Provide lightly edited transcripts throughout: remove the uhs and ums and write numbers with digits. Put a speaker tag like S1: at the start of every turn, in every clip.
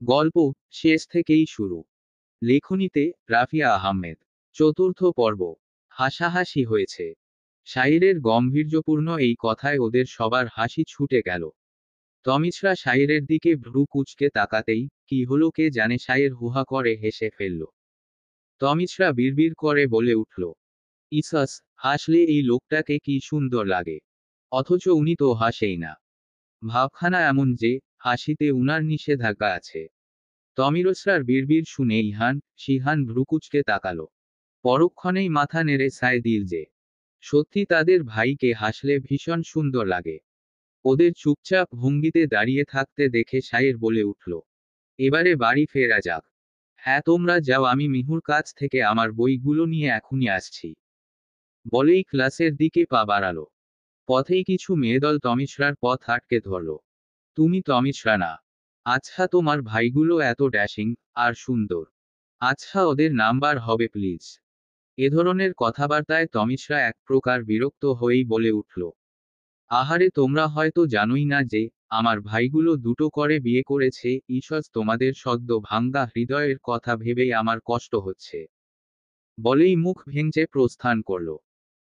S1: গল্প শেষ থেকেই শুরু। লেখনীতে রাফিয়া আহমেদ। চতুর্থ পর্ব। হাসাহাসি হয়েছে। শাইরের গম্ভীর্যপূর্ণ এই কথায় ওদের সবার হাসি ছুটে গেল। তমিছরা শাইরের দিকে ভ্রু কুঁচকে তাকাতেই, কি হলো কে জানে, শাইর হুহা করে হেসে ফেলল। তমিছরা বিড়বিড় করে বলে উঠল, ইসাস, হাসলে এই লোকটাকে কি সুন্দর লাগে। অথচ উনি তো হাসেই না। ভাবখানা এমন যে, হাসিতে উনার নিষেধাজ্ঞা আছে। তমিরসরার বিড়বিড় শুনে শিহান ভ্রুকুচকে তাকালো। পরক্ষণেই মাথা নেড়ে সায় দিল যে, সত্যি তাদের ভাইকে হাসলে ভীষণ সুন্দর লাগে। ওদের চুপচাপ ভঙ্গিতে দাঁড়িয়ে থাকতে দেখে শায়ের বলে উঠল, এবারে বাড়ি ফেরা যাক। হ্যাঁ তোমরা যাও, আমি মিহুর কাছ থেকে আমার বইগুলো নিয়ে এখনই আসছি। বলেই ক্লাসের দিকে পা বাড়ালো। পথেই কিছু মেয়েদল তমিশরার পথ আটকে ধরল। তুমি তমিশরা না? আচ্ছা, তোমার ভাইগুলো এত ড্যাশিং আর সুন্দর। আচ্ছা, ওদের নাম্বার হবে প্লিজ। এ ধরনের কথাবার্তায় তমিশরা এক প্রকার বিরক্ত হয়েই বলে উঠল, আহারে, তোমরা হয়তো জানোই না যে, আমার ভাইগুলো দুটো করে বিয়ে করেছে। ঈশ্বর, তোমাদের সদ্য ভাঙ্গা হৃদয়ের কথা ভেবেই আমার কষ্ট হচ্ছে। বলেই মুখ ভেঙচে প্রস্থান করল।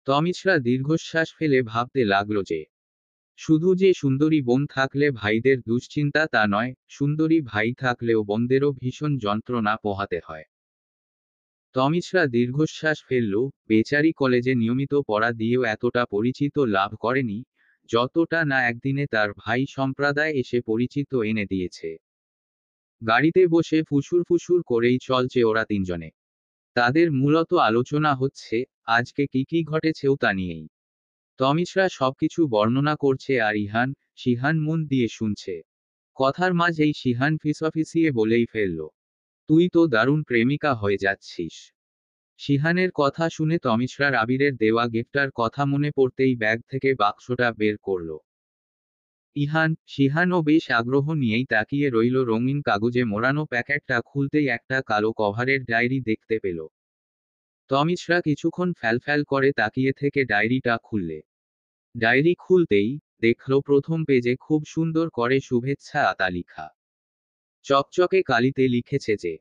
S1: তমিশরা দীর্ঘশ্বাস ফেলে ভাবতে লাগলো যে, শুধু যে সুন্দরী বোন থাকলে ভাইদের দুশ্চিন্তা তা নয়, সুন্দরী ভাই থাকলেও বোনদেরও ভীষণ যন্ত্রণা পোহাতে হয়। তমিছরা দীর্ঘশ্বাস ফেলল। বেচারি কলেজে নিয়মিত পড়া দিয়েও এতটা পরিচিত লাভ করেনি, যতটা না একদিনে তার ভাই সম্প্রদায় এসে পরিচিত এনে দিয়েছে। গাড়িতে বসে ফুসুর ফুসুর করেই চলছে ওরা তিনজনে। তাদের মূলত আলোচনা হচ্ছে, আজকে কি কি ঘটেছেও তা নিয়েই। তমিছরা সবকিছু বর্ণনা করছে আর শিহান মন দিয়ে শুনছে। কথার মাঝেই শিহান ফিসফিসিয়ে বলেই ফেলল, তুই তো দারুণ প্রেমিকা হয়ে যাচ্ছিস। শিহানের কথা শুনে তমিশরার আবিরের দেওয়া গিফটার কথা মনে পড়তেই ব্যাগ থেকে বাক্সটা বের করল। শিহানও বেশ আগ্রহ নিয়েই তাকিয়ে রইল। রঙিন কাগজে মোড়ানো প্যাকেটটা খুলতেই একটা কালো কভারের ডায়েরি দেখতে পেল। তমিশরা কিছুক্ষণ ফ্যালফ্যাল করে তাকিয়ে থেকে ডায়েরিটা খুললে। ডায়েরি খুলতেই দেখল প্রথম পেজে খুব সুন্দর করে শুভেচ্ছা আতা লিখা। চকচকে কালিতে লিখেছে যে,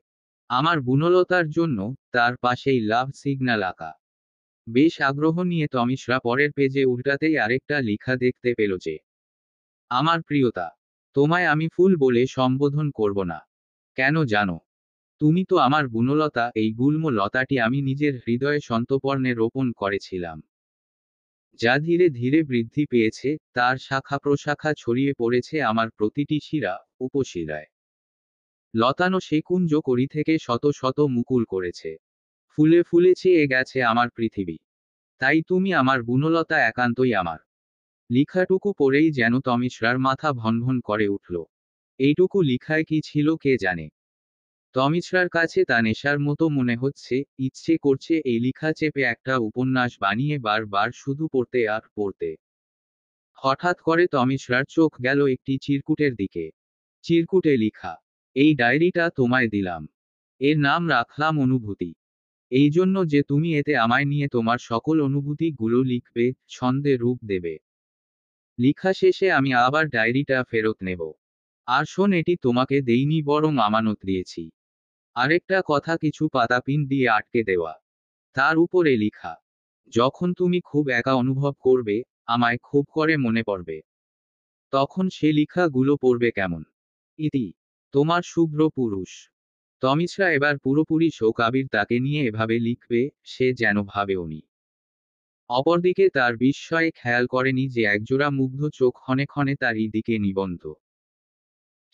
S1: আমার বুনলতার জন্য, তার পাশেই লাভ সিগন্যাল আঁকা। বেশ আগ্রহ নিয়ে তমিশরা পরের পেজে উল্টাতেই আরেকটা লেখা দেখতে পেল যে, আমার প্রিয়তা, তোমায় আমি ফুল বলে সম্বোধন করব না। কেন জানো? তুমি তো আমার বুনলতা। এই গুল্ম লতাটি আমি নিজের হৃদয়ে সন্তর্পণে রোপণ করেছিলাম, যা ধীরে ধীরে বৃদ্ধি পেয়েছে, তার শাখা প্রশাখা ছড়িয়ে পড়েছে আমার প্রতিটি শিরা উপশিরায়। লতানো সে কুঞ্জ কড়ি থেকে শত শত মুকুল করেছে। ফুলে ফুলে ছেয়ে গেছে আমার পৃথিবী। তাই তুমি আমার বুনলতা, একান্তই আমার। লিখাটুকু পড়েই যেন তমিশরার মাথা ভনভন করে উঠল। এইটুকু লিখায় কি ছিল কে জানে। তমিশরার কাছে তা নেশার মতো মনে হচ্ছে। ইচ্ছে করছে এই লিখা চেপে একটা উপন্যাস বানিয়ে বারবার শুধু পড়তে আর পড়তে। হঠাৎ করে তমিশরার চোখ গেল একটি চিরকুটের দিকে। চিরকুটে লিখা, এই ডায়েরিটা তোমায় দিলাম। এর নাম রাখলাম অনুভূতি। এই জন্য যে তুমি এতে আমায় নিয়ে তোমার সকল অনুভূতি গুলো লিখবে, ছন্দে রূপ দেবে। লিখা শেষে আমি আবার ডায়েরিটা ফেরত নেব। আর শোন, এটি তোমাকে দেইনি, বরং আমানত দিয়েছি। আরেকটা কথা, কিছু পাতা পিন দিয়ে আটকে দেওয়া। তার উপরে লিখা, যখন তুমি খুব একা অনুভব করবে, আমায় খুব করে মনে পড়বে, তখন সে লিখা গুলো পড়বে কেমন। ইতি, তোমার শুভ্র পুরুষ। তমিছরা এবার পুরোপুরি শোক আবির তাকে নিয়ে এভাবে লিখবে, সে যেন ভাবে উনি। অপরদিকে তার বিস্ময়ে খেয়াল করেনি যে একজোড়া মুগ্ধ চোখ ক্ষণে ক্ষণে তারই দিকে নিবন্ধ।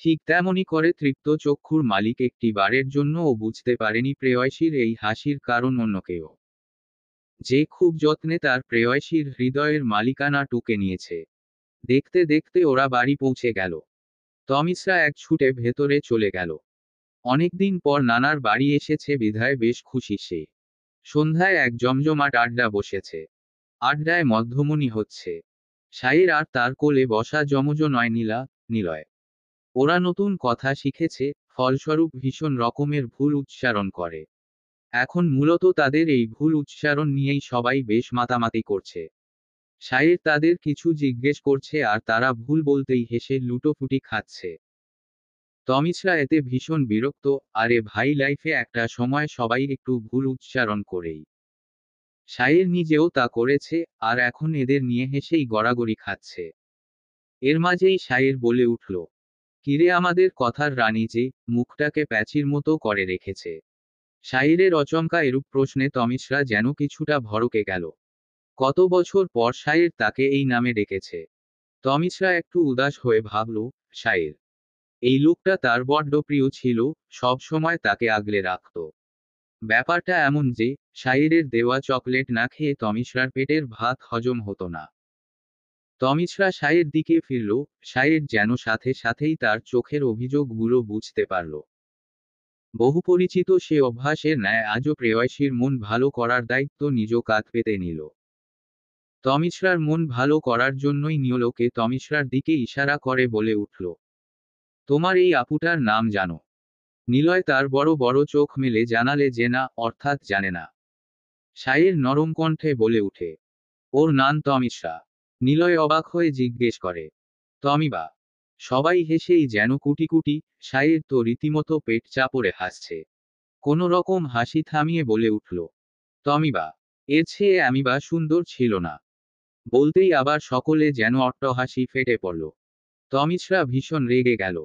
S1: ঠিক তেমনি করে তৃপ্ত চক্ষুর মালিক একটি বারের জন্যও বুঝতে পারেনি প্রেয়সীর এই হাসির কারণ অন্য কেউ, যে খুব যত্নে তার প্রেয়সীর হৃদয়ের মালিকানা টুকে নিয়েছে। দেখতে দেখতে ওরা বাড়ি পৌঁছে গেল। তমিছরা এক ছুটে ভেতরে চলে গেল। অনেকদিন পর নানার বাড়ি এসেছে বিধায় বেশ খুশি সে। সন্ধ্যায় এক জমজমাট আড্ডা বসেছে। আড্ডায় মধ্যমণি হচ্ছে শাইর আর তার কোলে বসা যমজ নয় নিলয়। ওরা নতুন কথা শিখেছে, ফলস্বরূপ ভীষণ রকমের ভুল উচ্চারণ করে। এখন মূলত তাদের এই ভুল উচ্চারণ নিয়েই সবাই বেশ মাতামাতি করছে। শাইর তাদের কিছু জিজ্ঞেস করছে আর তারা ভুল বলতেই হেসে লুটোপুটি খাচ্ছে। তমিশ্রা এতে ভীষণ বিরক্ত। আরে ভাই, লাইফে একটা সময় সবাই একটু ভুল উচ্চারণ করেই। শায়ের নিজেও তা করেছে, আর এখন এদের নিয়ে হেসেই গড়াগড়ি খাচ্ছে। এর মাঝেই শায়ের বলে উঠল, কিরে আমাদের কথার রানী যে, মুখটাকে প্যাঁচির মতো করে রেখেছে। শায়েরের অচমকা এরূপ প্রশ্নে তমিশ্রা যেন কিছুটা ভড়কে গেল। কত বছর পর শায়ের তাকে এই নামে ডেকেছে। তমিশ্রা একটু উদাস হয়ে ভাবল, শায়ের, এই লোকটা তার বড্ড প্রিয় ছিল, সব সময় তাকে আগলে রাখত। ব্যাপারটা এমন যে, শায়েরের দেওয়া চকলেট না খেয়ে তমিশ্রার পেটের ভাত হজম হতো না। তমিশ্রা শায়ের দিকে ফিরল। শায়ের যেন সাথে সাথেই তার চোখের অভিযোগগুলো বুঝতে পারল। বহু পরিচিত সে অভ্যাসের ন্যায় আজও প্রেয়সীর মন ভালো করার দায়িত্ব নিজ কাঁধ পেতে নিল। তমিশ্রার মন ভালো করার জন্যই নিয়লোকে তমিশ্রার দিকে ইশারা করে বলে উঠল, তোমার এই আপুটার নাম জানো? নিলয় তার বড় বড় চোখ মেলে জানালে যে না, অর্থাৎ জানে না। শায়ের নরম কণ্ঠে বলে উঠে, ওর নাম তমিশ্রা। নিলয় অবাক হয়ে জিজ্ঞেস করে, তমিবা? সবাই হেসেই যেন কুটি কুটি। শায়ের তো রীতিমতো পেট চাপড়ে হাসছে। কোনো রকম হাসি থামিয়ে বলে উঠল, তমিবা? এর চেয়ে আমিবা সুন্দর ছিল না। বলতেই আবার সকলে যেন অট্টহাসি ফেটে পড়ল। তমিশ্রা ভীষণ রেগে গেল।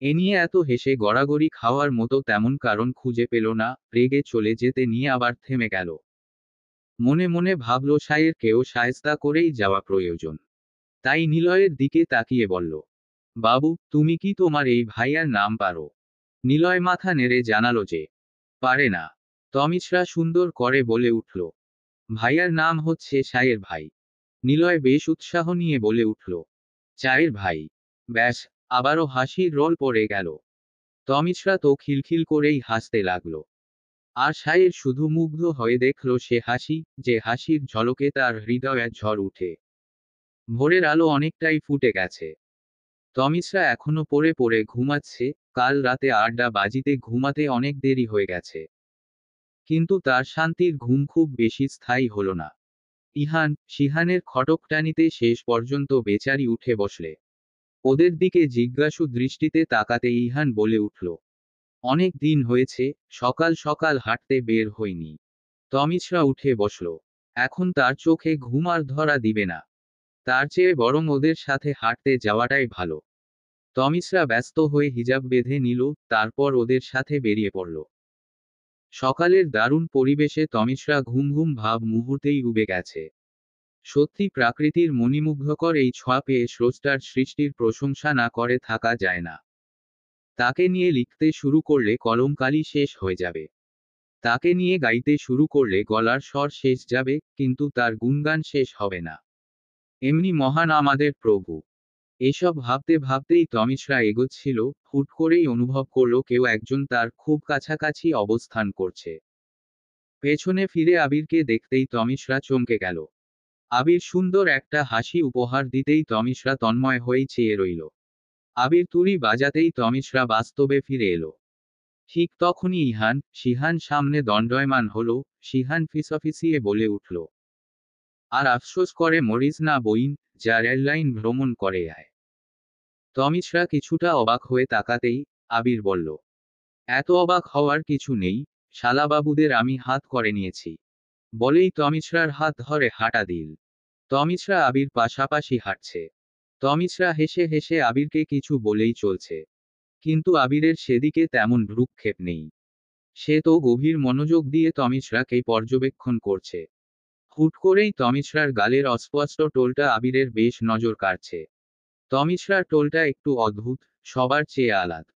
S1: এ নিয়ে এত হেসে গড়াগড়ি খাওয়ার মতো তেমন কারণ খুঁজে পেল না। রেগে চলে যেতে নিয়ে আবার থেমে গেল। মনে মনে ভাবল শায়েরকেও শায়েস্তা করেই যাওয়া প্রয়োজন। তাই নিলয়ের দিকে তাকিয়ে বলল, বাবু, তুমি কি তোমার এই ভাইয়ার নাম পারো? নিলয় মাথা নেড়ে জানালো যে পারে না। তমিশ্রা সুন্দর করে বলে উঠল, ভাইয়ার নাম হচ্ছে শায়ের ভাই। নিলয় বেশ উৎসাহ নিয়ে বলে উঠল, চায়ের ভাই? ব্যাস, আবারও হাসির রোল পড়ে গেল। তমিশ্রা তো খিলখিল করেই হাসতে লাগলো। আর শায়ের শুধু মুগ্ধ হয়ে দেখল সে হাসি, যে হাসির ঝলকে তার হৃদয়ে ঝড় উঠে। ভোরের আলো অনেকটাই ফুটে গেছে। তমিশ্রা এখনো পড়ে পড়ে ঘুমাচ্ছে। কাল রাতে আড্ডা বাজিতে ঘুমাতে অনেক দেরি হয়ে গেছে। কিন্তু তার শান্তির ঘুম খুব বেশি স্থায়ী হলো না। ইহান, শিহানের খটকটানিতে শেষ পর্যন্ত বেচারি উঠে বসলে। ওদের দিকে জিজ্ঞাসু দৃষ্টিতে তাকাতে ইহান বলে উঠল, অনেক দিন হয়েছে, সকাল সকাল হাঁটতে বের হইনি। তমিশ্রা উঠে বসল। এখন তার চোখে ঘুম আর ধরা দিবে না। তার চেয়ে বরং ওদের সাথে হাঁটতে যাওয়াটাই ভালো। তমিশ্রা ব্যস্ত হয়ে হিজাব বেঁধে নিল, তারপর ওদের সাথে বেরিয়ে পড়ল। সকালের দারুণ পরিবেশে তমিশ্রা ঘুম ঘুম ভাব মুহূর্তেই উবে গেছে। সত্যি প্রাকৃতির মণিমুগ্ধকর এই ছোঁয়া পেয়ে স্রষ্টার সৃষ্টির প্রশংসা না করে থাকা যায় না। তাকে নিয়ে লিখতে শুরু করলে কলমকালি শেষ হয়ে যাবে। তাকে নিয়ে গাইতে শুরু করলে গলার স্বর শেষ যাবে, কিন্তু তার গুণগান শেষ হবে না। এমনি মহান আমাদের প্রভু। এসব ভাবতে ভাবতেই তমিশ্রা এগোচ্ছিল। হুট করেই অনুভব করল কেউ একজন তার খুব কাছাকাছি অবস্থান করছে। পেছনে ফিরে আবিরকে দেখতেই তমিশ্রা চমকে গেল। আবির সুন্দর একটা হাসি উপহার দিতেই তমিশ্রা তন্ময় হয়েই চেয়ে রইল। আবির তুড়ি বাজাতেই তমিশ্রা বাস্তবে ফিরে এলো। ঠিক তখনই ইহান, শিহান সামনে দণ্ডায়মান হলো। শিহান ফিসফিসিয়ে বলে উঠল, আর আফসোস করে মরিস না বইন, যা রেললাইন ভ্রমণ করে আয়। তমিশ্রা কিছুটা অবাক হয়ে তাকাতেই আবির বলল, এত অবাক হওয়ার কিছু নেই, শালাবাবুদের আমি হাত করে নিয়েছি। বলেই তমিশ্রার হাত ধরে হাঁটা দিল। তমিশ্রা আবির পাশাপাশি হাঁটছে। তমিশ্রা হেসে হেসে আবিরকে কিছু বলেই চলছে। কিন্তু আবিরের সেদিকে তেমন ভ্রুক্ষেপ নেই। সে তো গভীর মনোযোগ দিয়ে তমিশ্রাকে পর্যবেক্ষণ করছে। হুট করেই তমিশ্রার গালের অস্পষ্ট টোলটা আবিরের বেশ নজর কাড়ছে। তমিশ্রার টোলটা একটু অদ্ভুত, সবার চেয়ে আলাদা।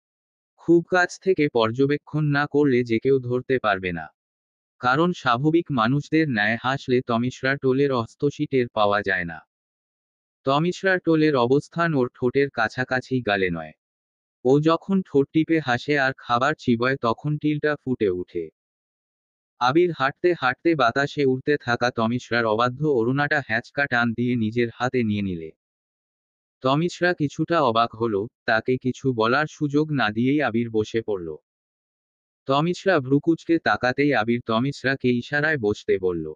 S1: খুব কাছ থেকে পর্যবেক্ষণ না করলে যে কেউ ধরতে পারবে না। কারণ স্বাভাবিক মানুষদের ন্যায় হাসলে তমিশ্রার টোলের অস্পষ্ট টের পাওয়া যায় না। তমিশ্রার টোলের অবস্থান ওর ঠোঁটের কাছাকাছি গালে নয়। ও যখন ঠোঁট টিপে হাসে আর খাবার চিবোয় তখন টিলটা ফুটে ওঠে। আবির হাঁটতে হাঁটতে বাতাসে উড়তে থাকা তমিশ্রার অবাধ্য অরুণাটা হ্যাঁচকা টান দিয়ে নিজের হাতে নিয়ে নিলে। তমিশ্রা কিছুটা অবাক হলো। তাকে কিছু বলার সুযোগ না দিয়েই আবির বসে পড়ল। তমিশ্রা ভ্রুকুচকে তাকাতেই আবির তমিশ্রাকে ইশারায় বসতে বলল।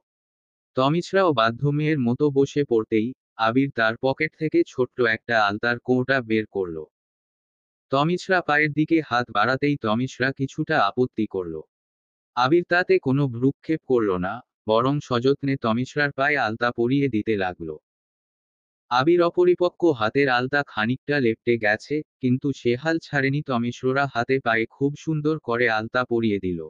S1: তমিশ্রাও বাধ্য মেয়ের মতো বসে পড়তেই আবির তার পকেট থেকে ছোট্ট একটা আলতার কৌটা বের করল। তমিশ্রা পায়ের দিকে হাত বাড়াতেই তমিশ্রা কিছুটা আপত্তি করল। আবির তাতে কোনো ভ্রুক্ষেপ করল না, বরং সযত্নে তমিশ্রার পায়ে আলতা পরিয়ে দিতে লাগল। আবির অপরিপক্ক হাতের আলতা খানিকটা লেপ্টে গেছে, কিন্তু সে হাল ছাড়েনি। তমিশ্রা হাতে পায়ে খুব সুন্দর করে আলতা পরিয়ে দিল।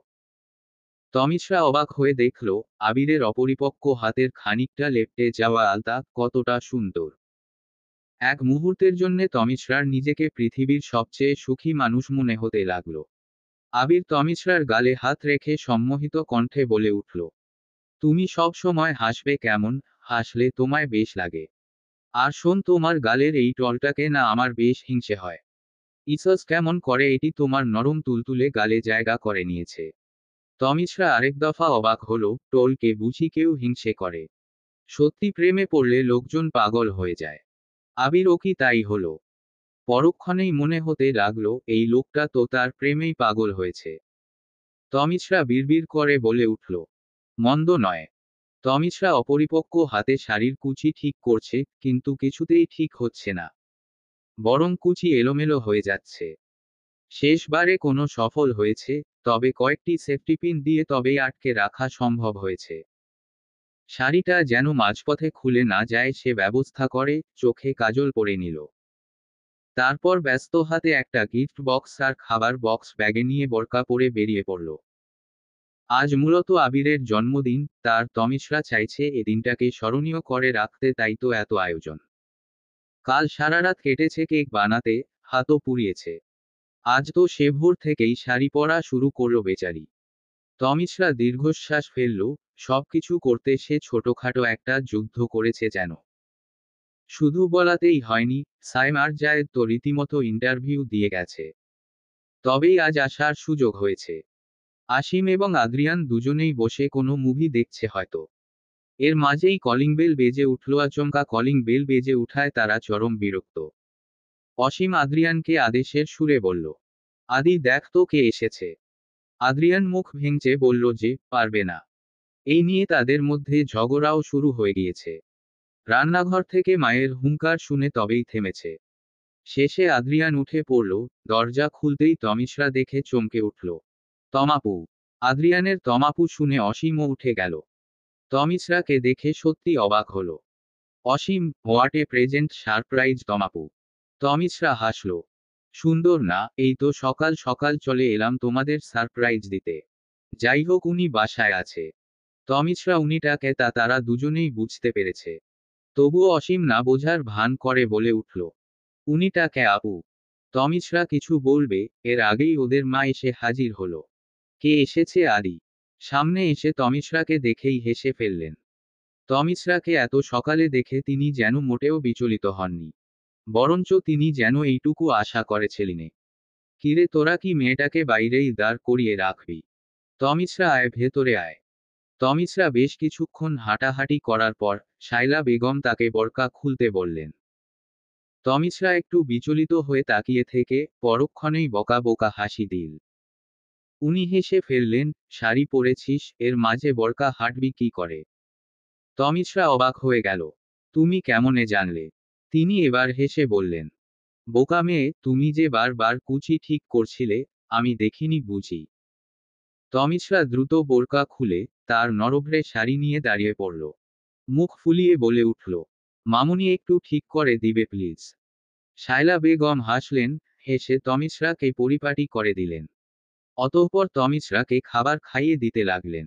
S1: তমিশ্রা অবাক হয়ে দেখল, আবিরের অপরিপক্ক হাতের খানিকটা লেপ্টে যাওয়া আলতা কতটা সুন্দর। এক মুহূর্তের জন্যে তমিশ্রার নিজেকে পৃথিবীর সবচেয়ে সুখী মানুষ মনে হতে লাগল। আবির তমিশ্রার গালে হাত রেখে সম্মোহিত কণ্ঠে বলে উঠল, তুমি সব সময় হাসবে কেমন, হাসলে তোমায় বেশ লাগে। আর শোন, তোমার গালের এই টলটাকে না আমার বেশ হিংসে হয়। ইসস, কেমন করে এটি তোমার নরম তুলতুলে গালে জায়গা করে নিয়েছে। তমিশ্রা আরেক দফা অবাক হলো, টোলকে বুঝি কেউ হিংসে করে? সত্যি প্রেমে পড়লে লোকজন পাগল হয়ে যায়। আবিরও কি তাই হলো? পরক্ষণেই মনে হতে লাগলো, এই লোকটা তো তার প্রেমেই পাগল হয়েছে। তমিশ্রা বিড়বিড় করে বলে উঠল, মন্দ নয়। তমিশ্রা অপরিপক্ক হাতে শাড়ির কুচি ঠিক করছে, কিন্তু কিছুতেই ঠিক হচ্ছে না, বরং কুচি এলোমেলো হয়ে যাচ্ছে। শেষবারে কোনো সফল হয়েছে, তবে কয়েকটি সেফটিপিন দিয়ে তবেই আটকে রাখা সম্ভব হয়েছে। শাড়িটা যেন মাঝপথে খুলে না যায় সে ব্যবস্থা করে, চোখে কাজল পরে নিল। তারপর ব্যস্ত হাতে একটা গিফট বক্স আর খাবার বক্স ব্যাগে নিয়ে বোরকা পরে বেরিয়ে পড়ল। আজ মূলত আবিরের জন্মদিন, তার তমিশ্রা চাইছে এ দিনটাকে স্মরণীয় করে রাখতে, তাই তো এত আয়োজন। কাল সারারাত কেটেছে কেক বানাতে, হাতও পুড়িয়েছে। আজ তো সে ভোর থেকেই শাড়ি পরা শুরু করল বেচারি। তমিশ্রা দীর্ঘশ্বাস ফেলল, সবকিছু করতে সে ছোটখাটো একটা যুদ্ধ করেছে যেন। শুধু বলাতেই হয়নি, সাইম আর জায়েদ তো রীতিমতো ইন্টারভিউ দিয়ে গেছে। তবেই আজ আসার সুযোগ হয়েছে। আসিম এবং আদ্রিয়ান দুজনেই বসে কোনো মুভি দেখছে হয়তো। এর মাঝেই কলিং বেল বেজে উঠল। আচমকা কলিং বেল বেজে উঠায় তারা চরম বিরক্ত। অসীম আদ্রিয়ানকে আদেশের সুরে বলল, আদি দেখ তো কে এসেছে। আদ্রিয়ান মুখ ভেঙচে বলল যে পারবে না। এই নিয়ে তাদের মধ্যে ঝগড়াও শুরু হয়ে গিয়েছে। রান্নাঘর থেকে মায়ের হুঙ্কার শুনে তবেই থেমেছে। শেষে আদ্রিয়ান উঠে পড়ল। দরজা খুলতেই তমিশ্রা দেখে চমকে উঠল, তমাপু। আদ্রিয়ানের তমাপু শুনে অসীমও উঠে গেল। তমিশ্রাকে দেখে সত্যি অবাক হল। অসীম, হোয়াট এ প্রেজেন্ট সারপ্রাইজ তমাপু। তমিশ্রা হাসল, সুন্দর না? এই তো সকাল সকাল চলে এলাম তোমাদের সারপ্রাইজ দিতে। যাই হোক, উনি বাসায় আছে। তমিশ্রা উনিটাকে তারা দুজনেই বুঝতে পেরেছে। তবুও অসীম না বোঝার ভান করে বলে উঠল, উনিটাকে আপু। তমিশ্রা কিছু বলবে, এর আগেই ওদের মা এসে হাজির হলো। কে এসেছে? আদি। সামনে এসে তমিশ্রাকে দেখেই হেসে ফেললেন। তমিশ্রাকে এত সকালে দেখে তিনি যেন মোটেও বিচলিত হননি। বরঞ্চ তিনি যেন এইটুকু আশা করেছিলেন, কিরে তোরা কি মেয়েটাকে বাইরেই দাঁড় করিয়ে রাখবি? তমিশ্রা, আয় ভেতরে আয়। তমিশ্রা বেশ কিছুক্ষণ হাঁটাহাঁটি করার পর শায়লা বেগম তাকে বোরকা খুলতে বললেন। তমিশ্রা একটু বিচলিত হয়ে তাকিয়ে থেকে পরক্ষণেই বোকা বোকা হাসি দিল। উনি হেসে ফেললেন, শাড়ি পরেছিস, এর মাঝে বোরকা হাঁটবি কি করে? তমিশ্রা অবাক হয়ে গেল, তুমি কেমনে জানলে? তিনি এবার হেসে বললেন, বোকা মেয়ে, তুমি যে বারবার কুচি ঠিক করছিলে, আমি দেখিনি বুঝি? তমিশ্রা দ্রুত বোরকা খুলে তার নরভ্রে শাড়ি নিয়ে দাঁড়িয়ে পড়ল। মুখ ফুলিয়ে বলে উঠল, মামুনি একটু ঠিক করে দিবে প্লিজ? শায়লা বেগম হাসলেন, হেসে তমিশ্রাকে পরিপাটি করে দিলেন। অতঃপর তমিশ্রাকে খাবার খাইয়ে দিতে লাগলেন।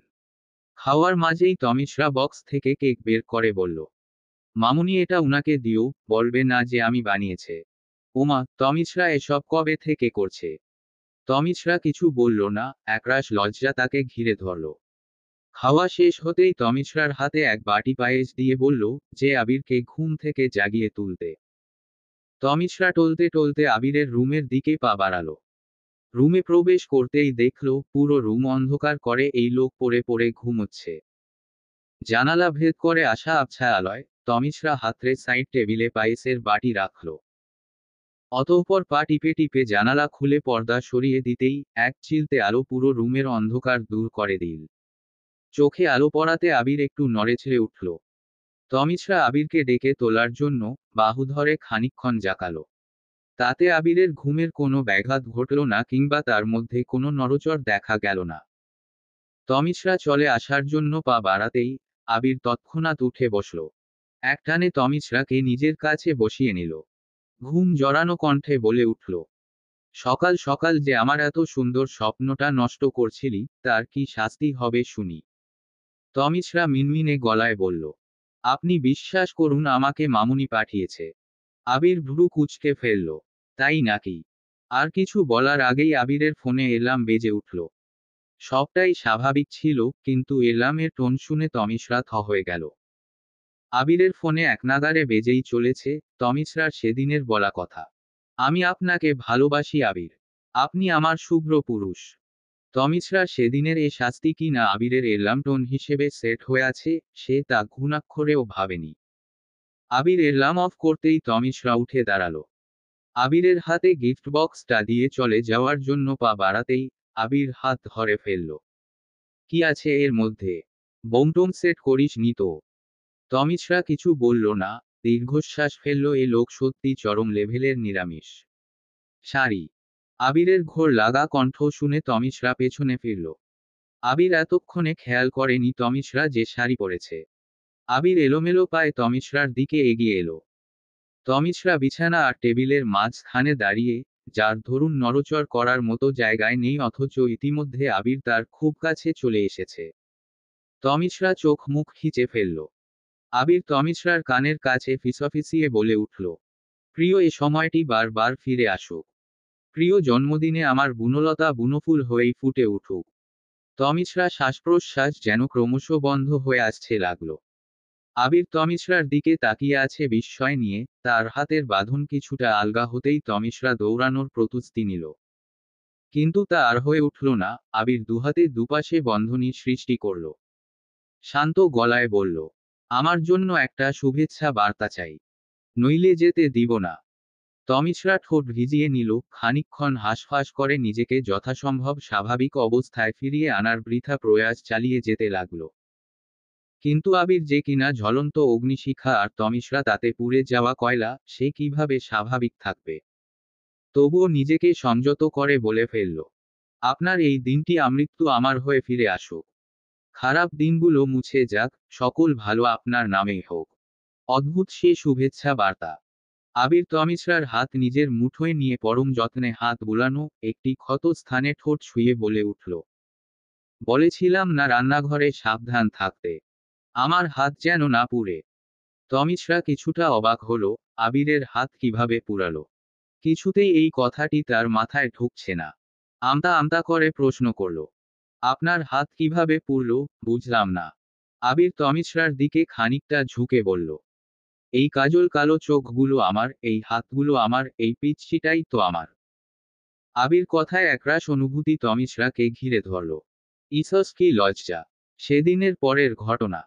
S1: খাওয়ার মাঝেই তমিশ্রা বক্স থেকে কেক বের করে বলল, মামুনি এটা উনাকে দিও, বলবে না যে আমি বানিয়েছে। ওমা, তমিশ্রা এসব কবে থেকে করছে? তমিশ্রা কিছু বলল না, একরাশ লজ্জা তাকে ঘিরে ধরল। খাওয়া শেষ হতেই তমিশ্রার হাতে এক বাটি পায়েস দিয়ে বলল, যে আবিরকে ঘুম থেকে জাগিয়ে তুলতে। তমিশ্রা টলতে টলতে আবিরের রুমের দিকে পা বাড়ালো। রুমে প্রবেশ করতেই দেখল, পুরো রুম অন্ধকার করে এই লোক পড়ে পড়ে ঘুমোচ্ছে। জানালা ভেদ করে আসা আবছা আলোয় তমিশ্রা হাতরে সাইড টেবিলে পায়েসের বাটি রাখল। অতঃপর পা টিপে টিপে জানালা খুলে পর্দা সরিয়ে দিতেই এক চিলতে আলো পুরো রুমের অন্ধকার দূর করে দিল। চোখে আলো পড়াতে আবির একটু নড়েচড়ে উঠল। তমিশ্রা আবিরকে ডেকে তোলার জন্য বাহু ধরে খানিকক্ষণ জাকালো। তাতে আবিরের ঘুমের কোনো ব্যাঘাত ঘটল না কিংবা তার মধ্যে কোনো নড়চড় দেখা গেল না। তমিশরা চলে আসার জন্য পা বাড়াতেই আবির তৎক্ষণাৎ উঠে বসল। একটানে তমিশরাকে নিজের কাছে বসিয়ে নিল। ঘুম জড়ানো কণ্ঠে বলে উঠল, সকাল সকাল যে আমার এত সুন্দর স্বপ্নটা নষ্ট করছিলি, তার কি শাস্তি হবে শুনি। তমিশরা মিনমিনে গলায় বলল, আপনি বিশ্বাস করুন, আমাকে মামুনি পাঠিয়েছে। আবির ভ্রু কুঁচকে ফেলল। তাই নাকি? আর কিছু বলার আগেই আবিরের ফোনে এলার্ম বেজে উঠল। সবটাই স্বাভাবিক ছিল, কিন্তু এলার্মের টোন শুনে তমিশরা থ হয়ে গেল। আবিরের ফোনে একনাগাড়ে বেজেই চলেছে তমিশরার সেদিনের বলা কথা, আমি আপনাকে ভালোবাসি আবির, আপনি আমার শুভ্র পুরুষ। তমিশরার সেদিনের এ শাস্তি কি না আবিরের এলার্ম টোন হিসেবে সেট হয়ে আছে, সে তা ঘুণাক্ষরেও ভাবেনি। আবির এলার্ম অফ করতেই তমিশরা উঠে দাঁড়ালো। আবিরের হাতে গিফট বক্সটা দিয়ে চলে যাওয়ার জন্য পা বাড়াতেই আবির হাত ধরে ফেলল। কি আছে এর মধ্যে? বোমটোম সেট করিস নি তো? তমিশরা কিছু বলল না, দীর্ঘশ্বাস ফেলল। এ লোক সত্যি চরম লেভেলের নিরামিষ। শাড়ি। আবিরের ঘোর লাগা কণ্ঠ শুনে তমিশরা পেছনে ফিরল। আবির এতক্ষণে খেয়াল করেনি তমিশরা যে শাড়ি পরেছে। আবির এলোমেলো পায়ে তমিশরার দিকে এগিয়ে এলো। তমিশরা বিছানা আর টেবিলের মাঝখানে দাঁড়িয়ে, যার ধরুন নড়চড় করার মতো জায়গায় নেই, অথচ ইতিমধ্যে আবির তার খুব কাছে চলে এসেছে। তমিশরা চোখ মুখ খিচে ফেলল। আবির তমিশরার কানের কাছে ফিসফিসিয়ে বলে উঠল, প্রিয়, এ সময়টি বারবার ফিরে আসুক। প্রিয়, জন্মদিনে আমার বুনলতা বুনফুল হয়েই ফুটে উঠুক। তমিশরা শ্বাসপ্রশ্বাস যেন ক্রমশ বন্ধ হয়ে আসছে লাগল। আবির তমিশরার দিকে তাকিয়ে আছে বিস্ময় নিয়ে, তার হাতের বাঁধন কিছুটা আলগা হতেই তমিশরা দৌড়ানোর প্রস্তুতি নিল। কিন্তু তা আর হয়ে উঠল না। আবির দুহাতে দুপাশে বন্ধনী সৃষ্টি করল। শান্ত গলায় বলল, আমার জন্য একটা শুভেচ্ছা বার্তা চাই, নইলে যেতে দিব না। তমিশরা ঠোঁট ভিজিয়ে নিল, খানিকক্ষণ হাঁসফাঁস করে নিজেকে যথাসম্ভব স্বাভাবিক অবস্থায় ফিরিয়ে আনার বৃথা প্রয়াস চালিয়ে যেতে লাগল। কিন্তু আবির যে কিনা ঝলন্ত অগ্নিশিখা আর তমিশরা তাতে পুড়ে যাওয়া কয়লা, সে কিভাবে স্বাভাবিক থাকবে? তবুও নিজেকে সংযত করে বলে ফেলল, আপনার এই দিনটি আমৃত্যু আমার হয়ে ফিরে আসুক। খারাপ দিনগুলো মুছে যাক, সকল ভালো আপনার নামেই হোক। অদ্ভুত সে শুভেচ্ছা বার্তা। আবির তমিশরার হাত নিজের মুঠোয় নিয়ে পরম যত্নে হাত বুলানো একটি ক্ষত স্থানে ঠোঁট ছুঁয়ে বলে উঠল, বলেছিলাম না রান্নাঘরে সাবধান থাকতে, আমার হাত যেন না পুড়ে। তমিশরা কিছুটা অবাক হলো, আবিরের হাত কিভাবে পুড়ালো। কিছুতেই এই কথাটি তার মাথায় ঢুকছে না। আমতা আমতা করে প্রশ্ন করল, আপনার হাত কিভাবে পুড়ল? বুঝলাম না। আবির তমিশরার দিকে খানিকটা ঝুঁকে বলল, এই কাজল কালো চোখগুলো আমার, এই হাতগুলো আমার, এই পিচ্ছিটাই তো আমার। আবির কথায় একরাশ অনুভূতি তমিশরাকে ঘিরে ধরল। ইসস, কি লজ্জা! সেদিনের পরের ঘটনা।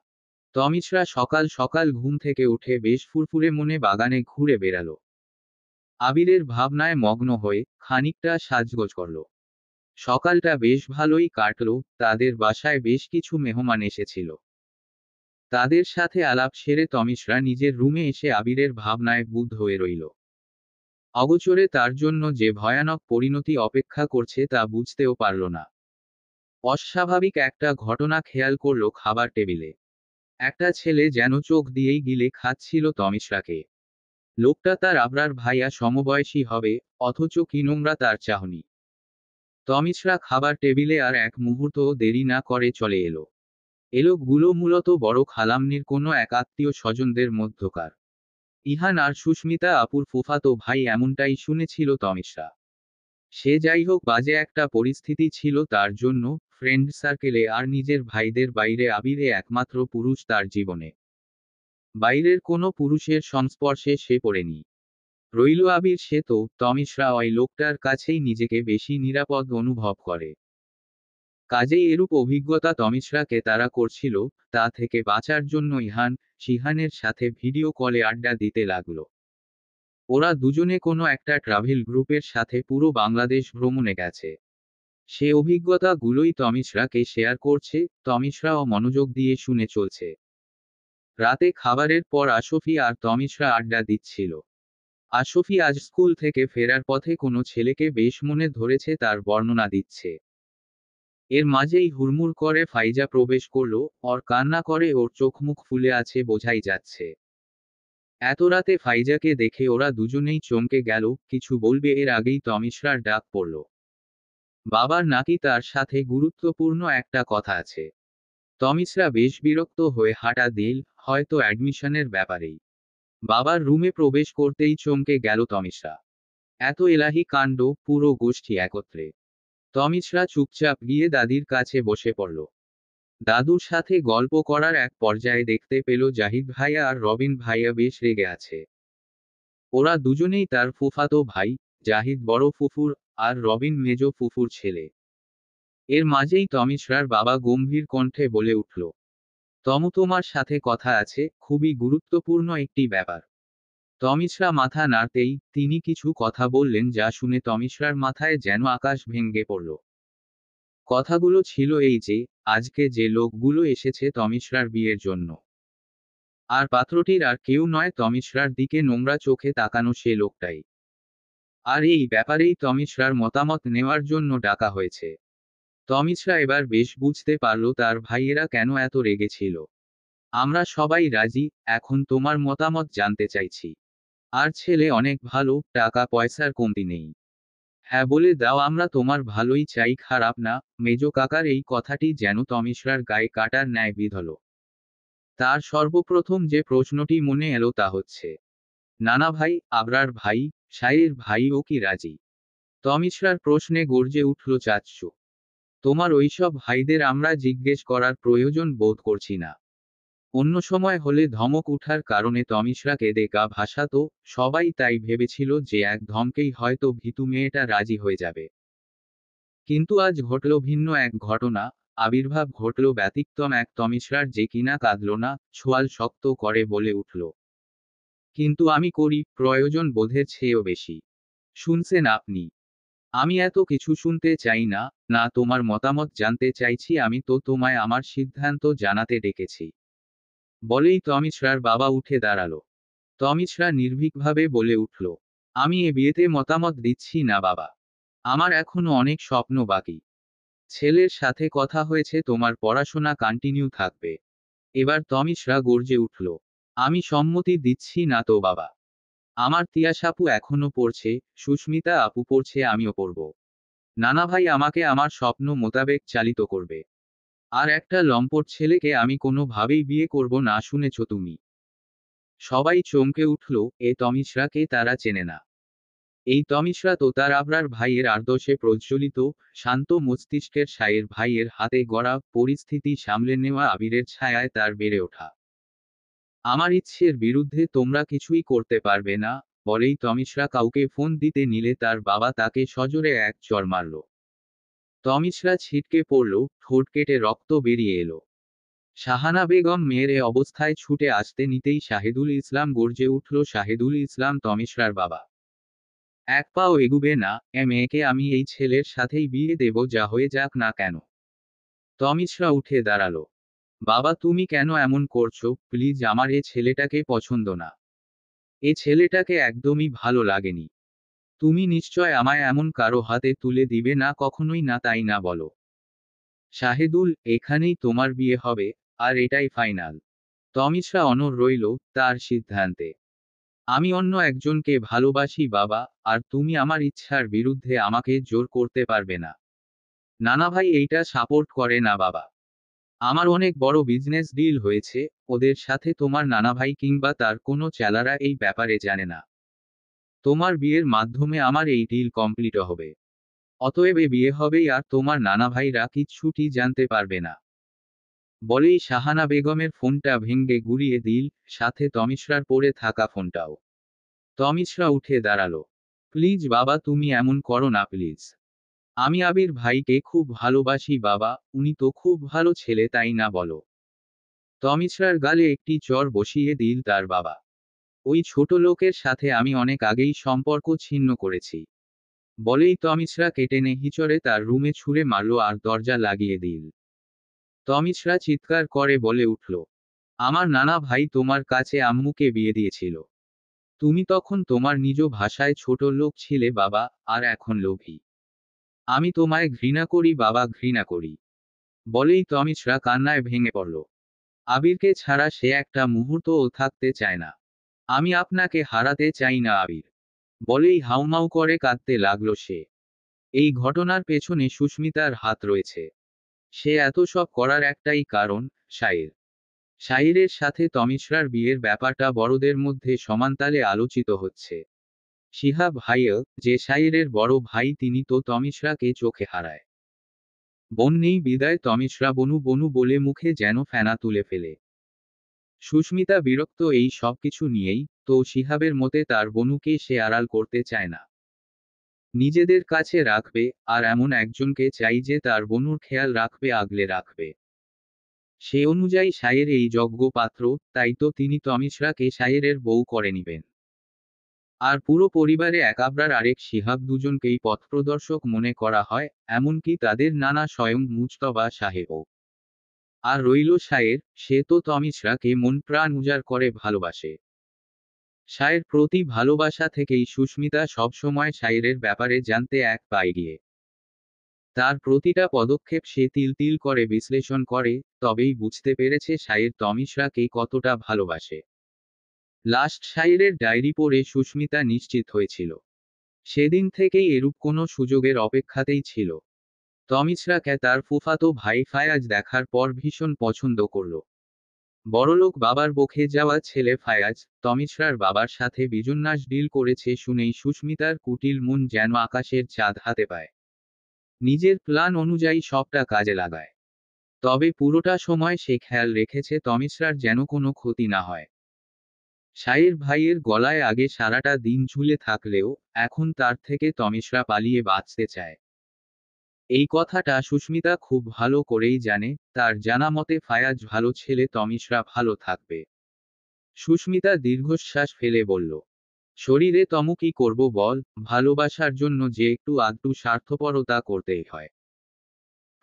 S1: তমিশরা সকাল সকাল ঘুম থেকে উঠে বেশ ফুরফুরে মনে বাগানে ঘুরে বেড়াল। আবিরের ভাবনায় মগ্ন হয়ে খানিকটা সাজগোজ করল। সকালটা বেশ ভালোই কাটল। তাদের বাসায় বেশ কিছু মেহমান এসেছিল। তাদের সাথে আলাপ সেরে তমিশরা নিজের রুমে এসে আবিরের ভাবনায় বুঁদ হয়ে রইল। অগোচরে তার জন্য যে ভয়ানক পরিণতি অপেক্ষা করছে তা বুঝতেও পারল না। অস্বাভাবিক একটা ঘটনা খেয়াল করল খাবার টেবিলে। একটা ছেলে যেন চোখ দিয়েই গিলে খাচ্ছিল তমিশরাকে। লোকটা তার আবরার ভাইয়া সমবয়সী হবে, অথচ কি নোংরা তার চাহনি। তমিশরা খাবার টেবিলে আর এক মুহূর্তও দেরি না করে চলে এলো। এলোকগুলো মূলত বড় খালামনির কোনো এক আত্মীয় স্বজনদের মধ্যকার। ইহান আর সুস্মিতা আপুর ফুফাতো ভাই, এমনটাই শুনেছিল তমিশরা। সে যাই হোক, বাজে একটা পরিস্থিতি ছিল তার জন্য। ফ্রেন্ড সার্কেলে আর নিজের ভাইদের বাইরে আবিরে একমাত্র পুরুষ তার জীবনে। বাইরের কোনো পুরুষের সংস্পর্শে সে পড়েনি। রইল আবির, সে তো তমিশরা ওই লোকটার কাছেই নিজেকে বেশি নিরাপদ অনুভব করে। কাজেই এরূপ অভিজ্ঞতা তমিশরাকে তাড়া করছিল। তা থেকে বাঁচার জন্য ইহান শিহানের সাথে ভিডিও কলে আড্ডা দিতে লাগলো। ওরা দুজনে কোনো একটা ট্রাভেল গ্রুপের সাথে পুরো বাংলাদেশ ভ্রমণে গেছে। সে অভিজ্ঞতাগুলোই তমিশরাকে শেয়ার করছে। তমিশরাও মনোযোগ দিয়ে শুনে চলছে। রাতে খাবারের পর আশফি আর তমিশরা আড্ডা দিচ্ছিল। আশফি আজ স্কুল থেকে ফেরার পথে কোনো ছেলেকে বেশ মনে ধরেছে তার বর্ণনা দিচ্ছে। এর মাঝেই হুড়মুড় করে ফাইজা প্রবেশ করলো, ওর কান্না করে ওর চোখ মুখ ফুলে আছে বোঝাই যাচ্ছে। এত রাতে ফাইজাকে দেখে ওরা দুজনেই চমকে গেল, কিছু বলবে এর আগেই তমিশরার ডাক পড়ল। বাবার নাকি তার সাথে গুরুত্বপূর্ণ একটা কথা আছে। তমিশরা বেশ বিরক্ত হয়ে হাঁটা দিল, হয়তো অ্যাডমিশনের ব্যাপারেই। বাবার রুমে প্রবেশ করতেই চমকে গেল তমিশরা। এত এলাহি কাণ্ড, পুরো গোষ্ঠী একত্রে। তমিশরা চুপচাপ গিয়ে দাদির কাছে বসে পড়ল। দাদুর সাথে গল্প করার এক পর্যায়ে দেখতে পেল জাহিদ ভাইয়া আর রবিন ভাইয়া বেশ রেগে আছে। ওরা দুজনেই তার ফুফাতো ভাই, জাহিদ বড় ফুফুর, আর রবিন মেজ ফুফুর ছেলে। এর মাঝেই তমিশরার বাবা গম্ভীর কণ্ঠে বলে উঠল, তোমার সাথে কথা আছে, খুবই গুরুত্বপূর্ণ একটি ব্যাপার। তমিশরা মাথা নাড়তেই তিনি কিছু কথা বললেন যা শুনে তমিশরার মাথায় যেন আকাশ ভেঙে পড়ল। কথাগুলো ছিল এই যে, আজকে যে লোকগুলো এসেছে তমিশরার বিয়ের জন্য, আর পাত্রটির আর কেউ নয় তমিশরার দিকে নোংরা চোখে তাকানো সে লোকটাই। আর এই ব্যাপারেই তমিশরার মতামত নেওয়ার জন্য ডাকা হয়েছে। তমিশরা এবার বেশ বুঝতে পারল তার ভাইয়েরা কেন এত রেগেছিল। আমরা সবাই রাজি, এখন তোমার মতামত জানতে চাইছি। আর ছেলে অনেক ভালো, টাকা পয়সার কমতি নেই। হ্যাঁ বলে দাও, আমরা তোমার ভালোই চাই, খারাপ না। মেজ কাকার এই কথাটি যেন তমিশরার গায়ে কাটার ন্যায় বিঁধল। তার সর্বপ্রথম যে প্রশ্নটি মনে এলো তা হচ্ছে, নানা ভাই, আবরার ভাই, সাইর ভাইও কি রাজি? তমিশরার প্রশ্নে গর্জে উঠল চাচ্চু, তোমার ওইসব ভাইদের আমরা জিজ্ঞেস করার প্রয়োজন বোধ করছি না। অন্য সময় হলে ধমক উঠার কারণে তমিশরা কেঁদে গা ভাসাতো, সবাই তাই ভেবেছিল যে এক ধমকেই হয়তো ভীতু মেয়েটা রাজি হয়ে যাবে। কিন্তু আজ ঘটল ভিন্ন এক ঘটনা, আবির্ভাব ঘটল ব্যতিক্রম এক তমিশরার যে কিনা কাঁদল না, ছোয়াল শক্ত করে বলে উঠল, কিন্তু আমি করি, প্রয়োজন বোধের চেয়েও বেশি। শুনছেন আপনি? আমি এত কিছু শুনতে চাই না, না তোমার মতামত জানতে চাইছি, আমি তো তোমায় আমার সিদ্ধান্ত জানাতে ডেকেছি। বলেই তমিশরার বাবা উঠে দাঁড়ালো। তমিশরা নির্ভীকভাবে বলে উঠল, আমি এ বিয়েতে মতামত দিচ্ছি না বাবা। আমার এখনো অনেক স্বপ্ন বাকি। ছেলের সাথে কথা হয়েছে, তোমার পড়াশোনা কন্টিনিউ থাকবে। এবার তমিশরা গর্জে উঠল, আমি সম্মতি দিচ্ছি না তো বাবা। আমার তিয়াস আপু এখনো পড়ছে, সুস্মিতা আপু পড়ছে, আমিও পড়ব। নানা ভাই আমাকে আমার স্বপ্ন মোতাবেক চালিত করবে। আর একটা লম্পট ছেলেকে আমি কোনোভাবেই বিয়ে করব না, শুনেছ তুমি? সবাই চমকে উঠল, এ তমিশরাকে তারা চেনে না। এই তমিশরা তো তার আবরার ভাইয়ের আদর্শে প্রজ্বলিত, শান্ত মস্তিষ্কের সায়ের ভাইয়ের হাতে গড়া, পরিস্থিতি সামলে নেওয়া আবিরের ছায়ায় তার বেড়ে ওঠা। আমার ইচ্ছের বিরুদ্ধে তোমরা কিছুই করতে পারবে না, বলেই তমিশরা কাউকে ফোন দিতে নিলে তার বাবা তাকে সজোরে এক চড় মারল। তমিশরা ছিটকে পড়ল, ঠোঁট কেটে রক্ত বেরিয়ে এলো। শাহানা বেগম মেয়ের এ অবস্থায় ছুটে আসতে নিতেই শাহেদুল ইসলাম গর্জে উঠল, শাহেদুল ইসলাম তমিশরার বাবা। এক পাও এগুবে না, এ মেয়েকে আমি এই ছেলের সাথেই বিয়ে দেব, যা হয়ে যাক না কেন। তমিশরা উঠে দাঁড়ালো। বাবা তুমি কেন এমন করছো, প্লিজ, আমার এ ছেলেটাকে পছন্দ না। এ ছেলেটাকে একদমই ভালো লাগেনি। তুমি নিশ্চয় আমায় এমন কারো হাতে তুলে দিবে না, কখনোই না, তাই না বলো? শাহেদুল, এখানেই তোমার বিয়ে হবে, আর এটাই ফাইনাল। তমিশরা অনড় রইল তার সিদ্ধান্তে। আমি অন্য একজনকে ভালোবাসি বাবা, আর তুমি আমার ইচ্ছার বিরুদ্ধে আমাকে জোর করতে পারবে না। নানা ভাই এইটা সাপোর্ট করে না বাবা। আমার অনেক বড় বিজনেস ডিল হয়েছে, ওদের সাথে তোমার নানা ভাই কিংবা তার কোনো চেলারা এই ব্যাপারে জানে না। তোমার বিয়ের মাধ্যমে আমার এই ডিল কমপ্লিট হবে। অতএব এ বিয়ে হবেই, আর তোমার নানা ভাইরা কিচ্ছুটি জানতে পারবে না। বলেই শাহানা বেগমের ফোনটা ভেঙ্গে গুড়িয়ে দিল, সাথে তমিশরার পড়ে থাকা ফোনটাও। তমিশরা উঠে দাঁড়ালো। প্লিজ বাবা তুমি এমন করো না প্লিজ। আমি আবির ভাইকে খুব ভালোবাসি বাবা, উনি তো খুব ভালো ছেলে, তাই না বলো? তমিশরার গালে একটি চড় বসিয়ে দিল তার বাবা। ওই ছোট লোকের সাথে আমি অনেক আগেই সম্পর্ক ছিন্ন করেছি। বলেই তমিশরা কেটে হিচড়ে তার রুমে ছুঁড়ে মারল আর দরজা লাগিয়ে দিল। তমিশরা চিৎকার করে বলে উঠল, আমার নানা ভাই তোমার কাছে আম্মুকে বিয়ে দিয়েছিল। তুমি তখন তোমার নিজ ভাষায় ছোট লোক ছিলে বাবা, আর এখন লোভী। আমি তোমায় ঘৃণা করি বাবা, ঘৃণা করি। বলেই তমিশ্রা কান্নায় ভেঙে পড়ল। আবিরকে ছাড়া সে একটা মুহূর্তও থাকতে চায় না। আমি আপনাকে হারাতে চাই না আবির, বলেই হাউমাউ করে কাঁদতে লাগলো সে। এই ঘটনার পেছনে সুস্মিতার হাত রয়েছে। সে এত সব করার একটাই কারণ, শাইর। শাইরের সাথে তমিশ্রার বিয়ের ব্যাপারটা বড়দের মধ্যে সমানতালে আলোচিত হচ্ছে। শিহাব ভাইয়া, যে শাইরের বড় ভাই, তিনি তো তমিশ্রাকে চোখে হারায়। বোন নেই বিদায় তমিশ্রা বনু বনু বলে মুখে যেন ফেনা তুলে ফেলে। সুস্মিতা বিরক্ত এই সব কিছু নিয়েই, তো শিহাবের মতে তার বনুকে সে আড়াল করতে চায় না। নিজেদের কাছে রাখবে, আর এমন একজনকে চাই যে তার বনুর খেয়াল রাখবে, আগলে রাখবে। সে অনুযায়ী শাইর এই যোগ্য পাত্র, তাই তো তিনি তমিশ্রাকে শাইরের বউ করে নিবেন। আর পুরো পরিবারে এক আবরার আরেক শিহাব, দুজনকেই পথপ্রদর্শক মনে করা হয়, এমনকি তাদের নানা স্বয়ং মুজতবা সাহেবও। আর রইল শায়ের, সে তো তমিশ্রাকে মন প্রাণ উজাড় করে ভালোবাসে। শায়ের প্রতি ভালোবাসা থেকেই সুস্মিতা সবসময় শায়েরের ব্যাপারে জানতে এক পা এগিয়ে। তার প্রতিটা পদক্ষেপ সে তিল তিল করে বিশ্লেষণ করে, তবেই বুঝতে পেরেছে শায়ের তমিশ্রাকে কতটা ভালোবাসে। লাস্ট শায়েরের ডায়েরি পড়ে সুস্মিতা নিশ্চিত হয়েছিল। সেদিন থেকেই এরূপ কোনো সুযোগের অপেক্ষাতেই ছিল। তমিশ্রাকে তার ফুফাতো ভাই ফায়াজ দেখার পর ভীষণ পছন্দ করল। বড়লোক বাবার বকে যাওয়া ছেলে ফায়াজ, তমিশ্রার বাবার সাথে বিজন্যাস ডিল করেছে শুনেই সুস্মিতার কুটিল মন যেন আকাশের চাঁদ হাতে পায়। নিজের প্ল্যান অনুযায়ী সবটা কাজে লাগায়। তবে পুরোটা সময় সে খেয়াল রেখেছে তমিশ্রার যেন কোনো ক্ষতি না হয়। শাইর ভাইয়ের গলায় আগে সারাটা দিন ঝুলে থাকলেও, এখন তার থেকে তমিশ্রা পালিয়ে বাঁচতে চায়। এই কথাটা সুস্মিতা খুব ভালো করেই জানে, তার জানা মতে ফায়াজ ভালো ছেলে, তমিশ্রা ভালো থাকবে। সুস্মিতা দীর্ঘশ্বাস ফেলে বলল, শরীরে তমু কি করব বল, ভালোবাসার জন্য যে একটু আধটু স্বার্থপরতা করতেই হয়।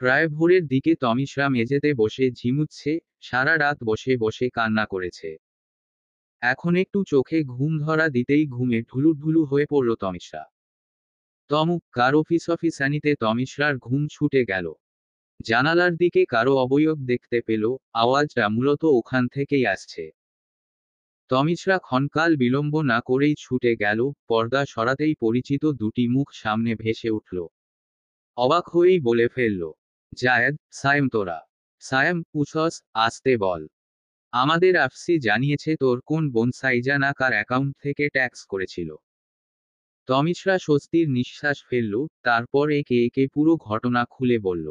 S1: প্রায় ভোরের দিকে তমিশ্রা মেঝেতে বসে ঝিমুচ্ছে, সারা রাত বসে বসে কান্না করেছে। এখন একটু চোখে ঘুম ধরা দিতেই ঘুমে ঢুলুঢুলু হয়ে পড়ল তমিশ্রা। কার অফিসানিতে তমিশ্রার ঘুম ছুটে গেল। জানালার দিকে কারো অবয়ব দেখতে পেল, আওয়াজটা মূলত ওখান থেকেই আসছে। তমিশ্রা ক্ষণকাল বিলম্ব না করেই ছুটে গেল, পর্দা সরাতেই পরিচিত দুটি মুখ সামনে ভেসে উঠল। অবাক হয়েই বলে ফেলল, জায়েদ, সায়েম তোরা। সায়েম, পুছস, আসতে বল। আমাদের আফসি জানিয়েছে তোর কোন বোন সাইজানা কার অ্যাকাউন্ট থেকে ট্যাক্স করেছিল। তমিশ্রা স্বস্তির নিঃশ্বাস ফেলল, তারপর একে একে পুরো ঘটনা খুলে বলল।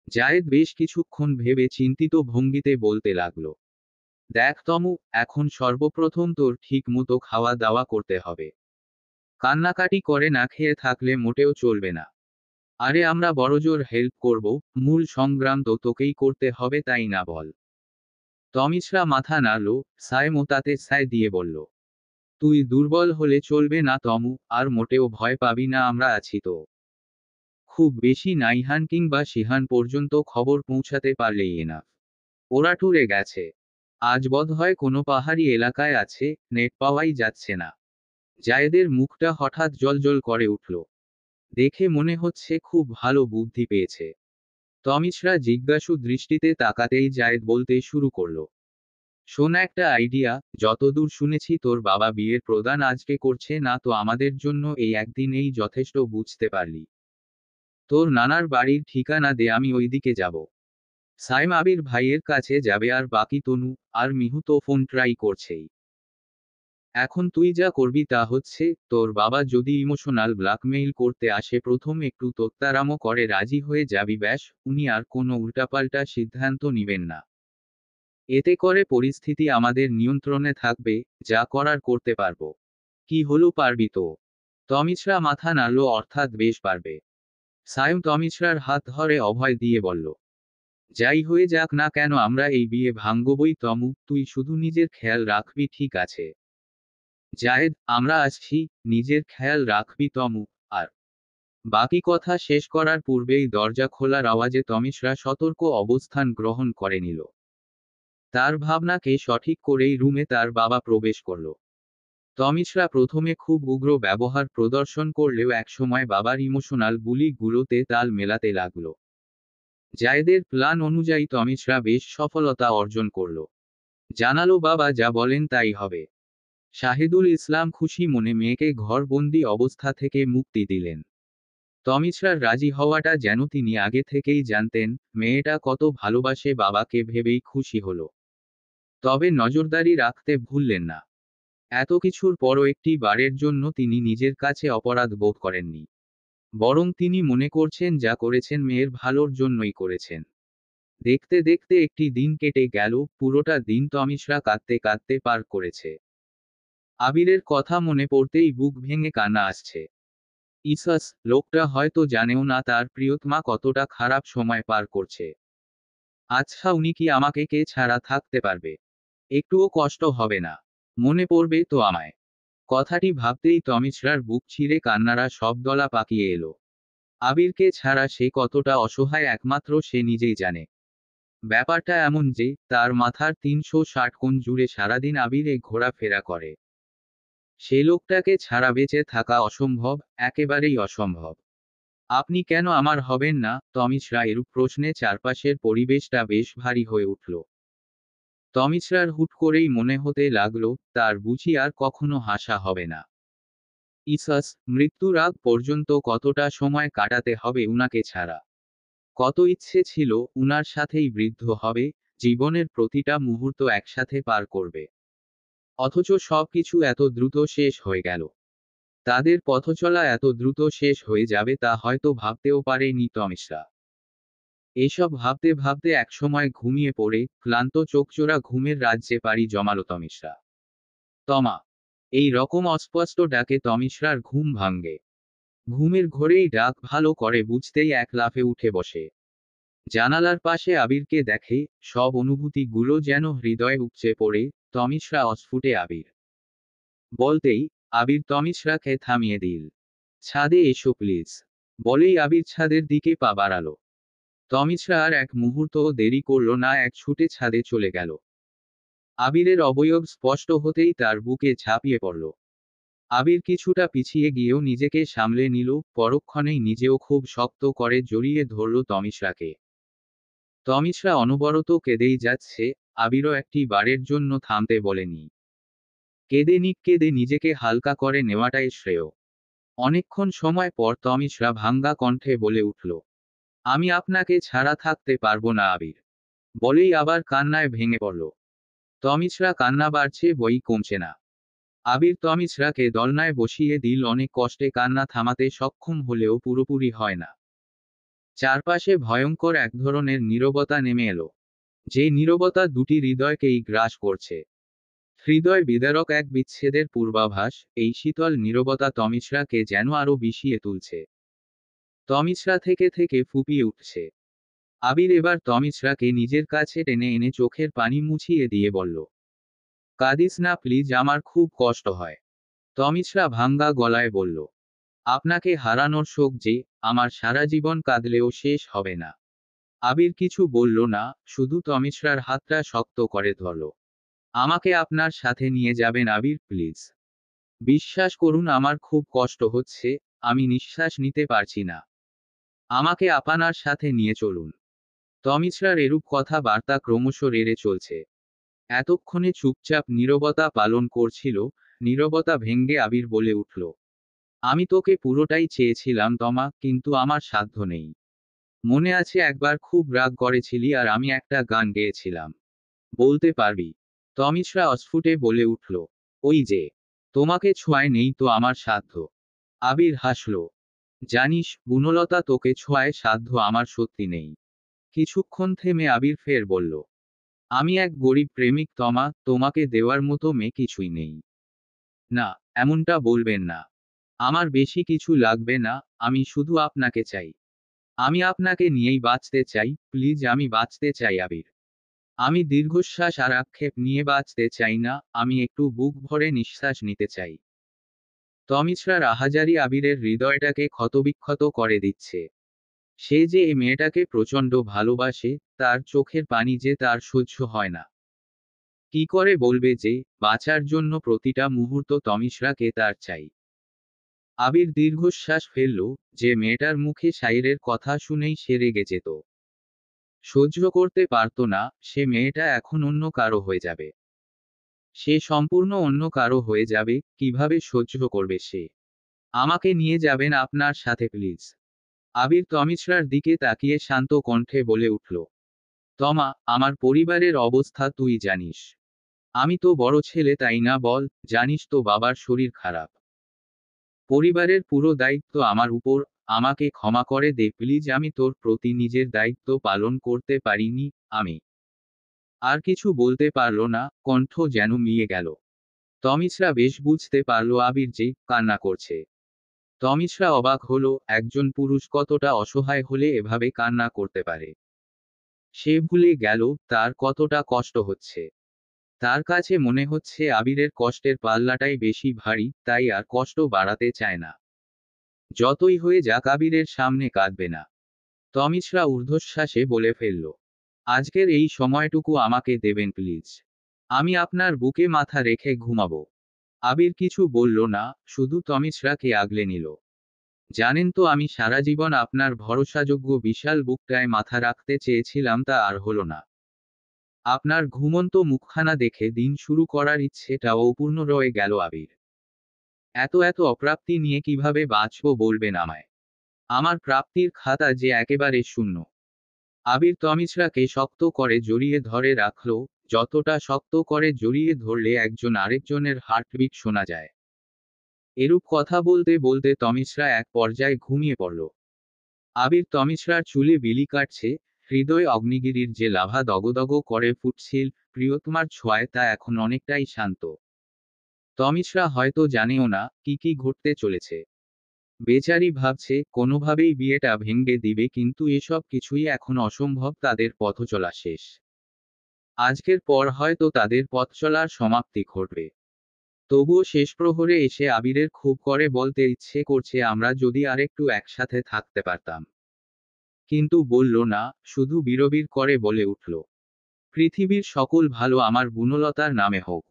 S1: জায়েদ বেশ কিছুক্ষণ ভেবে চিন্তিত ভঙ্গিতে বলতে লাগল, দেখ তমু, এখন সর্বপ্রথম তোর ঠিক মতো খাওয়া দাওয়া করতে হবে। কান্নাকাটি করে না খেয়ে থাকলে মোটেও চলবে না। আরে আমরা বড়জোর হেল্প করব, মূল সংগ্রাম তো তোকেই করতে হবে, তাই না বল। তমিশ্রা মাথা নাড়ল, সায়েমও তাতে সায় দিয়ে বলল, তুই দুর্বল হলে চলবে না তমু, আর মোটেও ভয় পাবি না, আমরা আছি তো। খুব বেশি নাইহান কিংবা সিহান পর্যন্ত খবর পৌঁছাতে পারলেই এনাফ। ওরা ট্যুরে গেছে। আজ বোধহয় কোনো পাহাড়ি এলাকায় আছে, নেট পাওয়াই যাচ্ছে না। জায়েদের মুখটা হঠাৎ জ্বলজ্বল করে উঠল। দেখে মনে হচ্ছে খুব ভালো বুদ্ধি পেয়েছে। তমিশ্রা জিজ্ঞাসু দৃষ্টিতে তাকাতেই জায়েদ বলতে শুরু করল, শোন একটা আইডিয়া, যতদূর শুনেছি তোর বাবা বিয়ের প্রদান আজকে করছে না, তো আমাদের জন্য এই একদিনেই যথেষ্ট, বুঝতে পারলি। তোর নানার বাড়ির ঠিকানা দে, আমি ওইদিকে যাব। সাইম আবির ভাইয়ের কাছে যাবে, আর বাকি তনু আর মিহু তো ফোন ট্রাই করছেই। এখন তুই যা করবি তা হচ্ছে, তোর বাবা যদি ইমোশনাল ব্ল্যাকমেইল করতে আসে, প্রথম একটু তোত্তারামো করে রাজি হয়ে যাবি, ব্যাস, উনি আর কোনো উল্টাপাল্টা সিদ্ধান্ত নিবেন না। এতে করে পরিস্থিতি আমাদের নিয়ন্ত্রণে থাকবে, যা করার করতে পারবো। কি হলো, পারবি তো? তমিশ্রা মাথা নাড়ল, অর্থাৎ বেশ পারবে। সায়ম তমিশ্রার হাত ধরে অভয় দিয়ে বলল, যাই হয়ে যাক না কেন আমরা এই বিয়ে ভাঙবই তমু, তুই শুধু নিজের খেয়াল রাখবি, ঠিক আছে? জায়েদ, আমরা আসছি, নিজের খেয়াল রাখবি তমু। আর বাকি কথা শেষ করার পূর্বেই দরজা খোলার আওয়াজে তমিশ্রা সতর্ক অবস্থান গ্রহণ করে নিল। তার ভাবনাকে সঠিক করেই রুমে তার বাবা প্রবেশ করল। তমিশরা প্রথমে খুব উগ্র ব্যবহার প্রদর্শন করলেও একসময় বাবার ইমোশনাল বুলি গুলোতে তাল মেলাতে লাগলো। জায়েদের প্ল্যান অনুযায়ী তমিশরা বেশ সফলতা অর্জন করল। জানালো বাবা যা বলেন তাই হবে। শাহিদুল ইসলাম খুশি মনে মেয়েকে ঘরবন্দি অবস্থা থেকে মুক্তি দিলেন। তমিশরার রাজি হওয়াটা যেন তিনি আগে থেকেই জানতেন, মেয়েটা কত ভালোবাসে বাবাকে ভেবেই খুশি হলো। তবে নজরদারি রাখতে ভুললেন না। এত কিছুর পরও একটি বারের জন্য তিনি নিজের কাছে অপরাধ বোধ করেননি। বরং তিনি মনে করছেন যা করেছেন মেয়ের ভালোর জন্যই করেছেন। দেখতে দেখতে একটি দিন কেটে গেল, পুরোটা দিন তমিশরা কাঁদতে কাঁদতে পার করেছে। আবিরের কথা মনে পড়তেই বুক ভেঙে কান্না আসছে। ইসাস, লোকটা হয়তো জানেও না তার প্রিয়তমা কতটা খারাপ সময় পার করছে। আচ্ছা উনি কি আমাকে কে ছাড়া থাকতে পারবে? একটুও কষ্ট হবে না? মনে পড়বে তো আমায়? কথাটি ভাবতেই তমিশরার বুক ছিঁড়ে কান্নারা সব দলা পাকিয়ে এলো। আবিরকে ছাড়া সে কতটা অসহায় একমাত্র সে নিজেই জানে। ব্যাপারটা এমন যে, তার মাথার ৩৬০ কোণ জুড়ে সারাদিন আবিরে ঘোরাফেরা করে। সে লোকটাকে ছাড়া বেঁচে থাকা অসম্ভব, একেবারেই অসম্ভব। আপনি কেন আমার হবেন না? তমিশরা এরূপ প্রশ্নে চারপাশের পরিবেশটা বেশ ভারী হয়ে উঠল। তমিশরার হুট করেই মনে হতে লাগলো, তার বুঝি আর কখনো হাসা হবে না। ইসাস, মৃত্যুর আগ পর্যন্ত কতটা সময় কাটাতে হবে উনাকে ছাড়া। কত ইচ্ছে ছিল উনার সাথেই বৃদ্ধ হবে, জীবনের প্রতিটা মুহূর্ত একসাথে পার করবে। অথচ সবকিছু এত দ্রুত শেষ হয়ে গেল। তাদের পথচলা এত দ্রুত শেষ হয়ে যাবে তা হয়তো ভাবতেও পারেনি তমিশরা। এসব ভাবতে ভাবতে একসময় ঘুমিয়ে পড়ে, ক্লান্ত চোখজোড়া ঘুমের রাজ্যে পাড়ি জমালো তমিশরা। তমা! এই রকম অস্পষ্ট ডাকে তমিশরার ঘুম ভাঙ্গে। ঘুমের ঘোরেই ডাক ভালো করে বুঝতেই এক লাফে উঠে বসে। জানালার পাশে আবিরকে দেখে, সব অনুভূতিগুলো যেন হৃদয়ে উপচে পড়ে। তমিশরা অস্ফুটে আবির বলতেই, আবির তমিশরাকে থামিয়ে দিল। ছাদে এসো প্লিজ, বলেই আবির ছাদের দিকে পা বাড়ালো। তমিশরা আর এক মুহূর্তও দেরি করল না, এক ছুটে ছাদে চলে গেল। আবিরের অবয়ব স্পষ্ট হতেই তার বুকে ঝাঁপিয়ে পড়ল। আবির কিছুটা পিছিয়ে গিয়েও নিজেকে সামলে নিল, পরক্ষণেই নিজেও খুব শক্ত করে জড়িয়ে ধরল তমিশরাকে। তমিশরা অনবরত কেঁদেই যাচ্ছে, আবিরও একটি বারের জন্য থামতে বলেনি। কেঁদে নিজেকে হালকা করে নেওয়াটাই শ্রেয়। অনেকক্ষণ সময় পর তমিশরা ভাঙ্গা কণ্ঠে বলে উঠল, আমি আপনাকে ছাড়া থাকতে পারবো না আবির। বলেই আবার কান্নায় ভেঙে পড়ল। তমিশরা কান্না বাড়ছে বই কমছে না। আবির তমিশরাকে দোলনায় বসিয়ে দিল, অনেক কষ্টে কান্না থামাতে সক্ষম হলেও পুরোপুরি হয় না। চারপাশে ভয়ঙ্কর এক ধরনের নীরবতা নেমে এলো। যে নীরবতা দুটি হৃদয়কেই গ্রাস করছে। হৃদয় বিদারক এক বিচ্ছেদের পূর্বাভাস, এই শীতল নীরবতা তমিশরাকে যেন আরো বিষিয়ে তুলছে। তমিশরা থেকে থেকে ফুপিয়ে উঠছে। আবির এবার তমিশরাকে নিজের কাছে টেনে এনে চোখের পানি মুছিয়ে দিয়ে বলল, কাঁদিস না প্লিজ, আমার খুব কষ্ট হয়। তমিশরা ভাঙ্গা গলায় বলল, আপনাকে হারানোর শোক যে আমার সারা জীবন কাঁদলেও শেষ হবে না। আবির কিছু বলল না, শুধু তমিশরার হাতটা শক্ত করে ধরল। আমাকে আপনার সাথে নিয়ে যাবেন আবির প্লিজ। বিশ্বাস করুন আমার খুব কষ্ট হচ্ছে, আমি নিঃশ্বাস নিতে পারছি না। আমাকে আপনার সাথে নিয়ে চলুন। তমিশরার এরূপ কথা বার্তা ক্রমশ রেড়ে চলছে। এতক্ষণে চুপচাপ নীরবতা পালন করছিল, নীরবতা ভেঙ্গে আবির বলে উঠল, আমি তোকে পুরোটাই চেয়েছিলাম তমা, কিন্তু আমার সাধ্য নেই। মনে আছে একবার খুব রাগ করেছিলি আর আমি একটা গান গেয়েছিলাম, বলতে পারবি? তমিশরা অস্ফুটে বলে উঠল, ওই যে, তোমাকে ছোঁয়ায় নেই তো আমার সাধ্য। আবির হাসল, জানিস গুণলতা, তোকে ছোঁয়ায় সাধ্য আমার সত্যি নেই। কিছুক্ষণ থেমে আবির ফের বলল, আমি এক গরিব প্রেমিক তমা, তোমাকে দেওয়ার মতো মেয়ে কিছুই নেই। না, এমনটা বলবেন না। আমার বেশি কিছু লাগবে না, আমি শুধু আপনাকে চাই। আমি আপনাকে নিয়েই বাঁচতে চাই, প্লিজ আমি বাঁচতে চাই আবির। আমি দীর্ঘশ্বাস আর আক্ষেপ নিয়ে বাঁচতে চাই না, আমি একটু বুক ভরে নিঃশ্বাস নিতে চাই। তমিশরার আহাজারি আবিরের হৃদয়টাকে ক্ষতবিক্ষত করে দিচ্ছে। সে যে এ মেয়েটাকে প্রচণ্ড ভালোবাসে, তার চোখের পানি যে তার সহ্য হয় না। কি করে বলবে যে বাঁচার জন্য প্রতিটা মুহূর্ত তমিশরাকে তার চাই। আবির দীর্ঘশ্বাস ফেলল, যে মেয়েটার মুখে শাইরের কথা শুনেই সে রেগে যেত, সহ্য করতে পারত না, সে মেয়েটা এখন অন্য কারো হয়ে যাবে। সে সম্পূর্ণ অন্য কারো হয়ে যাবে, কিভাবে সহ্য করবে সে? আমাকে নিয়ে যাবেন আপনার সাথে প্লিজ। আবির তমিশরার দিকে তাকিয়ে শান্ত কণ্ঠে বলে উঠল, তমা, আমার পরিবারের অবস্থা তুই জানিস। আমি তো বড় ছেলে তাই না বল? জানিস তো বাবার শরীর খারাপ। পরিবারের পুরো দায়িত্ব আমার উপর। আমাকে ক্ষমা করে দে প্লিজ, আমি তোর প্রতি নিজের দায়িত্ব পালন করতে পারিনি। আমি আর কিছু বলতে পারল না, কণ্ঠ যেন মিয়ে গেল। তমিশরা বেশ বুঝতে পারল আবির যে কান্না করছে। তমিশরা অবাক হলো, একজন পুরুষ কতটা অসহায় হলে এভাবে কান্না করতে পারে। সে ভুলে গেল তার কতটা কষ্ট হচ্ছে। তার কাছে মনে হচ্ছে আবিরের কষ্টের পাল্লাটাই বেশি ভারী, তাই আর কষ্ট বাড়াতে চায় না। যতই হয়ে যাক আবিরের সামনে কাঁদবে না। তমিশরা ঊর্ধ্বশ্বাসে বলে ফেলল, আজকের এই সময়টুকু আমাকে দেবেন প্লিজ। আমি আপনার বুকে মাথা রেখে ঘুমাবো। আবির কিছু বলল না, শুধু তমিশরাকে আগলে নিল। জানেন তো, আমি সারা জীবন আপনার ভরসাযোগ্য বিশাল বুকটায় মাথা রাখতে চেয়েছিলাম, তা আর হলো না। আপনার ঘুমন্ত মুখখানা দেখে দিন শুরু করার ইচ্ছেটাও অপূর্ণ রয়ে গেল আবির। এত এত অপ্রাপ্তি নিয়ে কিভাবে বাঁচব বলবেন আমায়? আমার প্রাপ্তির খাতা যে একেবারে শূন্য। আবির তমিশরাকে শক্ত করে জড়িয়ে ধরে রাখল, যতটা শক্ত করে জড়িয়ে ধরলে একজন আরেকজনের হার্টবিট শোনা যায়। এরূপ কথা বলতে বলতে তমিশরা এক পর্যায়ে ঘুমিয়ে পড়ল। আবির তমিশরার চুলে বিলি কাটছে, হৃদয় অগ্নিগিরির যে লাভা দগদগ করে ফুটছিল প্রিয়তমার ছোঁয়ায়, তা এখন অনেকটাই শান্ত। তমিশরা হয়তো জানেও না কি কি ঘটতে চলেছে। বেচারি ভাবছে কোনোভাবেই বিয়েটা ভেঙে দিবে, কিন্তু এসব কিছুই এখন অসম্ভব, তাদের পথচলা শেষ। আজকের পর হয়তো তাদের পথ চলার সমাপ্তি ঘটবে। তবুও শেষ প্রহরে এসে আবিরের খুব করে বলতে ইচ্ছে করছে, আমরা যদি আরেকটু একসাথে থাকতে পারতাম। কিন্তু বলল না, শুধু বিড়বিড় করে বলে উঠল, পৃথিবীর সকল ভালো আমার বুনলতার নামে হোক।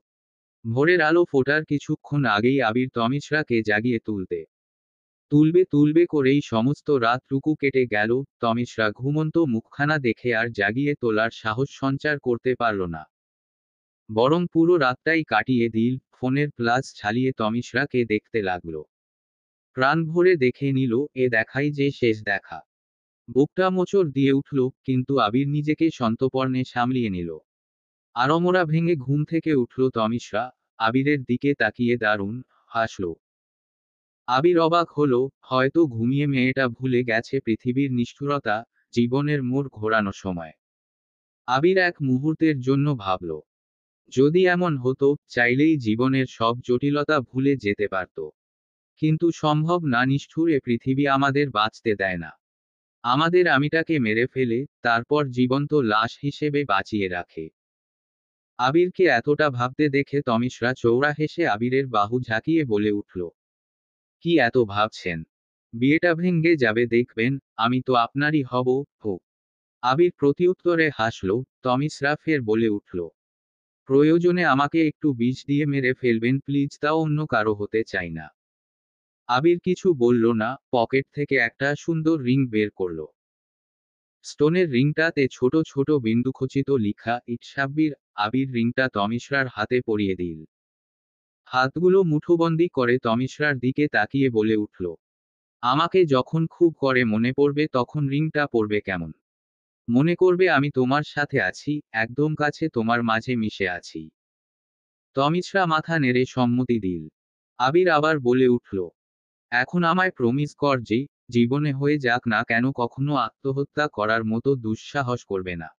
S1: ভোরের আলো ফোটার কিছুক্ষণ আগেই আবির তমিশরাকে জাগিয়ে তুলবে তুলবে করেই সমস্ত রাতটুকু কেটে গেল। তমিশরা ঘুমন্ত মুখখানা দেখে আর জাগিয়ে তোলার সাহস সঞ্চার করতে পারল না, বরং পুরো রাতটাই কাটিয়ে দিল ফোনের প্লাস ছালিয়ে তমিশরাকে দেখতে লাগলো। প্রাণ ভরে দেখে নিল, এ দেখাই যে শেষ দেখা। বুকটা মোচড় দিয়ে উঠল, কিন্তু আবির নিজেকে সন্তর্পণে সামলিয়ে নিল। আড়মোড়া ভেঙে ঘুম থেকে উঠল তমিশরা, আবিরের দিকে তাকিয়ে দারুণ হাসল। আবির অবাক হলো, হয়তো ঘুমিয়ে মেয়েটা ভুলে গেছে পৃথিবীর নিষ্ঠুরতা, জীবনের মোড় ঘোরানো সময়। আবির এক মুহূর্তের জন্য ভাবল, যদি এমন হতো, চাইলেই জীবনের সব জটিলতা ভুলে যেতে পারত। কিন্তু সম্ভব না, নিষ্ঠুর এ পৃথিবী আমাদের বাঁচতে দেয় না। আমাদের আমিটাকে মেরে ফেলে, তারপর জীবন্ত লাশ হিসেবে বাঁচিয়ে রাখে। আবিরকে এতটা ভাবতে দেখে তমিশরা চৌড়া হেসে আবিরের বাহু ঝাঁকিয়ে বলে উঠল, কি এত ভাবছেন? বিয়েটা ভেঙ্গে যাবে দেখবেন, আমি তো আপনারই হব। হোক। আবির প্রতিউত্তরে হাসল। তমিশরা ফের বলে উঠল, প্রয়োজনে আমাকে একটু বিষ দিয়ে মেরে ফেলবেন প্লিজ, তাও অন্য কারো হতে চাই না। আবির কিছু বলল না, পকেট থেকে একটা সুন্দর রিং বের করল। স্টোনের রিংটাতে ছোট ছোট বিন্দুখচিত লিখা ইটসাব্বির। আবির রিংটা তমিশরার হাতে পরিয়ে দিল। হাতগুলো মুঠোবন্দি করে তমিশরার দিকে তাকিয়ে বলে উঠল, আমাকে যখন খুব করে মনে পড়বে তখন রিংটা পরবে কেমন? মনে করবে আমি তোমার সাথে আছি, একদম কাছে তোমার মাঝে মিশে আছি। তমিশরা মাথা নেড়ে সম্মতি দিল। আবির আবার বলে উঠল, এখন আমায় প্রমিস কর যে, জীবনে হয়ে যাক না কেন কখনো আত্মহত্যা করার মতো দুঃসাহস করবে না।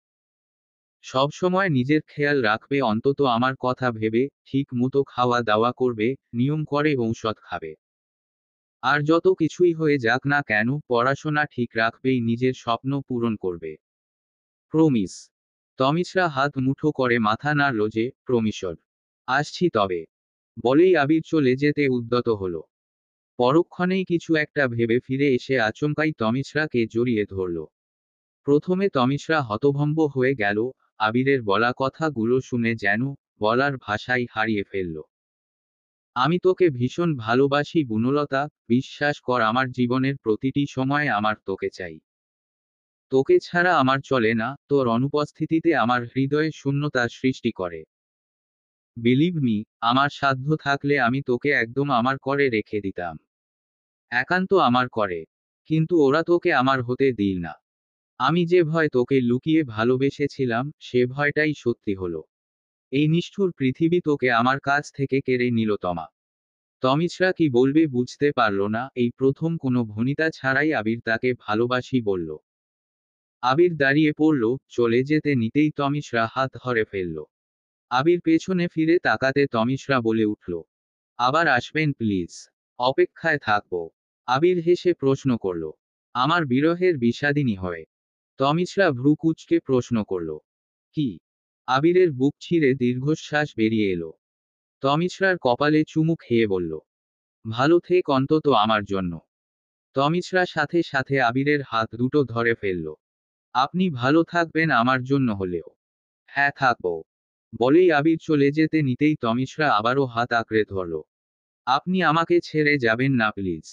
S1: সব সময় নিজের খেয়াল রাখবে, অন্তত আমার কথা ভেবে ঠিক মতো খাওয়া দাওয়া করবে, নিয়ম করে ঔষধ খাবে। আর যত কিছুই হয়ে যাক না কেন, পড়াশোনা ঠিক রাখবেই, নিজের স্বপ্ন পূরণ করবে। প্রমিস। তমিশরা হাত মুঠো করে মাথা নাড়ল যে, প্রমিসর। আসছি তবে। বলেই আবির চলে যেতে উদ্যত হলো। পরক্ষণেই কিছু একটা ভেবে ফিরে এসে আচমকাই তমিশরাকে জড়িয়ে ধরল। প্রথমে তমিশরা হতভম্ব হয়ে গেল, আবিরের বলা কথাগুলো শুনে যেন বলার ভাষাই হারিয়ে ফেলল। আমি তোকে ভীষণ ভালোবাসি বনলতা, বিশ্বাস কর আমার জীবনের প্রতিটি সময় আমার তোকে চাই। তোকে ছাড়া আমার চলে না, তোর অনুপস্থিতিতে আমার হৃদয়ে শূন্যতার সৃষ্টি করে। বিলিভ মি, আমার সাধ্য থাকলে আমি তোকে একদম আমার করে রেখে দিতাম। একান্ত আমার করে। কিন্তু ওরা তোকে আমার হতে দিল না। আমি যে ভয় তোকে লুকিয়ে ভালোবেসেছিলাম, সে ভয়টাই সত্যি হলো। এই নিষ্ঠুর পৃথিবী তোকে আমার কাছ থেকে কেড়ে নিল তমা। তমিশ্রা কি বলবে বুঝতে পারল না, এই প্রথম কোনো ভনিতা ছাড়াই আবির তাকে ভালোবাসি বলল। আবির দাঁড়িয়ে পড়ল, চলে যেতে নিতেই তমিশ্রা হাত ধরে ফেলল। আবির পেছনে ফিরে তাকাতে তমিশ্রা বলে উঠল, আবার আসবেন প্লিজ। অপেক্ষায় থাকবো। আবির হেসে প্রশ্ন করল, আমার বিরহের বিষাদিনী হয়ে? তমিশ্রা ভ্রু কুঁচকে প্রশ্ন করল, কি? আবিরের বুক ছিঁড়ে দীর্ঘশ্বাস বেরিয়ে এলো। তমিশ্রার কপালে চুমু খেয়ে বলল, ভালো থেক অন্তত আমার জন্য। তমিশ্রা সাথে সাথে আবিরের হাত দুটো ধরে ফেলল। আপনি ভালো থাকবেন আমার জন্য হলেও। হ্যাঁ থাকবো। বলেই আবির চলে যেতে নিতেই তমিশ্রা আবারও হাত আঁকড়ে ধরল। আপনি আমাকে ছেড়ে যাবেন না প্লিজ।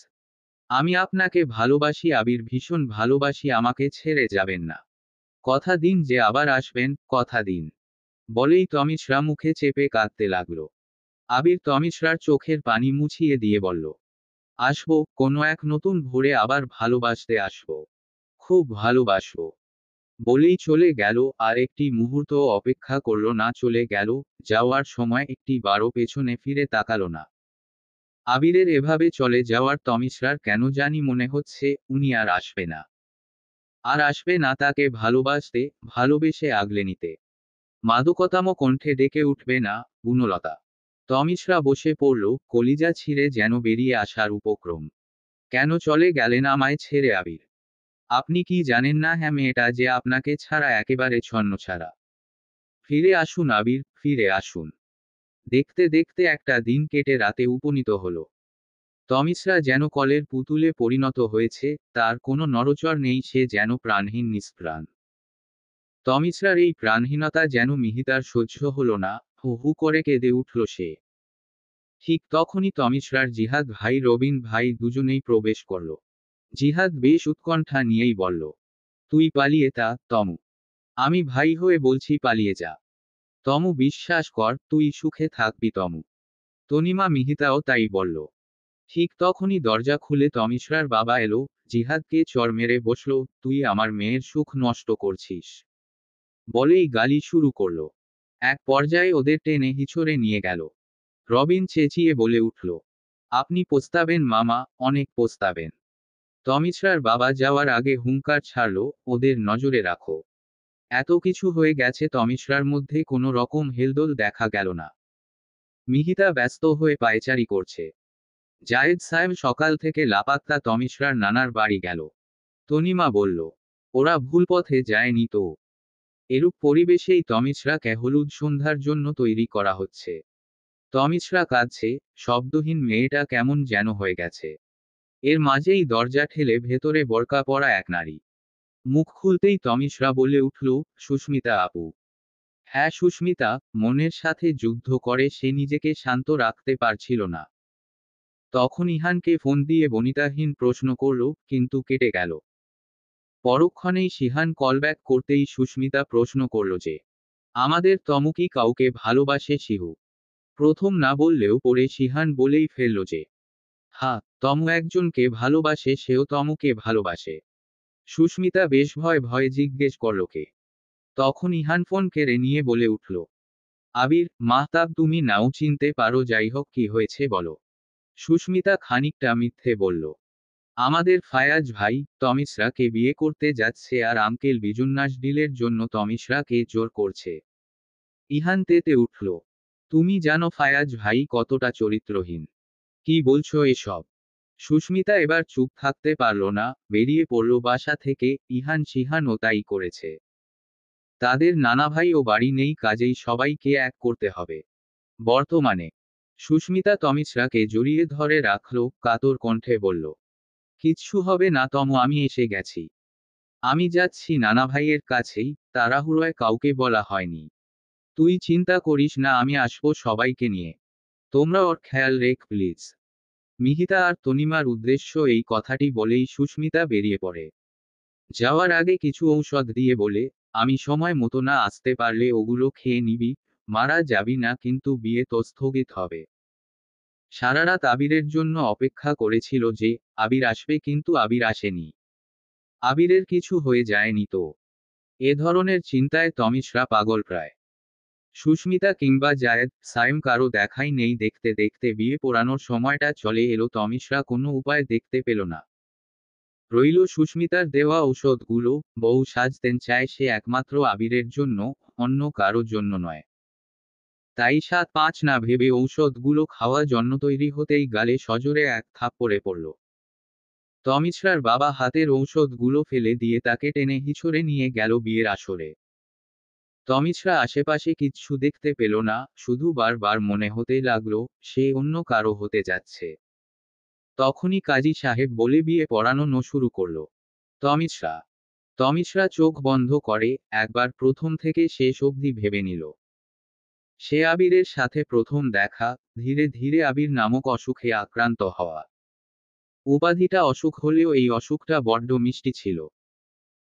S1: আমি আপনাকে ভালোবাসি আবির, ভীষণ ভালোবাসি, আমাকে ছেড়ে যাবেন না। কথা দিন যে আবার আসবেন, কথা দিন। বলেই তমিশ্রা মুখে চেপে কাঁদতে লাগল। আবির তমিশ্রার চোখের পানি মুছিয়ে দিয়ে বলল, আসবো, কোনো এক নতুন ভোরে আবার ভালোবাসতে আসবো। খুব ভালোবাসবো। বলেই চলে গেল, আর একটি মুহূর্ত অপেক্ষা করল না, চলে গেল। যাওয়ার সময় একটি বারও পেছনে ফিরে তাকালো না। আবিরের এভাবে চলে যাওয়ার তমিশ্রার কেন জানি মনে হচ্ছে, উনি আর আসবে না। আর আসবে না তাকে ভালোবাসতে, ভালোবেসে আগলে নিতে। মাদকতাম কণ্ঠে ডেকে উঠবে না, বনলতা। তমিশ্রা বসে পড়ল, কলিজা ছিঁড়ে যেন বেরিয়ে আসার উপক্রম। কেন চলে গেলেন আমায় ছেড়ে আবির? আপনি কি জানেন না হ্যাঁ মেয়েটা যে আপনাকে ছাড়া একেবারে ছন্নছাড়া? ফিরে আসুন আবির, ফিরে আসুন। দেখতে দেখতে একটা দিন কেটে রাতে উপনীত হলো। তমিশ্রা যেন কলের পুতুলে পরিণত হয়েছে, তার কোনো নড়চড় নেই, সে যেন প্রাণহীন নিষ্প্রাণ। তমিশ্রার এই প্রাণহীনতা যেন মিহিতার সহ্য হলো না, হু হু করে কেঁদে উঠল সে। ঠিক তখনই তমিশ্রার জিহাদ ভাই রবিন ভাই দুজনেই প্রবেশ করল। জিহাদ বেশ উৎকণ্ঠা নিয়েই বলল, তুই পালিয়ে তা, তমু। আমি ভাই হয়ে বলছি পালিয়ে যা। তমু বিশ্বাস কর, তুই সুখে থাকবি তমু। তনিমা মিহিতাও তাই বলল। ঠিক তখনই দরজা খুলে তমিশ্রার বাবা এলো, জিহাদকে চড় মেরে বসল, তুই আমার মেয়ের সুখ নষ্ট করছিস। বলেই গালি শুরু করলো। এক পর্যায়ে ওদের টেনে হিঁচড়ে নিয়ে গেল। রবিন চেঁচিয়ে বলে উঠল, আপনি পস্তাবেন মামা, অনেক পস্তাবেন। তমিশ্রার বাবা যাওয়ার আগে হুঙ্কার ছাড়ল, ওদের নজরে রাখো। এত কিছু হয়ে গেছে, তমিশ্রার মধ্যে কোনো রকম হেলদোল দেখা গেল না। মিহিতা ব্যস্ত হয়ে পায়চারি করছে। জায়েদ সাহেব সকাল থেকে লাপাত্তা, তমিশ্রার নানার বাড়ি গেল। তনিমা বলল, ওরা ভুল পথে যায়নি তো? এরূপ পরিবেশেই তমিশ্রাকে হলুদ সন্ধ্যার জন্য তৈরি করা হচ্ছে। তমিশ্রা কাঁদছে, শব্দহীন মেয়েটা কেমন যেন হয়ে গেছে। এর মাঝেই দরজা ঠেলে ভেতরে বোরকা পরা এক নারী। মুখ খুলতেই তমিশ্রা বলে উঠল, সুস্মিতা আপু। হ্যাঁ সুস্মিতা। মনের সাথে যুদ্ধ করে সে নিজেকে শান্ত রাখতে পারছিল না। তখন ইহানকে ফোন দিয়ে বনিতাহীন প্রশ্ন করল, কিন্তু কেটে গেল। পরক্ষণেই সিহান কলব্যাক করতেই সুস্মিতা প্রশ্ন করল যে, আমাদের তমু কি কাউকে ভালোবাসে শিহু? প্রথম না বললেও পরে সিহান বলেই ফেলল যে, হ্যাঁ, তমু একজনকে ভালোবাসে, সেও তমুকে ভালোবাসে। সুস্মিতা বেশ ভয় ভয়ে জিজ্ঞেস করল কে? তখন ইহান ফোন কেড়ে নিয়ে বলে উঠল, আবির মাহতাব, তুমি নাও চিনতে পারো, যাই হোক কি হয়েছে বলো। সুস্মিতা খানিকটা মিথ্যে বলল, আমাদের ফায়াজ ভাই তমিশ্রাকে বিয়ে করতে যাচ্ছে, আর আঙ্কেল বিজুন্নাস ডিলের জন্য তমিশ্রাকে জোর করছে। ইহান তেতে উঠল, তুমি জানো ফায়াজ ভাই কতটা চরিত্রহীন? কি বলছো এসব? সুস্মিতা এবার চুপ থাকতে পারল না, বেরিয়ে পড়ল বাসা থেকে। ইহান সিহানও তাই করেছে। তাদের নানা ভাই ও বাড়ি নেই, কাজেই সবাইকে এক করতে হবে। বর্তমানে সুস্মিতা তমিশ্রাকে জড়িয়ে ধরে রাখল, কাতর কণ্ঠে বলল, কিচ্ছু হবে না তমু, আমি এসে গেছি। আমি যাচ্ছি নানা ভাইয়ের কাছেই, তাড়াহুড়োয় কাউকে বলা হয়নি। তুই চিন্তা করিস না, আমি আসবো সবাইকে নিয়ে। তোমরা ওর খেয়াল রেখ প্লিজ। মিহিতা আর তনিমার উদ্দেশ্য এই কথাটি বলেই সুস্মিতা বেরিয়ে পড়ে। যাওয়ার আগে কিছু ঔষধ দিয়ে বলে, আমি সময় মতো না আসতে পারলে ওগুলো খেয়ে নিবি, মারা যাবি না কিন্তু বিয়ে তো স্থগিত হবে। সারারাত আবিরের জন্য অপেক্ষা করেছিল যে আবির আসবে, কিন্তু আবির আসেনি। আবিরের কিছু হয়ে যায়নি তো? এ ধরনের চিন্তায় তমিশরা পাগল প্রায়। সুস্মিতা কিংবা জায়েদ, সাইম কারো দেখাই নেই। দেখতে দেখতে বিয়ে পড়ানোর সময়টা চলে এলো, তমিশরা কোনো উপায় দেখতে পেল না। রইল সুস্মিতার দেওয়া ঔষধগুলো। বউ সাজতেন চায় সে একমাত্র আবিরের জন্য, অন্য কারো জন্য নয়। তাই ৭-৫ না ভেবে ঔষধগুলো খাওয়া জন্য তৈরি হতেই গালে সজোরে এক থাপ্পড়ে পড়ল। তমিশরার বাবা হাতের ঔষধগুলো ফেলে দিয়ে তাকে টেনে হিঁচড়ে নিয়ে গেল বিয়ের আসরে। তমিশরা আশেপাশে কিচ্ছু দেখতে পেল না, শুধু বারবার মনে হতে লাগলো সে অন্য কারো হতে যাচ্ছে। তখনই কাজী সাহেব বলে বিয়ে পড়ানো শুরু করলো। তমিশরা তমিশরা চোখ বন্ধ করে, একবার প্রথম থেকে শেষ অবধি ভেবে নিল। সে আবিরের সাথে প্রথম দেখা, ধীরে ধীরে আবির নামক অসুখে আক্রান্ত হওয়া। উপাধিটা অসুখ হলেও এই অসুখটা বড্ড মিষ্টি ছিল।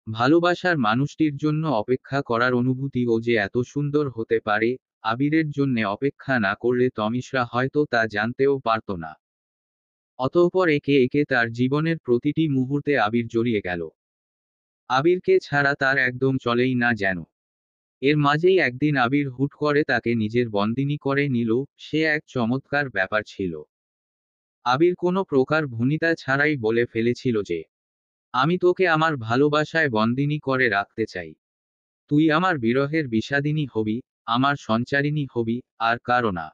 S1: ভালোবাসার মানুষটির জন্য অপেক্ষা করার অনুভূতি ও যে এত সুন্দর হতে পারে, আবিরের জন্যে অপেক্ষা না করলে তমিশরা হয়তো তা জানতেও পারত না। অতঃপর একে একে তার জীবনের প্রতিটি মুহূর্তে আবির জড়িয়ে গেল। আবিরকে ছাড়া তার একদম চলেই না যেন। এর মাঝেই একদিন আবির হুট করে তাকে নিজের বন্দিনী করে নিল। সে এক চমৎকার ব্যাপার ছিল। আবির কোনো প্রকার ভনিতা ছাড়াই বলে ফেলেছিল যে, আমি তোকে আমার ভালোবাসায় বন্দিনী করে রাখতে চাই। তুই আমার বিরহের বিষাদিনী হবি, আমার সঞ্চারিণী হবি, আর কারো না।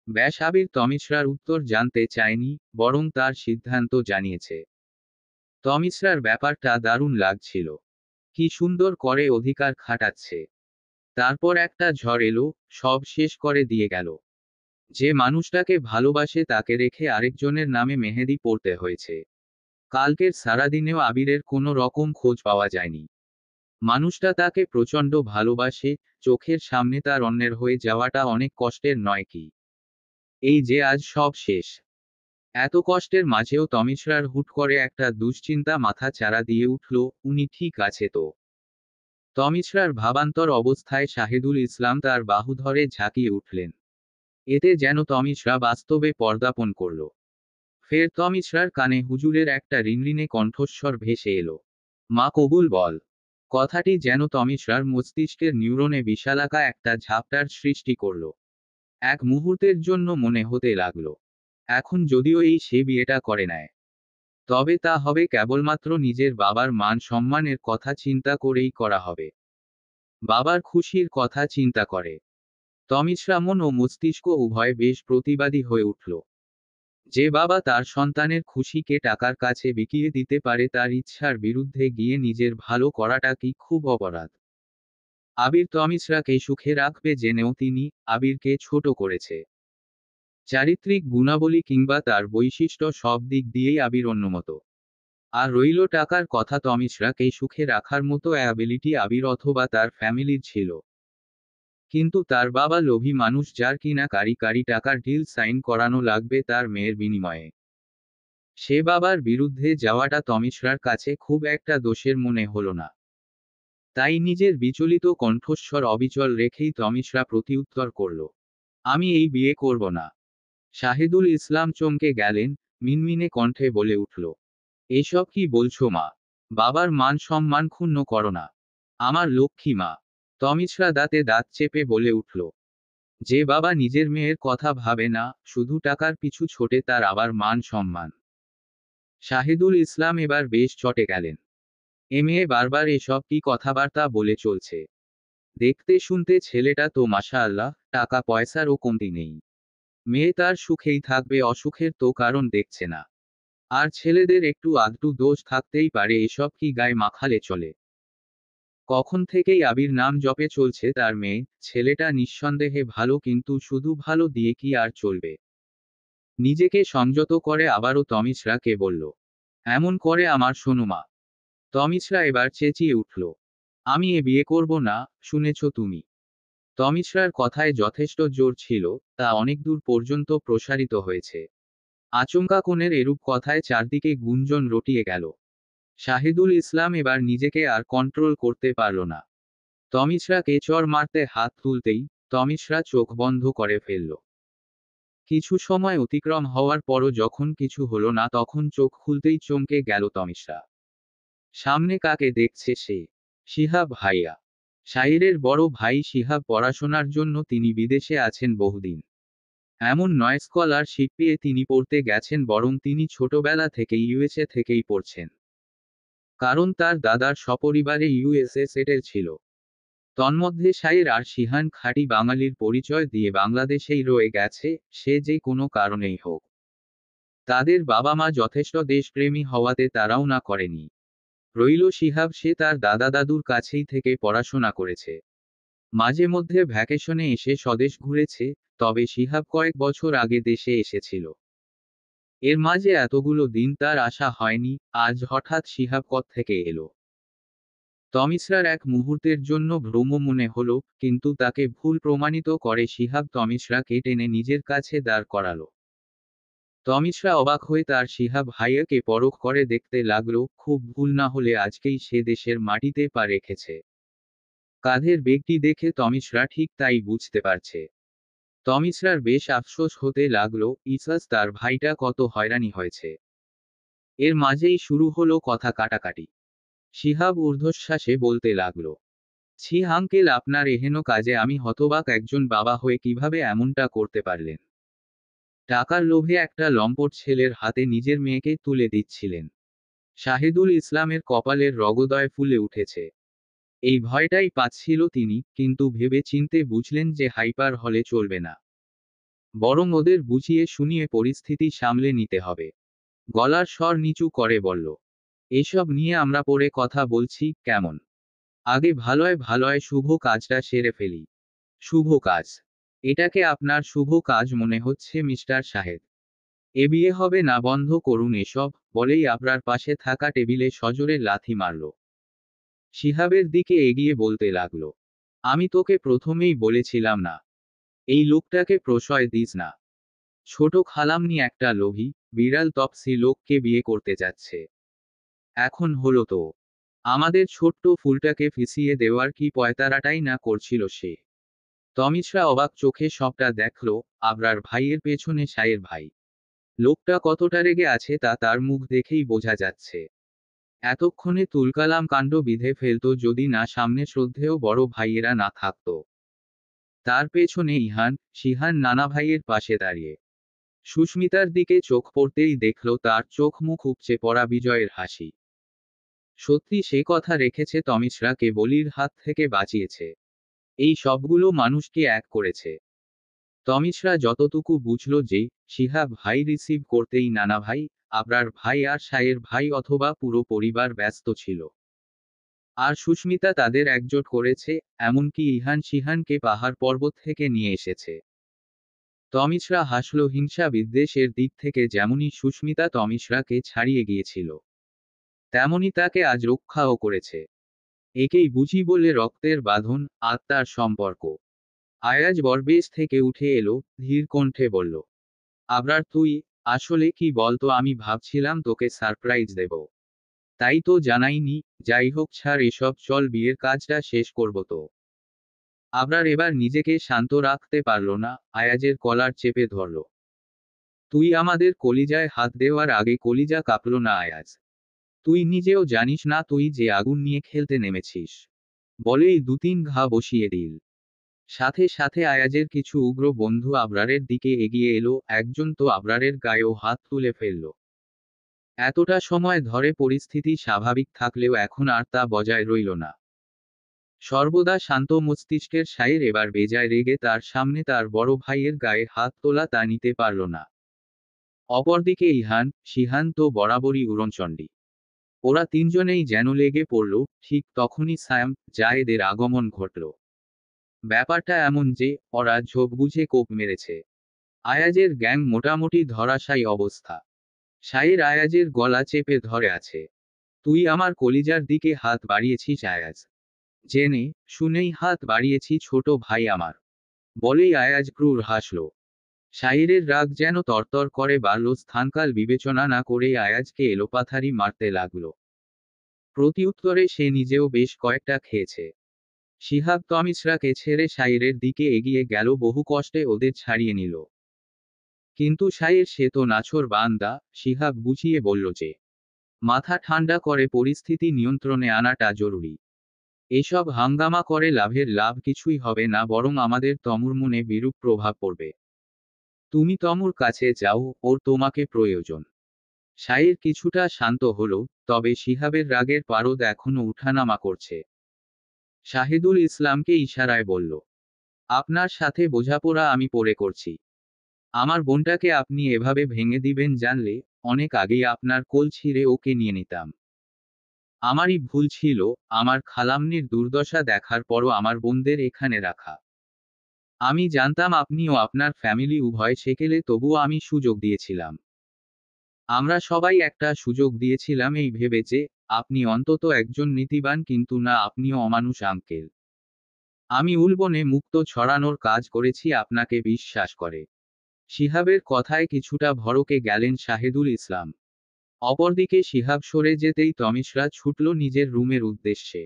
S1: ব্যাস, আবির তমিশরার উত্তর জানতে চায়নি, বরং তার সিদ্ধান্ত জানিয়েছে। তমিশরার ব্যাপারটা দারুণ লাগছিল। কি সুন্দর করে অধিকার খাটাচ্ছে। তারপর একটা ঝড় এলো, সব শেষ করে দিয়ে গেল। যে মানুষটাকে ভালোবাসে তাকে রেখে আরেকজনের নামে মেহেদি পড়তে হয়েছে। কালকের সারাদিনেও আবিরের কোনো রকম খোঁজ পাওয়া যায়নি। মানুষটা তাকে প্রচণ্ড ভালোবাসে, চোখের সামনে তার অন্যের হয়ে যাওয়াটা অনেক কষ্টের নয় কি? এই যে আজ সব শেষ। এত কষ্টের মাঝেও তমিশরার হুট করে একটা দুশ্চিন্তা মাথা চাড়া দিয়ে উঠল, উনি ঠিক আছে তো? তমিশরার ভাবান্তর অবস্থায় শাহেদুল ইসলাম তার বাহু ধরে ঝাঁকিয়ে উঠলেন। এতে যেন তমিশরা বাস্তবে পর্দাপণ করল। ফের তমিশরার কানে হুজুরের একটা রিনরিনে কণ্ঠস্বর ভেসে এলো, মা কবুল বল। কথাটি যেন তমিশরার মস্তিষ্কের নিউরনে বিশালাকা একটা ঝাপটার সৃষ্টি করল। এক মুহূর্তের জন্য মনে হতে লাগলো, এখন যদিও এই সে বিয়েটা করে নেয়, তবে তা হবে কেবলমাত্র নিজের বাবার মান সম্মানের কথা চিন্তা করেই করা হবে। বাবার খুশির কথা চিন্তা করে। তমিশরা মন ও মস্তিষ্ক উভয় বেশ প্রতিবাদী হয়ে উঠল। যে বাবা তার সন্তানের খুশিকে টাকার কাছে বিকিয়ে দিতে পারে, তার ইচ্ছার বিরুদ্ধে গিয়ে নিজের ভালো করাটা কি খুব অপরাধ? আবির তমিশরাকে সুখে রাখবে জেনেও তিনি আবিরকে ছোট করেছে। চারিত্রিক গুণাবলী কিংবা তার বৈশিষ্ট্য সব দিক দিয়েই আবির অন্যমত। আর রইল টাকার কথা, তমিশরাকে সুখে রাখার মতো অ্যাবিলিটি আবির অথবা তার ফ্যামিলির ছিল। কিন্তু তার বাবা লোভী মানুষ, যার কিনা কারি কারি টাকার ডিল সাইন করানো লাগবে তার মেয়ের বিনিময়ে। সে বাবার বিরুদ্ধে যাওয়াটা তমিশরার কাছে খুব একটা দোষের মনে হলো না। তাই নিজের বিচলিত কণ্ঠস্বর অবিচল রেখেই তমিশরা প্রতিউত্তর করল, আমি এই বিয়ে করব না। শাহেদুল ইসলাম চমকে গেলেন, মিনমিনে কণ্ঠে বলে উঠল, এসব কি বলছো মা? বাবার মান সম্মান ক্ষুণ্ণ করো না। আমার লক্ষ্মী মা। তমিশরা দাঁতে দাঁত চেপে বলে উঠল, যে বাবা নিজের মেয়ের কথা ভাবে না, শুধু টাকার পিছু ছোটে, তার আবার মান সম্মান? শাহিদুল ইসলাম এবার বেশ চটে গেলেন। এ মেয়ে বারবার এসব কি কথাবার্তা বলে চলছে? দেখতে শুনতে ছেলেটা তো মাশাআল্লাহ, টাকা পয়সারও কমতি নেই। মেয়ে তার সুখেই থাকবে, অসুখের তো কারণ দেখছে না। আর ছেলেদের একটু আধটু দোষ থাকতেই পারে, এসব কি গায়ে মাখালে চলে? কখন থেকেই আবির নাম জপে চলছে তার মেয়ে। ছেলেটা নিঃসন্দেহে ভালো, কিন্তু শুধু ভালো দিয়ে কি আর চলবে? নিজেকে সংযত করে আবারও তমিশরাকে বলল, এমন করে আমার শোনো মা। তমিশরা এবার চেঁচিয়ে উঠল, আমি এ বিয়ে করব না, শুনেছ তুমি? তমিশ্রার কথায় যথেষ্ট জোর ছিল, তা অনেক দূর পর্যন্ত প্রসারিত হয়েছে। আচমকা কোণের এরূপ কথায় চারদিকে গুঞ্জন রটিয়ে গেল। শাহিদুল ইসলাম এবার নিজেকে আর কন্ট্রোল করতে পারল না। তমিশ্রাকে চড় মারতে হাত তুলতেই তমিশ্রা চোখ বন্ধ করে ফেলল। কিছু সময় অতিক্রম হওয়ার পরও যখন কিছু হলো না, তখন চোখ খুলতেই চমকে গেল তমিশ্রা। সামনে কাকে দেখছে সে? শিহাব ভাইয়া। শাহিরের বড় ভাই শিহাব। পড়াশোনার জন্য তিনি বিদেশে আছেন বহুদিন। এমন নয় স্কলারশিপ পেয়ে তিনি পড়তে গেছেন, বরং তিনি ছোটবেলা থেকেই ইউএসএ থেকেই পড়ছেন। কারণ তার দাদার সপরিবারে ইউএসএ সেটেল ছিল। তন্মধ্যে শাহির আর শিহান খাঁটি বাঙালির পরিচয় দিয়ে বাংলাদেশেই রয়ে গেছে, সে যে কোনো কারণেই হোক। তাদের বাবা মা যথেষ্ট দেশপ্রেমী হওয়াতে তারাও না করেনি। রইল শিহাব, সে তার দাদা দাদুর কাছেই থেকে পড়াশোনা করেছে। মাঝে মধ্যে ভ্যাকেশনে এসে স্বদেশ ঘুরেছে, তবে শিহাব কয়েক বছর আগে দেশে এসেছিল। এর মাঝে এতগুলো দিন তার আসা হয়নি, আজ হঠাৎ শিহাব কোত্থেকে এলো। তমিশ্রার এক মুহূর্তের জন্য ভ্রম মনে হলো, কিন্তু তাকে ভুল প্রমাণিত করে শিহাব তমিশ্রাকে টেনে নিজের কাছে দাঁড় করালো। তমিশ্রা অবাক হয়ে তার শিহাব ভাইয়াকে পরখ করে দেখতে লাগলো, খুব ভুল না হলে আজকেই সে দেশের মাটিতে পা রেখেছে। কাঁধের বেগটি দেখে তমিশ্রা ঠিক তাই বুঝতে পারছে। তমিশ্রার বেশ আফসোস হতে লাগলো, ইসাস তার ভাইটা কত হয়রানি হয়েছে। এর মাঝেই শুরু হলো কথা কাটাকাটি। শিহাব ঊর্ধ্বশ্বাসে বলতে লাগলো, ছি আঙ্কেল, আপনার এহেন কাজে আমি হতবাক। একজন বাবা হয়ে কিভাবে এমনটা করতে পারলেন? টাকার লোভে একটা লম্পট ছেলের হাতে নিজের মেয়েকে তুলে দিচ্ছিলেন। শাহিদুল ইসলামের কপালের রগদয় ফুলে উঠেছে। এই ভয়টাই পাচ্ছিল তিনি, কিন্তু ভেবে চিনতে বুঝলেন যে হাইপার হলে চলবে না। বরং ওদের বুঝিয়ে শুনিয়ে পরিস্থিতি সামলে নিতে হবে। গলার স্বর নিচু করে বলল, এসব নিয়ে আমরা পরে কথা বলছি, কেমন? আগে ভালোয় ভালোয় শুভ কাজটা সেরে ফেলি। শুভ কাজ? এটাকে আপনার শুভ কাজ মনে হচ্ছে মিস্টার সাহেব? এ বিয়ে হবে না, বন্ধ করুন এসব, বলেই আপনার পাশে থাকা টেবিলে সজোরে লাথি মারল। শিহাবের দিকে এগিয়ে বলতে লাগলো, আমি তোকে প্রথমেই বলেছিলাম না, এই লোকটাকে প্রশ্রয় দিস না। ছোট খালামনি একটা লোভী, বিড়াল তপসি লোককে বিয়ে করতে যাচ্ছে। এখন হলো তো, আমাদের ছোট্ট ফুলটাকে ফিসিয়ে দেওয়ার কি পয়তারাটাই না করছিল সে। তমিশ্রা অবাক চোখে সবটা দেখল। আবরার ভাইয়ের পেছনে শায়ের ভাই। লোকটা কতটা রেগে আছে তা তার মুখ দেখেই বোঝা যাচ্ছে। এতক্ষণে তুলকালাম কাণ্ড বিধে ফেলত যদি না সামনে শ্রদ্ধেয় বড় ভাইয়েরা না থাকত। তার পেছনে ইহান, শিহান নানা ভাইয়ের পাশে দাঁড়িয়ে। সুস্মিতার দিকে চোখ পড়তেই দেখল তার চোখ মুখ উপচে পড়া বিজয়ের হাসি। সত্যি সে কথা রেখেছে, তমিশ্রাকে বলির হাত থেকে বাঁচিয়েছে। এই সবগুলো মানুষকে এক করেছে। তমিশ্রা যতটুকু বুঝল যে, শিহাব ভাই রিসিভ করতেই নানা ভাই, আবরার ভাই আর শায়ের ভাই অথবা পুরো পরিবার ব্যস্ত ছিল। আর সুস্মিতা তাদের একজোট করেছে, এমনকি ইহান শিহানকে পাহাড় পর্বত থেকে নিয়ে এসেছে। তমিশ্রা হাসল। হিংসা বিদ্বেষের দিক থেকে যেমনই সুস্মিতা তমিশ্রাকে ছাড়িয়ে গিয়েছিল, তেমনি তাকে আজ রক্ষাও করেছে। একেই বুঝি বলে রক্তের বাঁধন, আত্মার সম্পর্ক। আয়াজ বরবেশ থেকে উঠে এলো, ধীর কণ্ঠে বলল, আবরার তুই, আসলে কি বলতো, আমি ভাবছিলাম তোকে সারপ্রাইজ দেব। তাই তো জানাইনি। যাই হোক ছাড় এসব, চল বিয়ের কাজটা শেষ করব তো। আবরার এবার নিজেকে শান্ত রাখতে পারল না, আয়াজের কলার চেপে ধরল। তুই আমাদের কলিজায় হাত দেওয়ার আগে কলিজা কাঁপল না আয়াজ? তুই নিজেও জানিস না তুই যে আগুন নিয়ে খেলতে নেমেছিস। বলেই দুতিন ঘা বসিয়ে দিল। সাথে সাথে আয়াজের কিছু উগ্র বন্ধু আবরারের দিকে এগিয়ে এলো, একজন তো আবরারের গায়েও হাত তুলে ফেলল। এতটা সময় ধরে পরিস্থিতি স্বাভাবিক থাকলেও এখন আর তা বজায় রইল না। সর্বদা শান্ত মস্তিষ্কের শায়ের এবার বেজায় রেগে তার সামনে তার বড় ভাইয়ের গায়ে হাত তোলা তা নিতে পারল না। অপরদিকে ইহান, শিহান তো বরাবরই উড়নচণ্ডী। ওরা তিনজনেই যেন লেগে পড়ল। ঠিক তখনই সায়াম, জায়েদের আগমন ঘটল। ব্যাপারটা এমন যে, ওরা ঝোপ বুঝে কোপ মেরেছে। আয়াজের গ্যাং মোটামুটি ধরাশায়ী অবস্থা। শায়ের আয়াজের গলা চেপে ধরে আছে। তুই আমার কলিজার দিকে হাত বাড়িয়েছিস আয়াজ। জেনে শুনেই হাত বাড়িয়েছি ছোট ভাই আমার, বলেই আয়াজ ক্রুর হাসল। শাহিরের রাগ যেন তরতর করে বাড়ল, স্থানকাল বিবেচনা না করেই আয়াজকে এলোপাথারি মারতে লাগল। প্রতিউত্তরে সে নিজেও বেশ কয়েকটা খেয়েছে। শিহাব তমিশ্রাকে ছেড়ে শাহিরের দিকে এগিয়ে গেল, বহু কষ্টে ওদের ছাড়িয়ে নিল। কিন্তু শাহির সে তো নাছোড় বান্দা, শিহাব বুঝিয়ে বলল যে মাথা ঠান্ডা করে পরিস্থিতি নিয়ন্ত্রণে আনাটা জরুরি। এসব হাঙ্গামা করে লাভ কিছুই হবে না, বরং আমাদের তমুর মনে বিরূপ প্রভাব পড়বে। তুমি তমুর কাছে যাও, ওর তোমাকে প্রয়োজন। শাহির কিছুটা শান্ত হলো, তবে শিহাবের রাগের পারদ এখনো উঠানামা করছে। শাহিদুল ইসলামকে ইশারায় বলল, আপনার সাথে বোঝাপড়া আমি পরে করছি। আমার বোনটাকে আপনি এভাবে ভেঙে দিবেন জানলে অনেক আগেই আপনার কোল ছিঁড়ে ওকে নিয়ে নিতাম। আমারই ভুল ছিল, আমার খালাম্নির দুর্দশা দেখার পরও আমার বোনদের এখানে রাখা। আমি জানতাম আপনি ও আপনার ফ্যামিলি উভয় সেকেলে, তবুও আমি সুযোগ দিয়েছিলাম। আমরা সবাই একটা সুযোগ দিয়েছিলাম এই ভেবে যে আপনি অন্তত একজন নীতিবান, কিন্তু না, আপনিও অমানুষ আঙ্কেল। আমি উলবনে মুক্ত ছড়ানোর কাজ করেছি আপনাকে বিশ্বাস করে। শিহাবের কথায় কিছুটা ভড়কে গেলেন শাহিদুল ইসলাম। অপরদিকে শিহাব সরে যেতেই তমিশরা ছুটল নিজের রুমের উদ্দেশ্যে।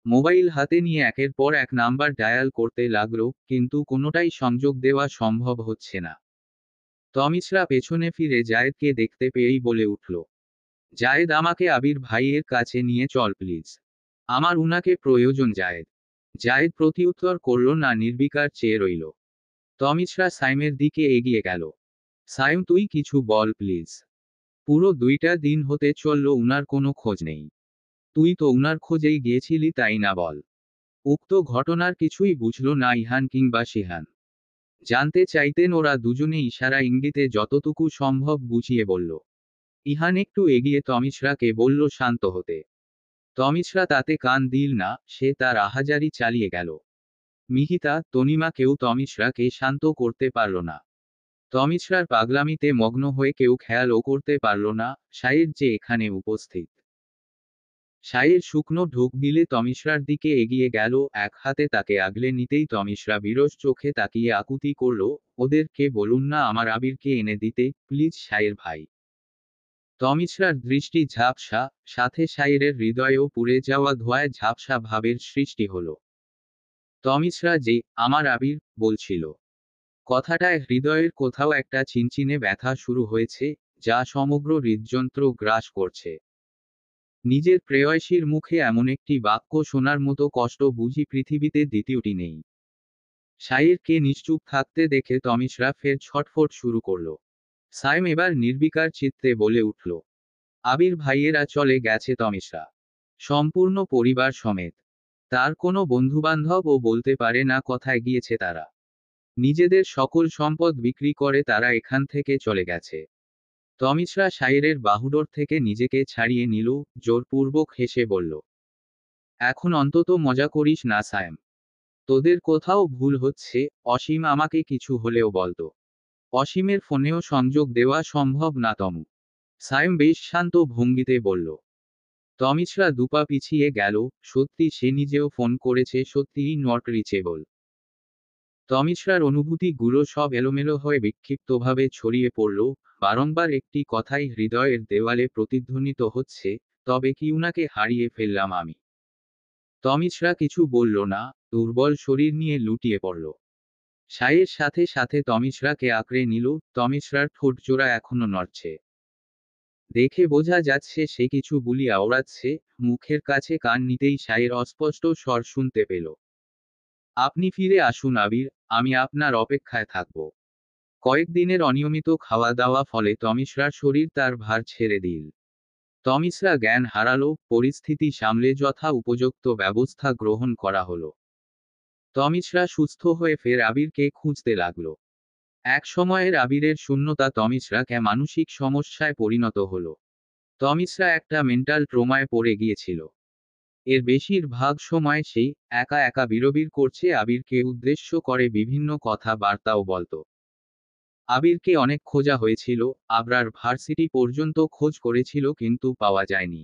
S1: মোবাইল হাতে নিয়ে একের পর এক নাম্বার ডায়াল করতে লাগলো, কিন্তু কোনোটাই সংযোগ দেওয়া সম্ভব হচ্ছে না। তমিশরা পেছনে ফিরে জায়েদকে দেখতে পেয়েই বলে উঠল, জায়েদ, আমাকে আবির ভাইয়ের কাছে নিয়ে চল প্লিজ। আমার উনাকে প্রয়োজন জায়েদ। জায়েদ প্রতিউত্তর করল না, নির্বিকার চেয়ে রইল। তমিশরা সাইমের দিকে এগিয়ে গেল। সাইম, তুই কিছু বল প্লিজ। পুরো 2টা দিন হতে চলল, উনার কোনো খোঁজ নেই। তুই তো উনার খোঁজেই গিয়েছিলি, তাই না বল? উক্ত ঘটনার কিছুই বুঝল না ইহান কিংবা শিহান। জানতে চাইতেন ওরা দুজনে ইশারা ইঙ্গিতে যতটুকু সম্ভব বুঝিয়ে বলল। ইহান একটু এগিয়ে তমিশরাকে বলল শান্ত হতে। তমিশরা তাতে কান দিল না, সে তার আহাজারি চালিয়ে গেল। মিহিতা, তনিমা কেউ তমিশরাকে শান্ত করতে পারল না। তমিশরার পাগলামিতে মগ্ন হয়ে কেউ খেয়ালও করতে পারল না শাহির যে এখানে উপস্থিত। শাহির শুকনো ঢোক গিলে তমিশরার দিকে এগিয়ে গেল, এক হাতে তাকে আগলে নিতেই তমিশরা বিরস চোখে তাকিয়ে আকুতি করল, ওদেরকে বলুন না আমার আবিরকে এনে দিতে, প্লিজ শাহির ভাই। তমিশরার দৃষ্টি ঝাপসা, সাথে শাহিরের হৃদয়েও পুড়ে যাওয়া ধোঁয়ায় ঝাপসা ভাবের সৃষ্টি হলো। তমিশরা যে আমার আবির বলছিল, কথাটায় হৃদয়ের কোথাও একটা চিনচিনে ব্যথা শুরু হয়েছে, যা সমগ্র হৃদযন্ত্র গ্রাস করছে। নিজের প্রেয়সীর মুখে এমন একটি বাক্য শোনার মতো কষ্ট বুঝি পৃথিবীতে দ্বিতীয়টি নেই। শাহিরকে নিশ্চুপ থাকতে দেখে তমিশরা ফের ছটফট শুরু করল। সাইম এবার নির্বিকার চিত্তে বলে উঠল, আবির ভাইয়েরা চলে গেছে তমিশরা, সম্পূর্ণ পরিবার সমেত। তার কোনো বন্ধুবান্ধবও বলতে পারে না কোথায় গিয়েছে তারা। নিজেদের সকল সম্পদ বিক্রি করে তারা এখান থেকে চলে গেছে। তমিশরা শাহিরের বাহুডোর থেকে নিজেকে ছাড়িয়ে নিল, জোরপূর্বক হেসে বলল, এখন অন্তত মজা করিস না সায়েম। তোদের কোথাও ভুল হচ্ছে। অসীম আমাকে কিছু হলেও বলতো। অসীমের ফোনেও সংযোগ দেওয়া সম্ভব না তমু। সায়েম বেশ শান্ত ভঙ্গিতে বলল। তমিশরা দুপা পিছিয়ে গেল, সত্যি সে নিজেও ফোন করেছে, সত্যিই নট রিচেবল। তমিশরার অনুভূতিগুলো সব এলোমেলো হয়ে বিক্ষিপ্তভাবে ছড়িয়ে পড়ল, বারংবার একটি কথাই হৃদয়ের দেওয়ালে প্রতিধ্বনিত হচ্ছে, তবে কি উনাকে হারিয়ে ফেললাম আমি? তমিশরা কিছু বলল না, দুর্বল শরীর নিয়ে লুটিয়ে পড়ল। সাইয়ের সাথে সাথে তমিশরাকে আঁকড়ে নিল, তমিশরার ঠোঁটজোড়া এখনো নড়ছে। দেখে বোঝা যাচ্ছে সে কিছু বুলি আওড়াচ্ছে। মুখের কাছে কান নিতেই সাইয়ের অস্পষ্ট স্বর শুনতে পেল, আপনি ফিরে আসুন আবির, আমি আপনার অপেক্ষায় থাকব। কয়েকদিনের অনিয়মিত খাওয়া দাওয়া ফলে তমিশরার শরীর তার ভার ছেড়ে দিল। তমিশরা জ্ঞান হারালো, পরিস্থিতি সামলে যথা উপযুক্ত ব্যবস্থা গ্রহণ করা হলো। তমিশরা সুস্থ হয়ে ফের আবিরকে খুঁজতে লাগলো। এক সময়ের আবিরের শূন্যতা তমিশরাকে মানসিক সমস্যায় পরিণত হলো। তমিশরা একটা মেন্টাল ট্রমায় পড়ে গিয়েছিল। এর বেশিরভাগ সময় সেই একা একা বিড়বিড় করছে, আবিরকে উদ্দেশ্য করে বিভিন্ন কথা বার্তাও বলতো। আবিরকে অনেক খোঁজা হয়েছিল, আবরার ভার্সিটি পর্যন্ত খোঁজ করেছিল, কিন্তু পাওয়া যায়নি।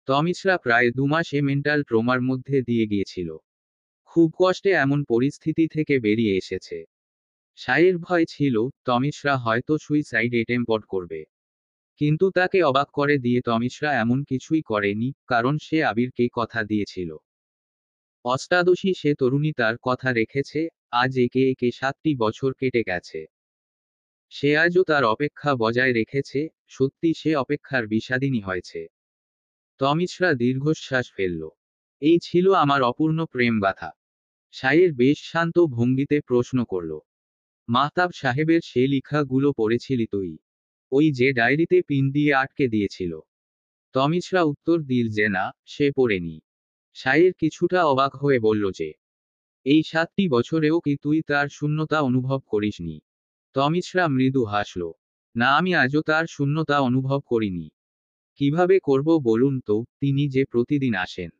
S1: তমিশ্রা প্রায় 2 মাসে মেন্টাল ট্রমার মধ্যে দিয়ে গিয়েছিল। খুব কষ্টে এমন পরিস্থিতি থেকে বেরিয়ে এসেছে। সাইয়ের ভয় ছিল তমিশ্রা হয়তো সুইসাইড অ্যাটেম্পট করবে। কিন্তু তাকে অবাক করে দিয়ে তমিশ্রা এমন কিছুই করেনি, কারণ সে আবিরকে কথা দিয়েছিল। অষ্টাদশী সে তরুণী তার কথা রেখেছে। আজ একে একে 7টি বছর কেটে গেছে। সে আজও তার অপেক্ষা বজায় রেখেছে। সত্যি সে অপেক্ষার বিষাদিনী হয়েছে। তমিশ্রা দীর্ঘশ্বাস ফেলল। এই ছিল আমার অপূর্ণ প্রেম গাথা। সাইয়ের বেশ শান্ত ভঙ্গিতে প্রশ্ন করল, মাহতাব সাহেবের সে লেখাগুলো পড়েছিলি তুই? ওই যে ডায়েরিতে পিন দিয়ে আটকে দিয়েছিল? তমিশ্রা উত্তর দিল যে না, সে পড়েনি। সাইয়ের কিছুটা অবাক হয়ে বলল যে, এই 7টি বছরেও কি তুই তার শূন্যতা অনুভব করিসনি? তমিশ্রা মৃদু হাসল। না, আমি আজও তার শূন্যতা অনুভব করিনি। কিভাবে করব বলুন তো, তিনি যে প্রতিদিন আসেন।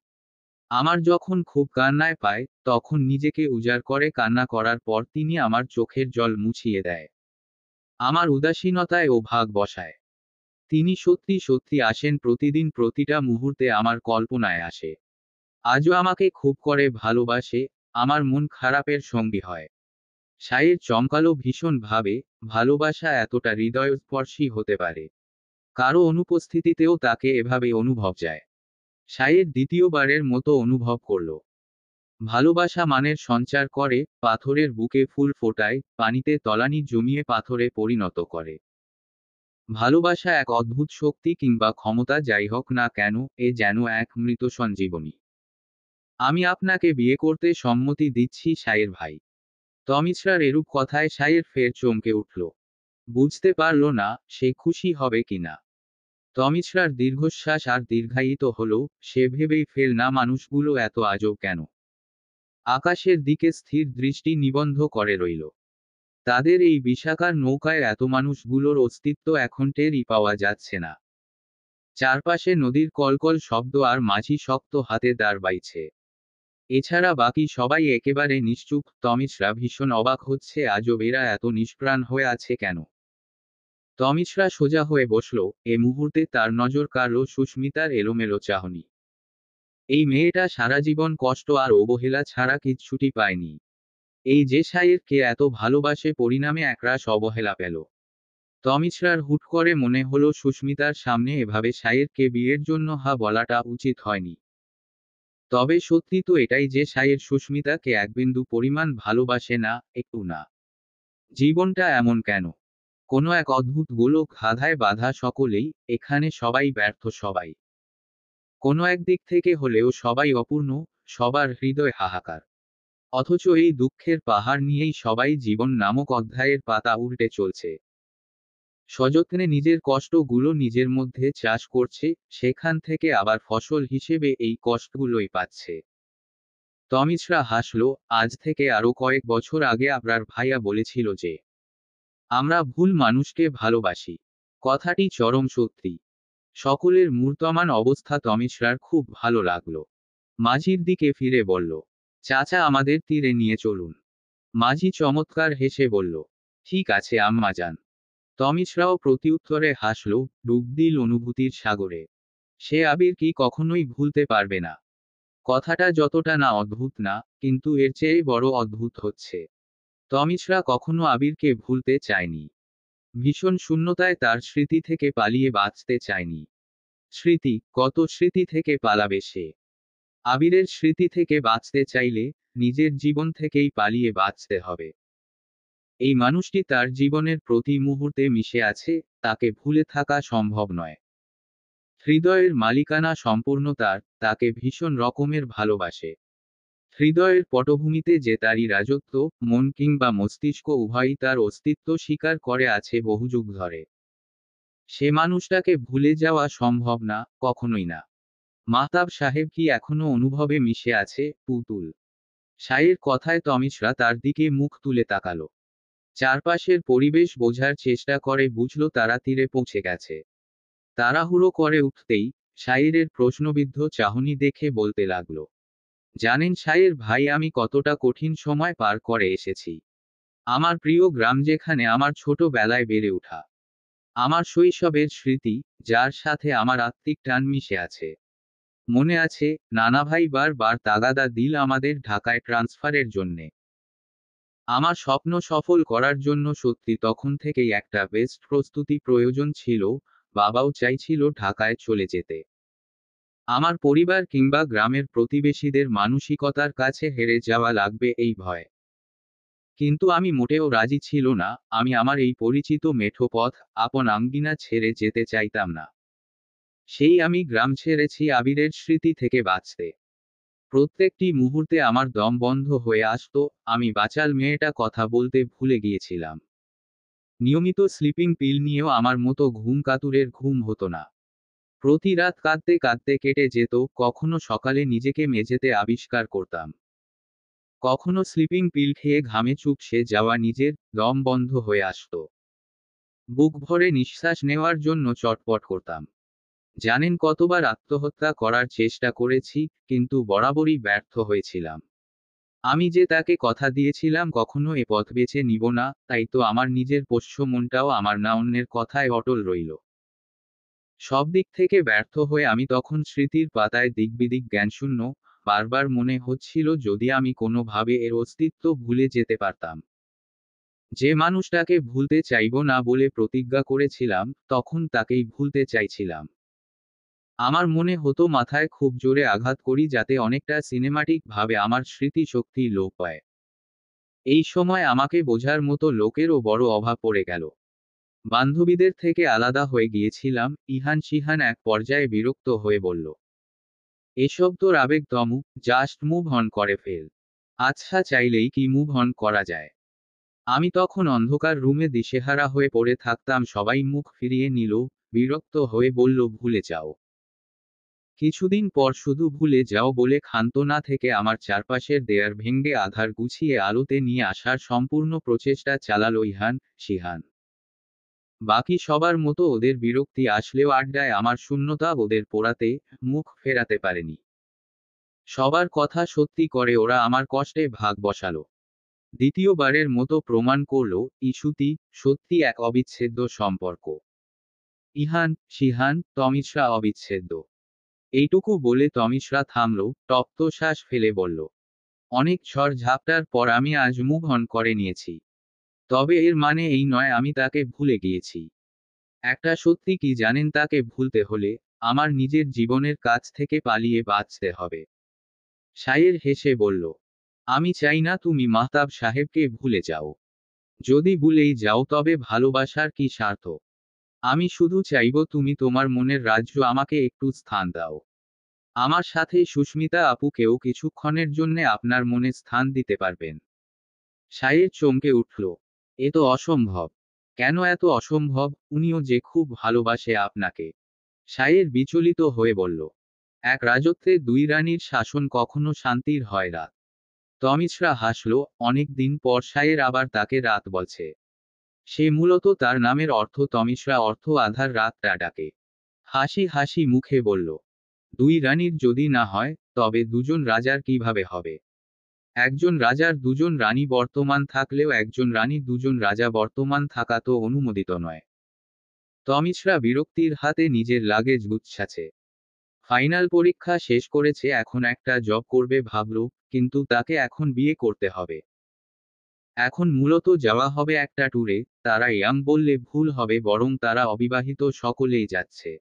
S1: আমার যখন খুব কান্নায় পায়, তখন নিজেকে উজাড় করে কান্না করার পর তিনি আমার চোখের জল মুছিয়ে দেয়। আমার উদাসীনতায় ও ভাগ বসায়। তিনি সত্যি সত্যি আসেন প্রতিদিন, প্রতিটা মুহূর্তে আমার কল্পনায় আসে। আজও আমাকে খুব করে ভালোবাসে, আমার মন খারাপের সঙ্গী হয়। সাইয়ের চমকালো ভীষণ ভাবে, ভালোবাসা এতটা হৃদয়স্পর্শী হতে পারে। কারো অনুপস্থিতিতেও তাকে এভাবে অনুভব যায়। সাইয়ের দ্বিতীয়বারের মতো অনুভব করল। ভালোবাসা মানের সঞ্চার করে, পাথরের বুকে ফুল ফোটায়, পানিতে তলানি জমিয়ে পাথরে পরিণত করে। ভালোবাসা এক অদ্ভুত শক্তি কিংবা ক্ষমতা, যাই হোক না কেন, এ যেন এক মৃত সঞ্জীবনী। আমি আপনাকে বিয়ে করতে সম্মতি দিচ্ছি সাইয়ের ভাই। তমিশ্রার এরূপ কথায় সাইয়ের ফের চমকে উঠল। বুঝতে পারল না সে খুশি হবে কিনা। তমিশ্রার দীর্ঘশ্বাস আর দীর্ঘায়িত হল। সে ভেবেই ফেল না, মানুষগুলো এত আজব কেন। আকাশের দিকে স্থির দৃষ্টি নিবন্ধ করে রইল। তাদের এই বিশাকার নৌকায় এত মানুষগুলোর অস্তিত্ব এখন টেরই পাওয়া যাচ্ছে না। চারপাশে নদীর কলকল শব্দ আর মাঝি শক্ত হাতে দাঁড় বাইছে। এছাড়া বাকি সবাই একেবারে নিশ্চুপ। তমিশ্রা ভীষণ অবাক হচ্ছে, আজব এরা এত নিষ্প্রাণ হয়ে আছে কেন। তমিশ্রা সোজা হয়ে বসল। এ মুহূর্তে তার নজর কাড়ল সুস্মিতার এলোমেলো চাহনি। এই মেয়েটা সারা জীবন কষ্ট আর অবহেলা ছাড়া কিচ্ছুটি পায়নি। এই যে সাইয়ের কে এত ভালোবাসে, পরিণামে একরাশ অবহেলা পেল। তমিশ্রার হুট করে মনে হলো সুস্মিতার সামনে এভাবে সাইয়ের কে বিয়ের জন্য হা বলাটা উচিত হয়নি। তবে সত্যি তো এটাই যে সাইয়ের সুস্মিতাকে একবিন্দু পরিমাণ ভালোবাসে না, একটু না। জীবনটা এমন কেন? কোনো এক অদ্ভুত গোলক ধাঁধায় বাঁধা সকলেই, এখানে সবাই ব্যর্থ, সবাই কোনো একদিক থেকে হলেও সবাই অপূর্ণ, সবার হৃদয় হাহাকার। অথচ এই দুঃখের পাহাড় নিয়েই সবাই জীবন নামক অধ্যায়ের পাতা উল্টে চলছে। সযত্নে নিজের কষ্টগুলো নিজের মধ্যে চাষ করছে, সেখান থেকে আবার ফসল হিসেবে এই কষ্টগুলোই পাচ্ছে। তমিশ্রা হাসল। আজ থেকে আরো কয়েক বছর আগে আপনার ভাইয়া বলেছিল যে, আমরা ভুল মানুষকে ভালোবাসি। কথাটি চরম সত্যি। সকলের মূর্তমান অবস্থা তমিশ্রার খুব ভালো লাগলো। মাঝির দিকে ফিরে বলল, চাচা আমাদের তীরে নিয়ে চলুন। মাঝি চমৎকার হেসে বলল, ঠিক আছে আম্মাজান। তমিশ্রাও প্রত্যুত্তরে হাসল, ডুব দিল অনুভূতির সাগরে। সে আবির কি কখনোই ভুলতে পারবে না। কথাটা যতটা না অদ্ভুত না, কিন্তু এর চেয়ে বড় অদ্ভুত হচ্ছে, তমিশ্রা কখনো আবিরকে ভুলতে চায়নি। ভীষণ শূন্যতায় তার স্মৃতি থেকে পালিয়ে বাঁচতে চায়নি। স্মৃতি, কত স্মৃতি থেকে পালাবে সে। আবিরের স্মৃতি থেকে বাঁচতে চাইলে নিজের জীবন থেকেই পালিয়ে বাঁচতে হবে। এই মানুষটি তার জীবনের প্রতি মুহূর্তে মিশে আছে, তাকে ভুলে থাকা সম্ভব নয়। হৃদয়ের মালিকানা সম্পূর্ণ তার, তাকে ভীষণ রকমের ভালোবাসে। হৃদয়ের পটভূমিতে যে তারই রাজত্ব, মন কিংবা মস্তিষ্ক উভয়ই তার অস্তিত্ব স্বীকার করে আছে বহুযুগ ধরে। সে মানুষটাকে ভুলে যাওয়া সম্ভব না, কখনোই না। মাহতাব সাহেব কি এখনো অনুভবে মিশে আছে? পুতুল সাইয়ের কথায় তমিশ্রা তার দিকে মুখ তুলে তাকালো। চারপাশের পরিবেশ বোঝার চেষ্টা করে, বুঝল তারা তীরে পৌঁছে গেছে। তাড়াহুড়ো করে উঠতেই শাইরের প্রশ্নবিদ্ধ চাহনি দেখে বলতে লাগলো, জানেন শাইর ভাই, আমি কতটা কঠিন সময় পার করে এসেছি। আমার প্রিয় গ্রাম, যেখানে আমার ছোটবেলায় বেড়ে ওঠা, আমার শৈশবের স্মৃতি, যার সাথে আমার আত্মিক টান মিশে আছে। মনে আছে, নানাভাই বার তাগাদা দিল আমাদের ঢাকায় ট্রান্সফারের জন্যে। আমার স্বপ্ন সফল করার জন্য সত্যি তখন থেকেই একটা বেস্ট প্রস্তুতি প্রয়োজন ছিল। বাবাও চাইছিল ঢাকায় চলে যেতে। আমার পরিবার কিংবা গ্রামের প্রতিবেশীদের মানসিকতার কাছে হেরে যাওয়া লাগবে এই ভয়। কিন্তু আমি মোটেও রাজি ছিল না। আমি আমার এই পরিচিত মেঠো পথ, আপন আঙ্গিনা ছেড়ে যেতে চাইতাম না। সেই আমি গ্রাম ছেড়েছি আবিরের স্মৃতি থেকে বাঁচতে। প্রত্যেকটি মুহূর্তে আমার দম বন্ধ হয়ে আসতো। আমি বাচাল মেয়েটা কথা বলতে ভুলে গিয়েছিলাম। নিয়মিত স্লিপিং পিল নিয়েও আমার মতো ঘুম কাতুরের ঘুম হতো না। প্রতি রাত কাঁদতে কাঁদতে কেটে যেত। কখনো সকালে নিজেকে মেঝেতে আবিষ্কার করতাম। কখনো স্লিপিং পিল খেয়ে ঘামে চুপসে যাওয়া নিজের দম বন্ধ হয়ে আসতো। বুক ভরে নিঃশ্বাস নেওয়ার জন্য চটপট করতাম। জানেন কতবার আত্মহত্যা করার চেষ্টা করেছি, কিন্তু বরাবরই ব্যর্থ হয়েছিলাম। আমি যে তাকে কথা দিয়েছিলাম কখনো এ পথ বেছে নিব না, তাই তো আমার নিজের পোষ্য মনটাও আমার না অন্যের কথায় অটল রইল। সব দিক থেকে ব্যর্থ হয়ে আমি তখন স্মৃতির পাতায় দিকবিদিক জ্ঞানশূন্য। বারবার মনে হচ্ছিল যদি আমি কোনোভাবে এর অস্তিত্ব ভুলে যেতে পারতাম। যে মানুষটাকে ভুলতে চাইব না বলে প্রতিজ্ঞা করেছিলাম, তখন তাকেই ভুলতে চাইছিলাম। আমার মনে হতো মাথায় খুব জোরে আঘাত করি যাতে অনেকটা সিনেমাটিক ভাবে আমার স্মৃতিশক্তি লোপ পায়। এই সময় আমাকে বোঝার মতো লোকেরও বড় অভাব পড়ে গেল। বান্ধবীদের থেকে আলাদা হয়ে গিয়েছিলাম। ইহান শিহান এক পর্যায়ে বিরক্ত হয়ে বলল, এসব তোর আবেগ দমু, জাস্ট মুভ অন করে ফেল। আচ্ছা, চাইলেই কি মুভ অন করা যায়? আমি তখন অন্ধকার রুমে দিশেহারা হয়ে পড়ে থাকতাম। সবাই মুখ ফিরিয়ে নিল, বিরক্ত হয়ে বলল ভুলে যাও। কিছুদিন পর শুধু ভুলে যাও বলে ক্ষান্ত না থেকে আমার চারপাশের দেয়ার ভেঙ্গে আধার গুছিয়ে আলোতে নিয়ে আসার সম্পূর্ণ প্রচেষ্টা চালালো ইহান শিহান। বাকি সবার মতো ওদের বিরক্তি আসলেও আড্ডায় আমার শূন্যতা ওদের পোড়াতে, মুখ ফেরাতে পারেনি। সবার কথা সত্যি করে ওরা আমার কষ্টে ভাগ বসালো। দ্বিতীয়বারের মতো প্রমাণ করলো, ইস্যুতি সত্যি এক অবিচ্ছেদ্য সম্পর্ক। ইহান শিহান তমিশরা অবিচ্ছেদ্য। এইটুকু বলে তমিশরা থামল, তপ্ত শ্বাস ফেলে বলল, অনেক ঝড় ঝাপটার পর আমি আজ মুভ অন করে নিয়েছি। তবে এর মানে এই নয় আমি তাকে ভুলে গিয়েছি। একটা সত্যি কি জানেন, তাকে ভুলতে হলে আমার নিজের জীবনের কাছ থেকে পালিয়ে বাঁচতে হবে। শায়ের হেসে বলল, আমি চাই না তুমি মাহতাব সাহেবকে ভুলে যাও। যদি ভুলেই যাও তবে ভালোবাসার কি স্বার্থ? আমি শুধু চাইব তুমি তোমার মনের রাজ্য আমাকে একটু স্থান দাও। আমার সাথে সুস্মিতা আপুকেও কিছুক্ষণের জন্যে আপনার মনে স্থান দিতে পারবেন? শায়ের চমকে উঠল, এ তো অসম্ভব। কেন এত অসম্ভব? উনিও যে খুব ভালোবাসে আপনাকে। শায়ের বিচলিত হয়ে বলল, এক রাজত্বে দুই রানীর শাসন কখনো শান্তির হয় রাত। তমিশরা হাসল। অনেক দিন পর শায়ের আবার তাকে রাত বলছে। সে মূলত তার নামের অর্থ তমিশরা অর্থ আধার রাতটা ডাকে। হাসি হাসি মুখে বলল, দুই রানীর যদি না হয়, তবে দুজন রাজার কিভাবে হবে? একজন রাজার দুজন রানী বর্তমান থাকলেও একজন রানী দুজন রাজা বর্তমান থাকা তো অনুমোদিত নয়। তমিশরা বিরক্তির হাতে নিজের লাগেজ গুছাচ্ছে। ফাইনাল পরীক্ষা শেষ করেছে, এখন একটা জব করবে ভাবল, কিন্তু তাকে এখন বিয়ে করতে হবে। এখন মূলত যাওয়া হবে একটা ট্যুরে। তারা ইয়াং বললে ভুল হবে, বরং তারা অবিবাহিত সকলেই যাচ্ছে।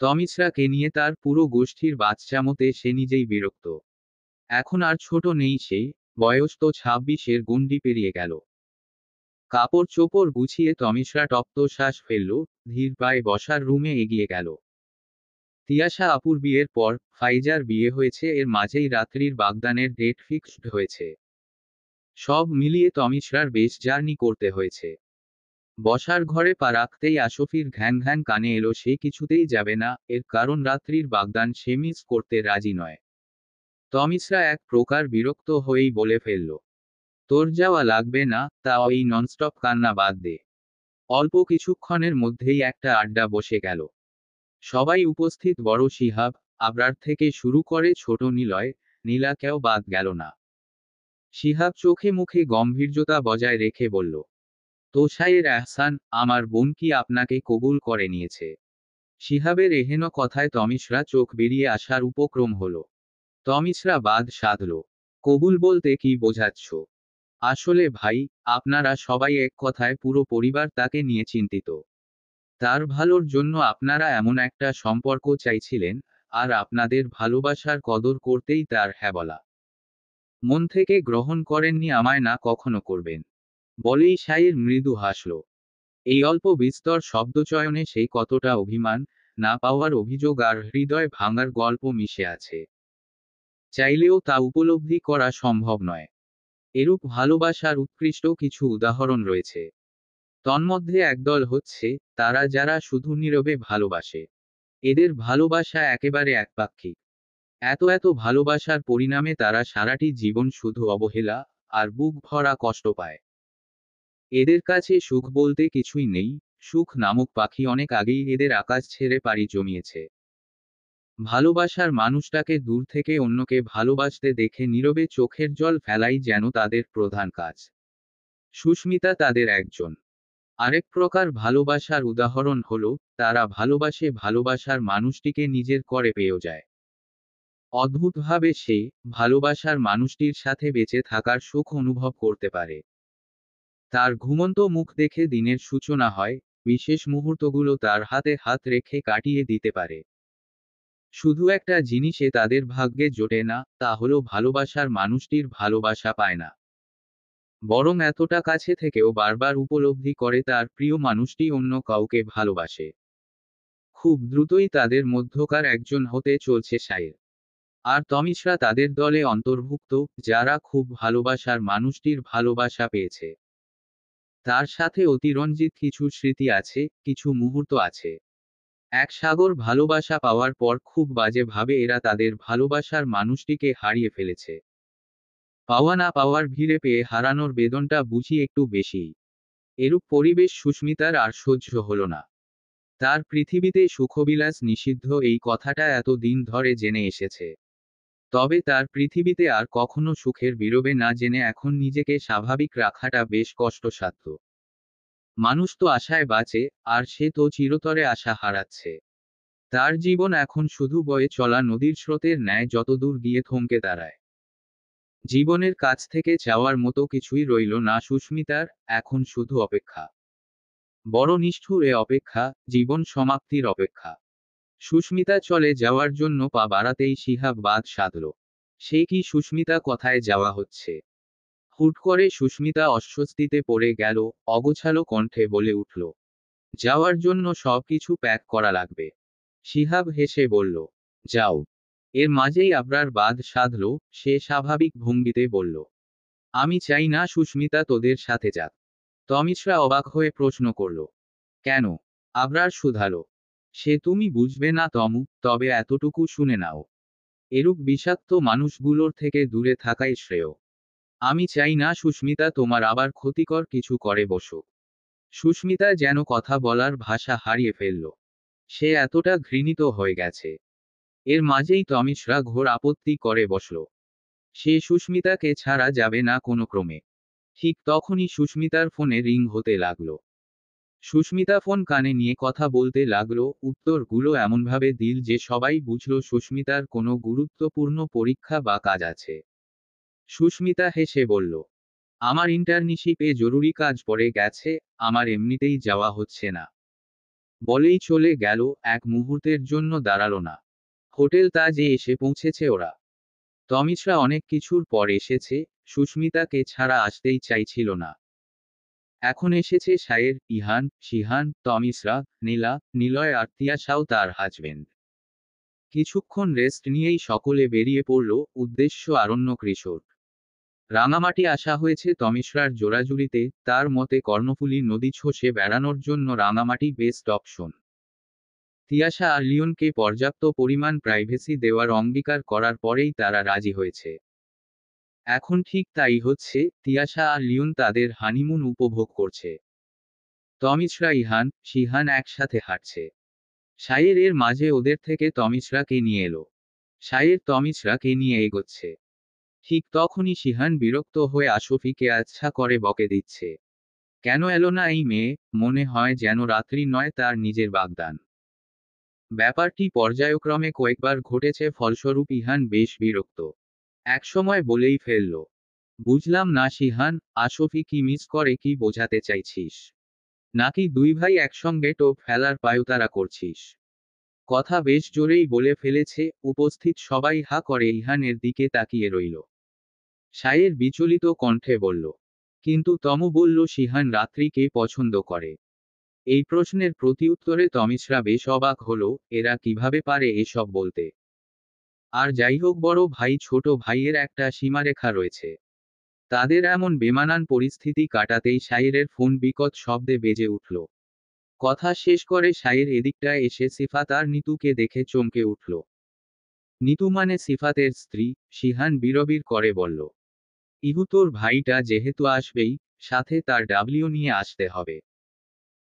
S1: তমিশরাকে নিয়ে তার পুরো গোষ্ঠীর বাচ্চামতে সে নিজেই বিরক্ত। এখন আর ছোট নেই সে, বয়স তো 26-এর গণ্ডি পেরিয়ে গেল। কাপড় চোপড় গুছিয়ে তমিশরা তপ্ত শ্বাস ফেলল, ধীর পায়ে বসার রুমে এগিয়ে গেল। তিয়াশা আপুর বিয়ের পর ফাইজার বিয়ে হয়েছে, এর মাঝেই রাত্রির বাগদানের ডেট ফিক্সড হয়েছে। সব মিলিয়ে তমিশরার বেশ জার্নি করতে হয়েছে। বসার ঘরে পা রাখতেই আশফির ঘ্যাং ঘ্যাং কানে এলো, সে কিছুতেই যাবে না, এর কারণ রাত্রির বাগদান সে মিস করতে রাজি নয়। তমিশরা এক প্রকার বিরক্ত হয়েই বলে ফেলল, তোর যাওয়া লাগবে না, তাও এই ননস্টপ কান্না বাদ দে। অল্প কিছুক্ষণের মধ্যেই একটা আড্ডা বসে গেল। সবাই উপস্থিত, বড় শিহাব, আবরার থেকে শুরু করে ছোট নিলয়, নীলাকেও বাদ গেল না। শিহাব চোখে মুখে গম্ভীর্যতা বজায় রেখে বলল, তোষায়ের এহসান, আমার বোন কি আপনাকে কবুল করে নিয়েছে? শিহাবের এহেন কথায় তমিশরা চোখ বেরিয়ে আসার উপক্রম হলো। তমিশরা বাদ সাধল। কবুল বলতে কি বোঝাচ্ছ? আসলে ভাই, আপনারা সবাই এক কথায় পুরো পরিবার তাকে নিয়ে চিন্তিত। তার ভালোর জন্য আপনারা এমন একটা সম্পর্ক চাইছিলেন, আর আপনাদের ভালোবাসার কদর করতেই তার হ্যাঁ বলা। মন থেকে গ্রহণ করেননি, আমায় না কখনো করবেন বলেই শাইর মৃদু হাসল। এই অল্প বিস্তর শব্দচয়নে সেই কতটা অভিমান, না পাওয়ার অভিযোগ আর হৃদয় ভাঙার গল্প মিশে আছে, চাইলেও তা উপলব্ধি করা সম্ভব নয়। এরূপ ভালোবাসার উৎকৃষ্ট কিছু উদাহরণ রয়েছে। তন্মধ্যে একদল হচ্ছে তারা যারা শুধু নীরবে ভালোবাসে। এদের ভালোবাসা একেবারে একপাক্ষিক। এত ভালোবাসার পরিণামে তারা সারাটি জীবন শুধু অবহেলা আর বুক ভরা কষ্ট পায়। এদের কাছে সুখ বলতে কিছুই নেই, সুখ নামক পাখি অনেক আগেই এদের আকাশ ছেড়ে পাড়ি জমিয়েছে। ভালোবাসার মানুষটাকে দূর থেকে অন্যকে ভালোবাসতে দেখে নীরবে চোখের জল ফেলাই যেন তাদের প্রধান কাজ। সুস্মিতা তাদের একজন। আরেক প্রকার ভালোবাসার উদাহরণ হলো, তারা ভালোবাসে ভালোবাসার মানুষটিকে নিজের করে পেয়েও যায়। অদ্ভুতভাবে সে ভালোবাসার মানুষটির সাথে বেঁচে থাকার সুখ অনুভব করতে পারে। তার ঘুমন্ত মুখ দেখে দিনের সূচনা হয়, বিশেষ মুহূর্তগুলো তার হাতে হাত রেখে কাটিয়ে দিতে পারে। শুধু একটা জিনিসে তাদের ভাগ্যে জোটে না, তা হলো ভালোবাসার মানুষটির ভালোবাসা পায় না। বরং এতটা কাছে থেকেও বারবার উপলব্ধি করে তার প্রিয় মানুষটি অন্য কাউকে ভালোবাসে। খুব দ্রুতই তাদের মধ্যকার একজন হতে চলছে শাইর। আর তমিশরা তাদের দলে অন্তর্ভুক্ত, যারা খুব ভালোবাসার মানুষটির ভালোবাসা পেয়েছে। তার সাথে অতিরঞ্জিত কিছু স্মৃতি আছে, কিছু মুহূর্ত আছে। এক সাগর ভালোবাসা পাওয়ার পর খুব বাজে ভাবে এরা তাদের ভালোবাসার মানুষটিকে হারিয়ে ফেলেছে। পাওয়া না পাওয়ার ভিড়ে পেয়ে হারানোর বেদনটা বুঝি একটু বেশি। এরূপ পরিবেশ সুস্মিতার আর সহ্য হলো না। তার পৃথিবীতে সুখবিলাস নিষিদ্ধ এই কথাটা এত দিন ধরে জেনে এসেছে। তবে তার পৃথিবীতে আর কখনো সুখের বিরবে না জেনে এখন নিজেকে স্বাভাবিক রাখাটা বেশ কষ্টসাধ্য। মানুষ তো আশায় বাঁচে, আর সে তো চিরতরে আশা হারাচ্ছে। তার জীবন এখন শুধু বয়ে চলা নদীর স্রোতের ন্যায় যতদূর গিয়ে থমকে দাঁড়ায়। জীবনের কাছ থেকে চাওয়ার মতো কিছুই রইল না সুস্মিতার, এখন শুধু অপেক্ষা। বড় নিষ্ঠুর এ অপেক্ষা, জীবন সমাপ্তির অপেক্ষা। সুস্মিতা চলে যাওয়ার জন্য পা বাড়াতেই শিহাব বাদ সাধল। সে কি সুস্মিতা কোথায় যাওয়া হচ্ছে? হুট করে সুস্মিতা অস্বস্তিতে পড়ে গেল, অগোছালো কণ্ঠে বলে উঠল, যাওয়ার জন্য সবকিছু প্যাক করা লাগবে। শিহাব হেসে বলল, যাও। এর মাঝেই আবরার বাদ সাধল, সে স্বাভাবিক ভঙ্গিতে বলল, আমি চাই না সুস্মিতা তোদের সাথে যাক। তমিশরা অবাক হয়ে প্রশ্ন করল, কেন? আবরার শুধালো, সে তুমি বুঝবে না তমু, তবে এতটুকু শুনে নাও। এরূপ বিষাক্ত মানুষগুলোর থেকে দূরে থাকাই শ্রেয়। আমি চাই না সুস্মিতা তোমার আবার ক্ষতিকর কিছু করে বসুক। সুস্মিতা যেন কথা বলার ভাষা হারিয়ে ফেলল। সে এতটা ঘৃণিত হয়ে গেছে। এর মাঝেই তমিশরা ঘোর আপত্তি করে বসল। সে সুস্মিতাকে ছাড়া যাবে না কোনো ক্রমে। ঠিক তখনই সুস্মিতার ফোনে রিং হতে লাগলো। সুস্মিতা ফোন কানে নিয়ে কথা বলতে লাগলো, উত্তরগুলো এমনভাবে দিল যে সবাই বুঝল সুস্মিতার কোনো গুরুত্বপূর্ণ পরীক্ষা বা কাজ আছে। সুস্মিতা হেসে বলল, আমার ইন্টার্নশিপে জরুরি কাজ পড়ে গেছে, আমার এমনিতেই যাওয়া হচ্ছে না। বলেই চলে গেল, এক মুহূর্তের জন্য দাঁড়ালো না। হোটেল তাজে এসে পৌঁছেছে ওরা। তমিশরা অনেক কিছুর পর এসেছে, সুস্মিতাকে ছাড়া আসতেই চাইছিল না। এখন এসেছে শায়ের, ইহান, শিহান, তমিশরা, নীলা, নিলয় আর তিয়াশাও তার হাজবেন্ড। কিছুক্ষণ রেস্ট নিয়েই সকলে বেরিয়ে পড়ল, উদ্দেশ্য আরণ্যক রিসোর্ট। রাঙামাটি আসা হয়েছে তমিশরার জোড়াজুড়িতে, তার মতে কর্ণফুলী নদী ছষে বেড়ানোর জন্য রাঙামাটি বেস্ট অপশন। তিয়াশা আর লিওনকে পর্যাপ্ত পরিমাণ প্রাইভেসি দেওয়ার অঙ্গীকার করার পরেই তারা রাজি হয়েছে। এখন ঠিক তাই হচ্ছে, তিয়াশা আর লিওন তাদের হানিমুন উপভোগ করছে। তমিশরা ইহান, শিহান একসাথে হাঁটছে। শায়ের এর মাঝে ওদের থেকে তমিশরাকে নিয়ে এলো। শায়ের তমিশরাকে নিয়ে এগোচ্ছে। ঠিক তখনই শিহান বিরক্ত হয়ে আশফিকে আচ্ছা করে বকে দিচ্ছে, কেন এলো না এই মেয়ে? মনে হয় যেন রাত্রি নয় তার নিজের বাগদান। ব্যাপারটি পর্যায়ক্রমে কয়েকবার ঘটেছে, ফলস্বরূপ ইহান বেশ বিরক্ত। একসময় বলেই ফেলল, বুঝলাম না শিহান, আশফি কি মিস করে কি বোঝাতে চাইছিস? নাকি দুই ভাই একসঙ্গে টোপ ফেলার পায়তারা করছিস? কথা বেশ জোরেই বলে ফেলেছে, উপস্থিত সবাই হা করে ইহানের দিকে তাকিয়ে রইল। সায়ের বিচলিত কণ্ঠে বলল, কিন্তু তমু বলল শিহান রাত্রি কে পছন্দ করে? এই প্রশ্নের প্রতিউত্তরে তমিশরা বেশ অবাক হলো, এরা কিভাবে পারে এসব বলতে? আর যাই হোক, বড় ভাই ছোট ভাইয়ের একটা সীমারেখা রয়েছে। তাদের এমন বেমানান পরিস্থিতি কাটাতেই শাইরের ফোন বিকট শব্দে বেজে উঠল। কথা শেষ করে শাইর এদিকটায় এসে সিফাত আর নিতুকে দেখে চমকে উঠল। নিতু মানে সিফাতের স্ত্রী। শিহান বিড়বিড় করে বলল, ইহু তোর ভাইটা যেহেতু আসবেই, সাথে তার ডাব্লিউ নিয়ে আসতে হবে।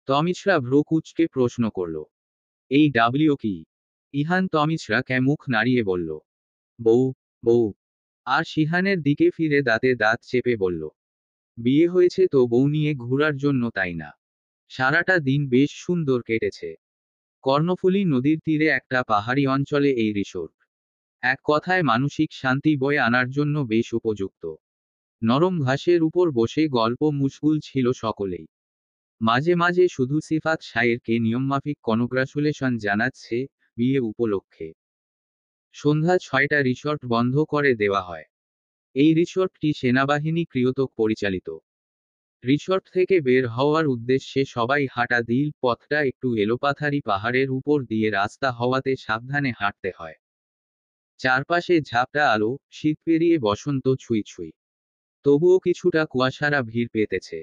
S1: তমিশরা ভ্রু কুঁচকে প্রশ্ন করল, এই ডাব্লিউ কি? ইহান তমিশরাকে মুখ নাড়িয়ে বলল, বউ, বউ। আর শিহানের দিকে ফিরে দাঁতে দাঁত চেপে বলল, বিয়ে হয়েছে তো বউ নিয়ে ঘোরার জন্য, তাই না? সারাটা দিন বেশ সুন্দর কেটেছে। কর্ণফুলী নদীর তীরে একটা পাহাড়ি অঞ্চলে এই রিসোর্ট। এক কথায় মানসিক শান্তি বয়ে আনার জন্য বেশ উপযুক্ত। নরম ঘাসের উপর বসে গল্প মুশগুল ছিল সকলেই। মাঝে মাঝে শুধু সিফাত শায়েরকে নিয়মমাফিক কনগ্রাচুলেশন জানাচ্ছে, বিয়ে উপলক্ষে। সন্ধ্যা 6টা রিসর্ট বন্ধ করে দেওয়া হয়। এই রিসর্টটি সেনাবাহিনী কর্তৃক পরিচালিত। রিসর্ট থেকে বের হওয়ার উদ্দেশ্যে সবাই হাঁটা দিল, পথটা একটু এলোপাথারি পাহাড়ের উপর দিয়ে রাস্তা হওয়াতে সাবধানে হাঁটতে হয়। চারপাশে ঝাপটা আলো, শীত পেরিয়ে বসন্ত ছুঁই ছুঁই। তবুও কিছুটা কুয়াশারা ভিড় পেতেছে।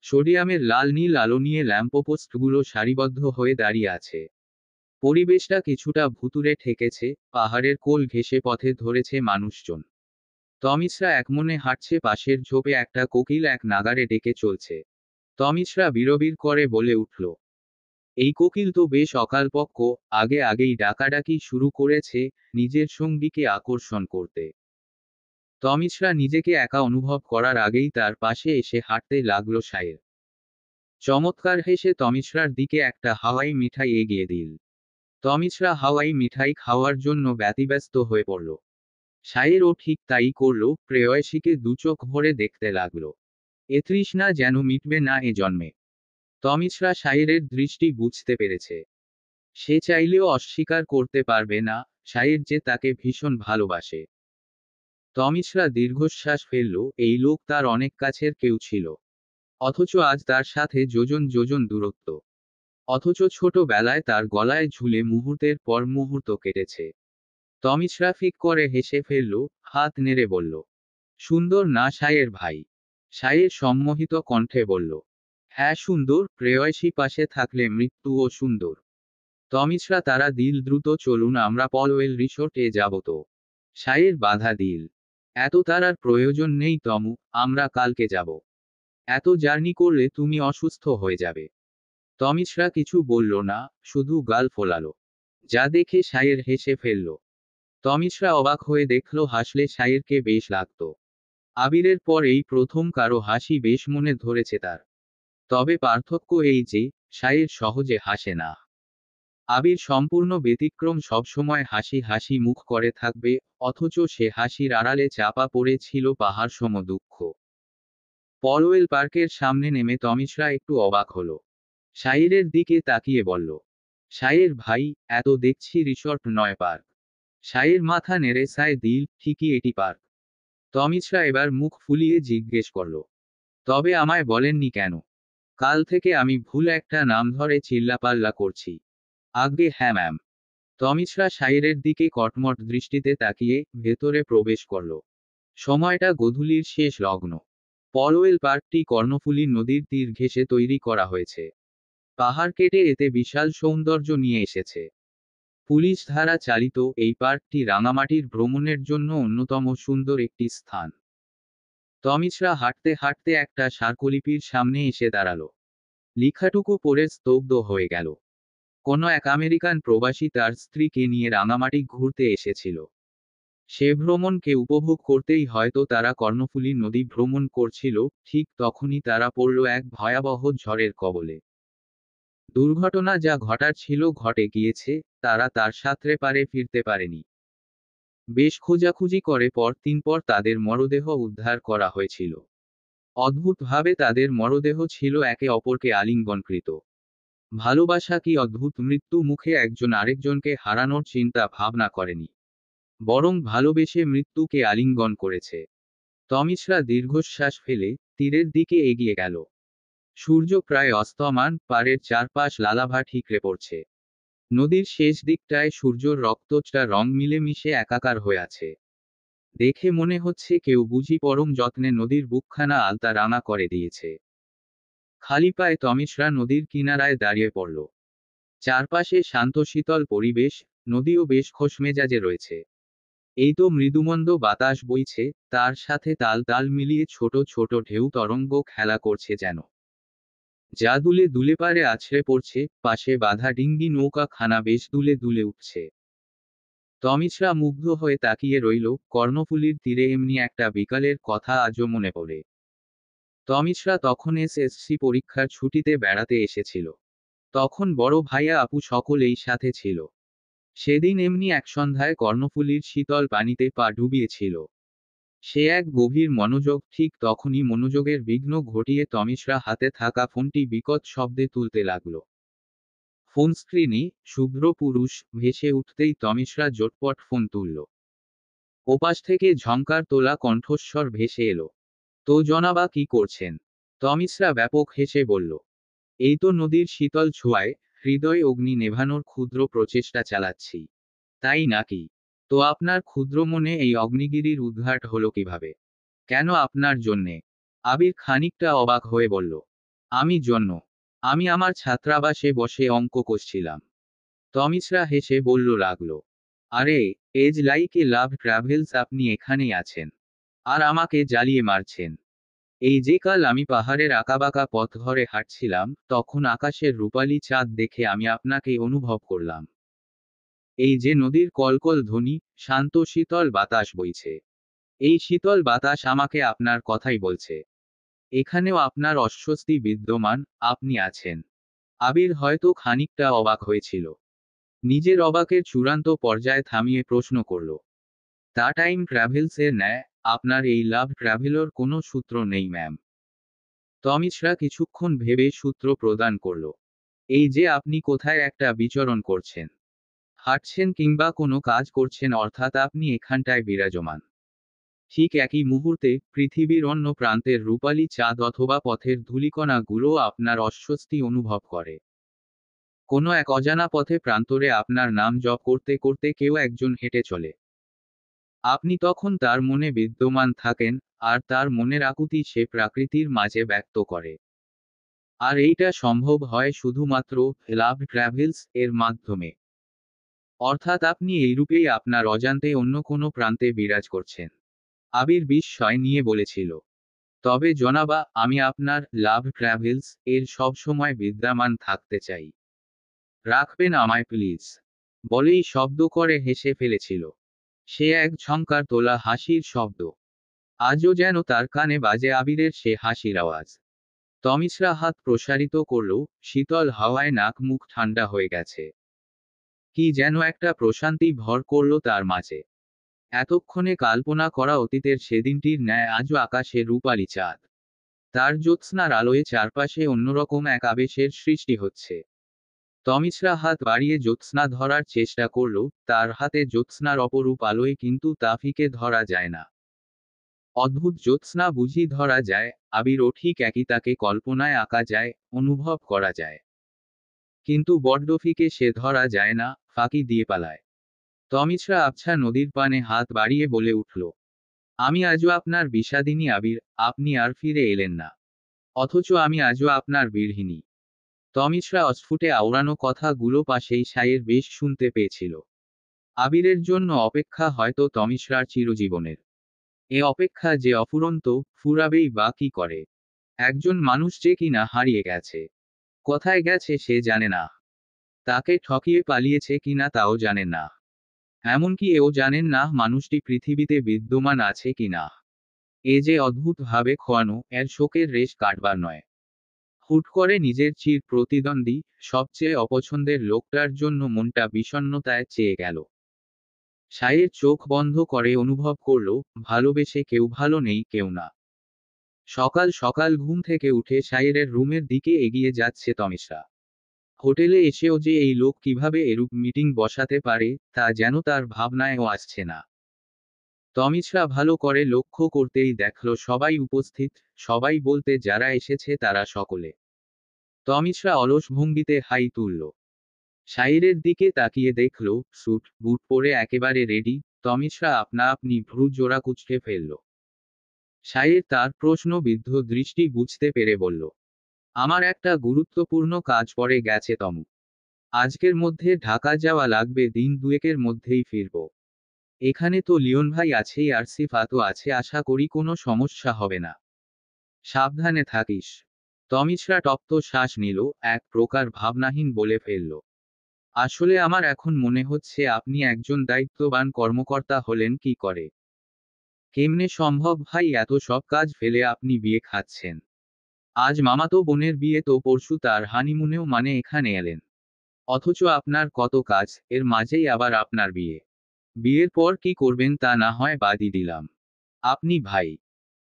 S1: সোডিয়ামের লাল নীল আলো নিয়ে ল্যাম্পপোস্টগুলো সারিবদ্ধ হয়ে দাঁড়িয়ে আছে। পরিবেশটা কিছুটা ভুতুড়ে ঠেকেছে, পাহাড়ের কোল ঘেঁষে পথে ধরেছে মানুষজন। তমিশরা একমনে হাঁটছে, পাশের ঝোপে একটা কোকিল এক নাগারে ডেকে চলছে। তমিশরা বিড়বিড় করে বলে উঠল, এই কোকিল তো বেশ অকালপক্ষ, আগেই ডাকাডাকি শুরু করেছে, নিজের সঙ্গীকে আকর্ষণ করতে। তমিশরা নিজেকে একা অনুভব করার আগেই তার পাশে এসে হাঁটতে লাগলো শায়ের। চমৎকার হেসে তমিশরার দিকে একটা হাওয়াই মিঠাই এগিয়ে দিল। তমিশরা হাওয়াই মিঠাই খাওয়ার জন্য ব্যতিব্যস্ত হয়ে পড়ল। শায়েরও ঠিক তাই করল, প্রেয়সীকে দুচোখ ভরে দেখতে লাগলো। এ তৃষ্ণা যেন মিটবে না এ জন্মে। তমিশরা শায়েরের দৃষ্টি বুঝতে পেরেছে। সে চাইলেও অস্বীকার করতে পারবে না, শায়ের যে তাকে ভীষণ ভালোবাসে। তমিশরা দীর্ঘশ্বাস ফেলল, এই লোক তার অনেক কাছের কেউ ছিল। অথচ আজ তার সাথে যোজন যোজন দূরত্ব। অথচ ছোটবেলায় তার গলায় ঝুলে মুহূর্তের পর মুহূর্ত কেটেছে। তমিশরা ফিক করে হেসে ফেলল, হাত নেড়ে বলল, সুন্দর না শায়ের ভাই? শায়ের সম্মোহিত কণ্ঠে বলল, হ্যাঁ সুন্দর, প্রেয়সী পাশে থাকলে মৃত্যুও সুন্দর। তমিশরা তারা দিল, দ্রুত চলুন, আমরা পলওয়েল রিসোর্টে যাব তো। শায়ের বাধা দিল, এত তারার প্রয়োজন নেই তমু, আমরা কালকে যাব। এত জার্নি করলে তুমি অসুস্থ হয়ে যাবে। তমিশরা কিছু বলল না, শুধু গাল ফোলালো। যা দেখে শায়ের হেসে ফেলল। তমিশরা অবাক হয়ে দেখল, হাসলে শায়েরকে বেশ লাগত। আবিরের পর এই প্রথম কারো হাসি বেশ মনে ধরেছে তার। তবে পার্থক্য এই যে, শায়ের সহজে হাসে না। আবির সম্পূর্ণ ব্যতিক্রম, সবসময় হাসি হাসি মুখ করে থাকবে, অথচ সে হাসির আড়ালে চাপা পড়ে ছিল পাহাড়সম দুঃখ। পলওয়েল পার্কের সামনে নেমে তমিশরা একটু অবাক হলো। শায়েরের দিকে তাকিয়ে বলল, শায়ের ভাই, এত দেখছি রিসর্ট নয় পার্ক। শায়ের মাথা নেড়ে সায় দিল, ঠিকই এটি পার্ক। তমিশরা এবার মুখ ফুলিয়ে জিজ্ঞেস করল, তবে আমায় বলেননি কেন? কাল থেকে আমি ভুল একটা নাম ধরে চিল্লাপাল্লা করছি। আজ্ঞে হ্যাঁ ম্যাম। তমিশরা শায়েরের দিকে কটমট দৃষ্টিতে তাকিয়ে ভেতরে প্রবেশ করল। সময়টা গোধূলির শেষ লগ্ন। পলওয়েল পার্কটি কর্ণফুলী নদীর তীর ঘেঁষে তৈরি করা হয়েছে। পাহাড় কেটে এতে বিশাল সৌন্দর্য নিয়ে এসেছে। পুলিশ ধারা চালিত এই পার্কটি রাঙামাটির ভ্রমণের জন্য অন্যতম সুন্দর একটি স্থান। তমিশরা হাঁটতে হাঁটতে একটা স্মারকলিপির সামনে এসে দাঁড়ালো। লেখাটুকু পড়ে স্তব্ধ হয়ে গেল। কোনো এক আমেরিকান প্রবাসী তার স্ত্রীকে নিয়ে রাঙামাটি ঘুরতে এসেছিল। সে ভ্রমণকে উপভোগ করতেই হয়তো তারা কর্ণফুলী নদী ভ্রমণ করছিল, ঠিক তখনই তারা পড়ল এক ভয়াবহ ঝড়ের কবলে। দুর্ঘটনা যা ঘটার ছিল ঘটে গিয়েছে, তারা তার সাথে পারে ফিরতে পারেনি। বেশ খোঁজাখুঁজি করে পর তাদের মরদেহ উদ্ধার করা হয়েছিল। অদ্ভুতভাবে তাদের মরদেহ ছিল একে অপরকে আলিঙ্গনকৃত। ভালোবাসা কি অদ্ভুত! মৃত্যু মুখে একজন আরেকজনকে হারানোর চিন্তা ভাবনা করেনি, বরং ভালোবেসে মৃত্যুকে আলিঙ্গন করেছে। টমিসরা দীর্ঘশ্বাস ফেলে তীরের দিকে এগিয়ে গেল। সূর্য প্রায় অস্তমান, পাড়ের চারপাশ লালাভা ঠিকরে পড়ছে। নদীর শেষ দিকটায় সূর্যর রক্তটা রং মিলেমিশে একাকার হয়ে আছে। দেখে মনে হচ্ছে কেউ বুঝি পরম যত্নে নদীর বুকখানা আলতা রাঙা করে দিয়েছে। খালি পায়ে টমিসরা নদীর কিনারায় দাঁড়িয়ে পড়ল। চারপাশে শান্ত শীতল পরিবেশ, নদীও বেশ খোশমেজাজে রয়েছে। এই তো মৃদুমন্দ বাতাস বইছে, তার সাথে তাল তাল মিলিয়ে ছোট ছোট ঢেউ তরঙ্গ খেলা করছে যেন। যা দুলে দুলে পারে আছড়ে পড়ছে, পাশে বাঁধা ডিঙ্গি নৌকা খানা বেশ দুলে দুলে উঠছে। টমিসরা মুগ্ধ হয়ে তাকিয়ে রইল, কর্ণফুলীর তীরে এমনি একটা বিকালের কথা আজও মনে পড়ে। টমিসরা তখন এসএসসি পরীক্ষার ছুটিতে বেড়াতে এসেছিল। তখন বড় ভাইয়া আপু সকলেই সাথে ছিল। সেদিন এমনি এক সন্ধ্যায় কর্ণফুলীর শীতল পানিতে পা ডুবিয়েছিল। সে এক গভীর মনোযোগ। ঠিক তখনই মনোযোগের বিঘ্ন ঘটিয়ে টমিসরা হাতে থাকা ফোনটি বিকট শব্দে তুলতে লাগল। ফোন স্ক্রিনে শুভ্র পুরুষ ভেসে উঠতেই টমিসরা জটপট ফোন তুলল। ওপাশ থেকে ঝংকার তোলা কণ্ঠস্বর ভেসে এলো। তো জনাবা কি করছেন? টমিসরা ব্যাপক হেসে বলল, এই তো নদীর শীতল ছোঁয়ায় হৃদয় অগ্নি নেভানোর ক্ষুদ্র প্রচেষ্টা চালাচ্ছি। তাই নাকি? তো আপনার ক্ষুদ্র মনে এই অগ্নিগিরির উদ্ঘাট হলো কিভাবে? কেন আপনার জন্যে? আবির খানিকটা অবাক হয়ে বলল, আমি আমার ছাত্রাবাসে বসে অঙ্ক কষছিলাম। টমিসরা হেসে বলল লাগলো, আরে, as like a love travels, আপনি এখানেই আছেন আর আমাকে জ্বালিয়ে মারছেন। এই যে কাল আমি পাহাড়ের আঁকাবাঁকা পথ ধরে হাঁটছিলাম, তখন আকাশের রূপালী চাঁদ দেখে আমি আপনাকে অনুভব করলাম। এই যে নদীর কলকল ধ্বনি, শান্ত শীতল বাতাস বইছে, এই শীতল বাতাস আমাকে আপনার কথাই বলছে। এখানেও আপনার অস্বস্তি বিদ্যমান, আপনি আছেন। আবির হয়তো খানিকটা অবাক হয়েছিল। নিজের অবাকের চূড়ান্ত পর্যায়ে থামিয়ে প্রশ্ন করল, তা টাইম ট্রাভেলসের ন্যায় আপনার এই লাভ ট্রাভেলর কোনো সূত্র নেই ম্যাম? টমিসরা কিছুক্ষণ ভেবে সূত্র প্রদান করল, এই যে আপনি কোথায় একটা বিচরণ করছেন, হাঁটছেন কিংবা কোনো কাজ করছেন, অর্থাৎ আপনি এখানটায় বিরাজমান। ঠিক একই মুহূর্তে পৃথিবীর অন্য প্রান্তের রূপালী চাঁদ অথবা পথের ধূলিকণা গুলো আপনার অস্বস্তি অনুভব করে। কোনো এক অজানা পথে প্রান্তরে আপনার নাম জপ করতে করতে কেউ একজন হেঁটে চলে। আপনি তখন তার মনে বিদ্যমান থাকেন, আর তার মনের আকুতি সে প্রকৃতির মাঝে ব্যক্ত করে। আর এইটা সম্ভব হয় শুধুমাত্র লাভ ট্রাভেলস এর মাধ্যমে। অর্থাৎ আপনি এইরূপেই আপনার অজান্তে অন্য কোনো প্রান্তে বিরাজ করছেন। আবির বিস্ময় নিয়ে বলেছিল, তবে জনাবা, আমি আপনার লাভ ট্রাভেলস এর সবসময় বিদ্যমান থাকতে চাই। রাখবেন আমায় প্লিজ? বলেই শব্দ করে হেসে ফেলেছিল। সে এক ঝংকার তোলা হাসির শব্দ। আজও যেন তার কানে বাজে আবিরের সে হাসির আওয়াজ। টমিসরা হাত প্রসারিত করল, শীতল হাওয়ায় নাক মুখ ঠান্ডা হয়ে গেছে। কি যেন একটা প্রশান্তি ভর করল তার মাঝে। এতক্ষণে কল্পনা করা অতীতের সেদিনটির ন্যায় আজও আকাশে রূপালী চাঁদ। তার জ্যোৎস্নার আলোয় চারপাশে অন্যরকম এক আবেশের সৃষ্টি হচ্ছে। টমিসরা হাত বাড়িয়ে জ্যোৎস্না ধরার চেষ্টা করল, তার হাতে জ্যোৎস্নার অপরূপ আলোয় কিন্তু তা ফিকে ধরা যায় না। অদ্ভুত জ্যোৎস্না বুঝি ধরা যায়, আবিরও ঠিক একই, তাকে কল্পনায় আঁকা যায়, অনুভব করা যায়। কিন্তু বড্ড ফিকে সে ধরা যায় না, ফাঁকি দিয়ে পালায়। টমিসরা আবছা নদীর পানে হাত বাড়িয়ে বলে উঠল, আমি আজও আপনার বিষাদিনী আবির, আপনি আর ফিরে এলেন না। অথচ আমি আজও আপনার বিরহিনী। টমিসরা অস্ফুটে আওড়ানো কথাগুলো পাশেই সাইয়ের বেশ শুনতে পেয়েছিল। আবিরের জন্য অপেক্ষা হয়তো টমিসরার চিরজীবনের। এ অপেক্ষা যে অফুরন্ত, ফুরাবেই বা কি করে? একজন মানুষ যে কিনা হারিয়ে গেছে। কোথায় গেছে সে জানে না। তাকে ঠকিয়ে পালিয়েছে কিনা তাও জানেন না। এমনকি এও জানেন না মানুষটি পৃথিবীতে বিদ্যমান আছে কিনা। এ যে অদ্ভুতভাবে খোয়ানো, এর শোকের রেশ কাটবার নয়। হুট করে নিজের চির প্রতিদ্বন্দ্বী, সবচেয়ে অপছন্দের লোকটার জন্য মনটা বিষণ্ণতায় চেয়ে গেল। সাইয়ের চোখ বন্ধ করে অনুভব করল, ভালোবেসে কেউ ভালো নেই, কেউ না। সকাল সকাল ঘুম থেকে উঠে সাইয়ের রুমের দিকে এগিয়ে যাচ্ছে তমিশরা। হোটেলে এসেও যে এই লোক কিভাবে এরূপ মিটিং বসাতে পারে, তা যেন তার ভাবনায়ও আসছে না। তমিশরা ভালো করে লক্ষ্য করতেই দেখল সবাই উপস্থিত, সবাই বলতে যারা এসেছে তারা সকলে। তমিশরা অলস ভঙ্গিতে হাই তুলল। সাইরের দিকে তাকিয়ে দেখল, স্যুট বুট পরে একেবারে রেডি। তমিশরা আপনা আপনি ভ্রু জোড়া কুঁচকে ফেলল। সাইর তার প্রশ্নবিদ্ধ দৃষ্টি বুঝতে পেরে বলল, আমার একটা গুরুত্বপূর্ণ কাজ পড়ে গেছে তমু। আজকের মধ্যে ঢাকা যাওয়া লাগবে, দিন দুয়েকের মধ্যেই ফিরব। এখানে তো লিওন ভাই আছেই আর সিফাতও আছে, আশা করি কোনো সমস্যা হবে না। সাবধানে থাকিস। তমিশরা তপ্ত শ্বাস নিল, এক প্রকার ভাবনাহীন বলে ফেলল, আসলে আমার এখন মনে হচ্ছে আপনি একজন দায়িত্ববান কর্মকর্তা হলেন কি করে। কেমনে সম্ভব ভাই, এত সব কাজ ফেলে আপনি বিয়ে খাচ্ছেন? আজ মামাতো বোনের বিয়ে, তো পরশু তার হানিমুনেও মানে এখানে এলেন। অথচ আপনার কত কাজ, এর মাঝেই আবার আপনার বিয়ে। বিয়ের পর কি করবেন তা না হয় বাদই দিলাম। আপনি ভাই।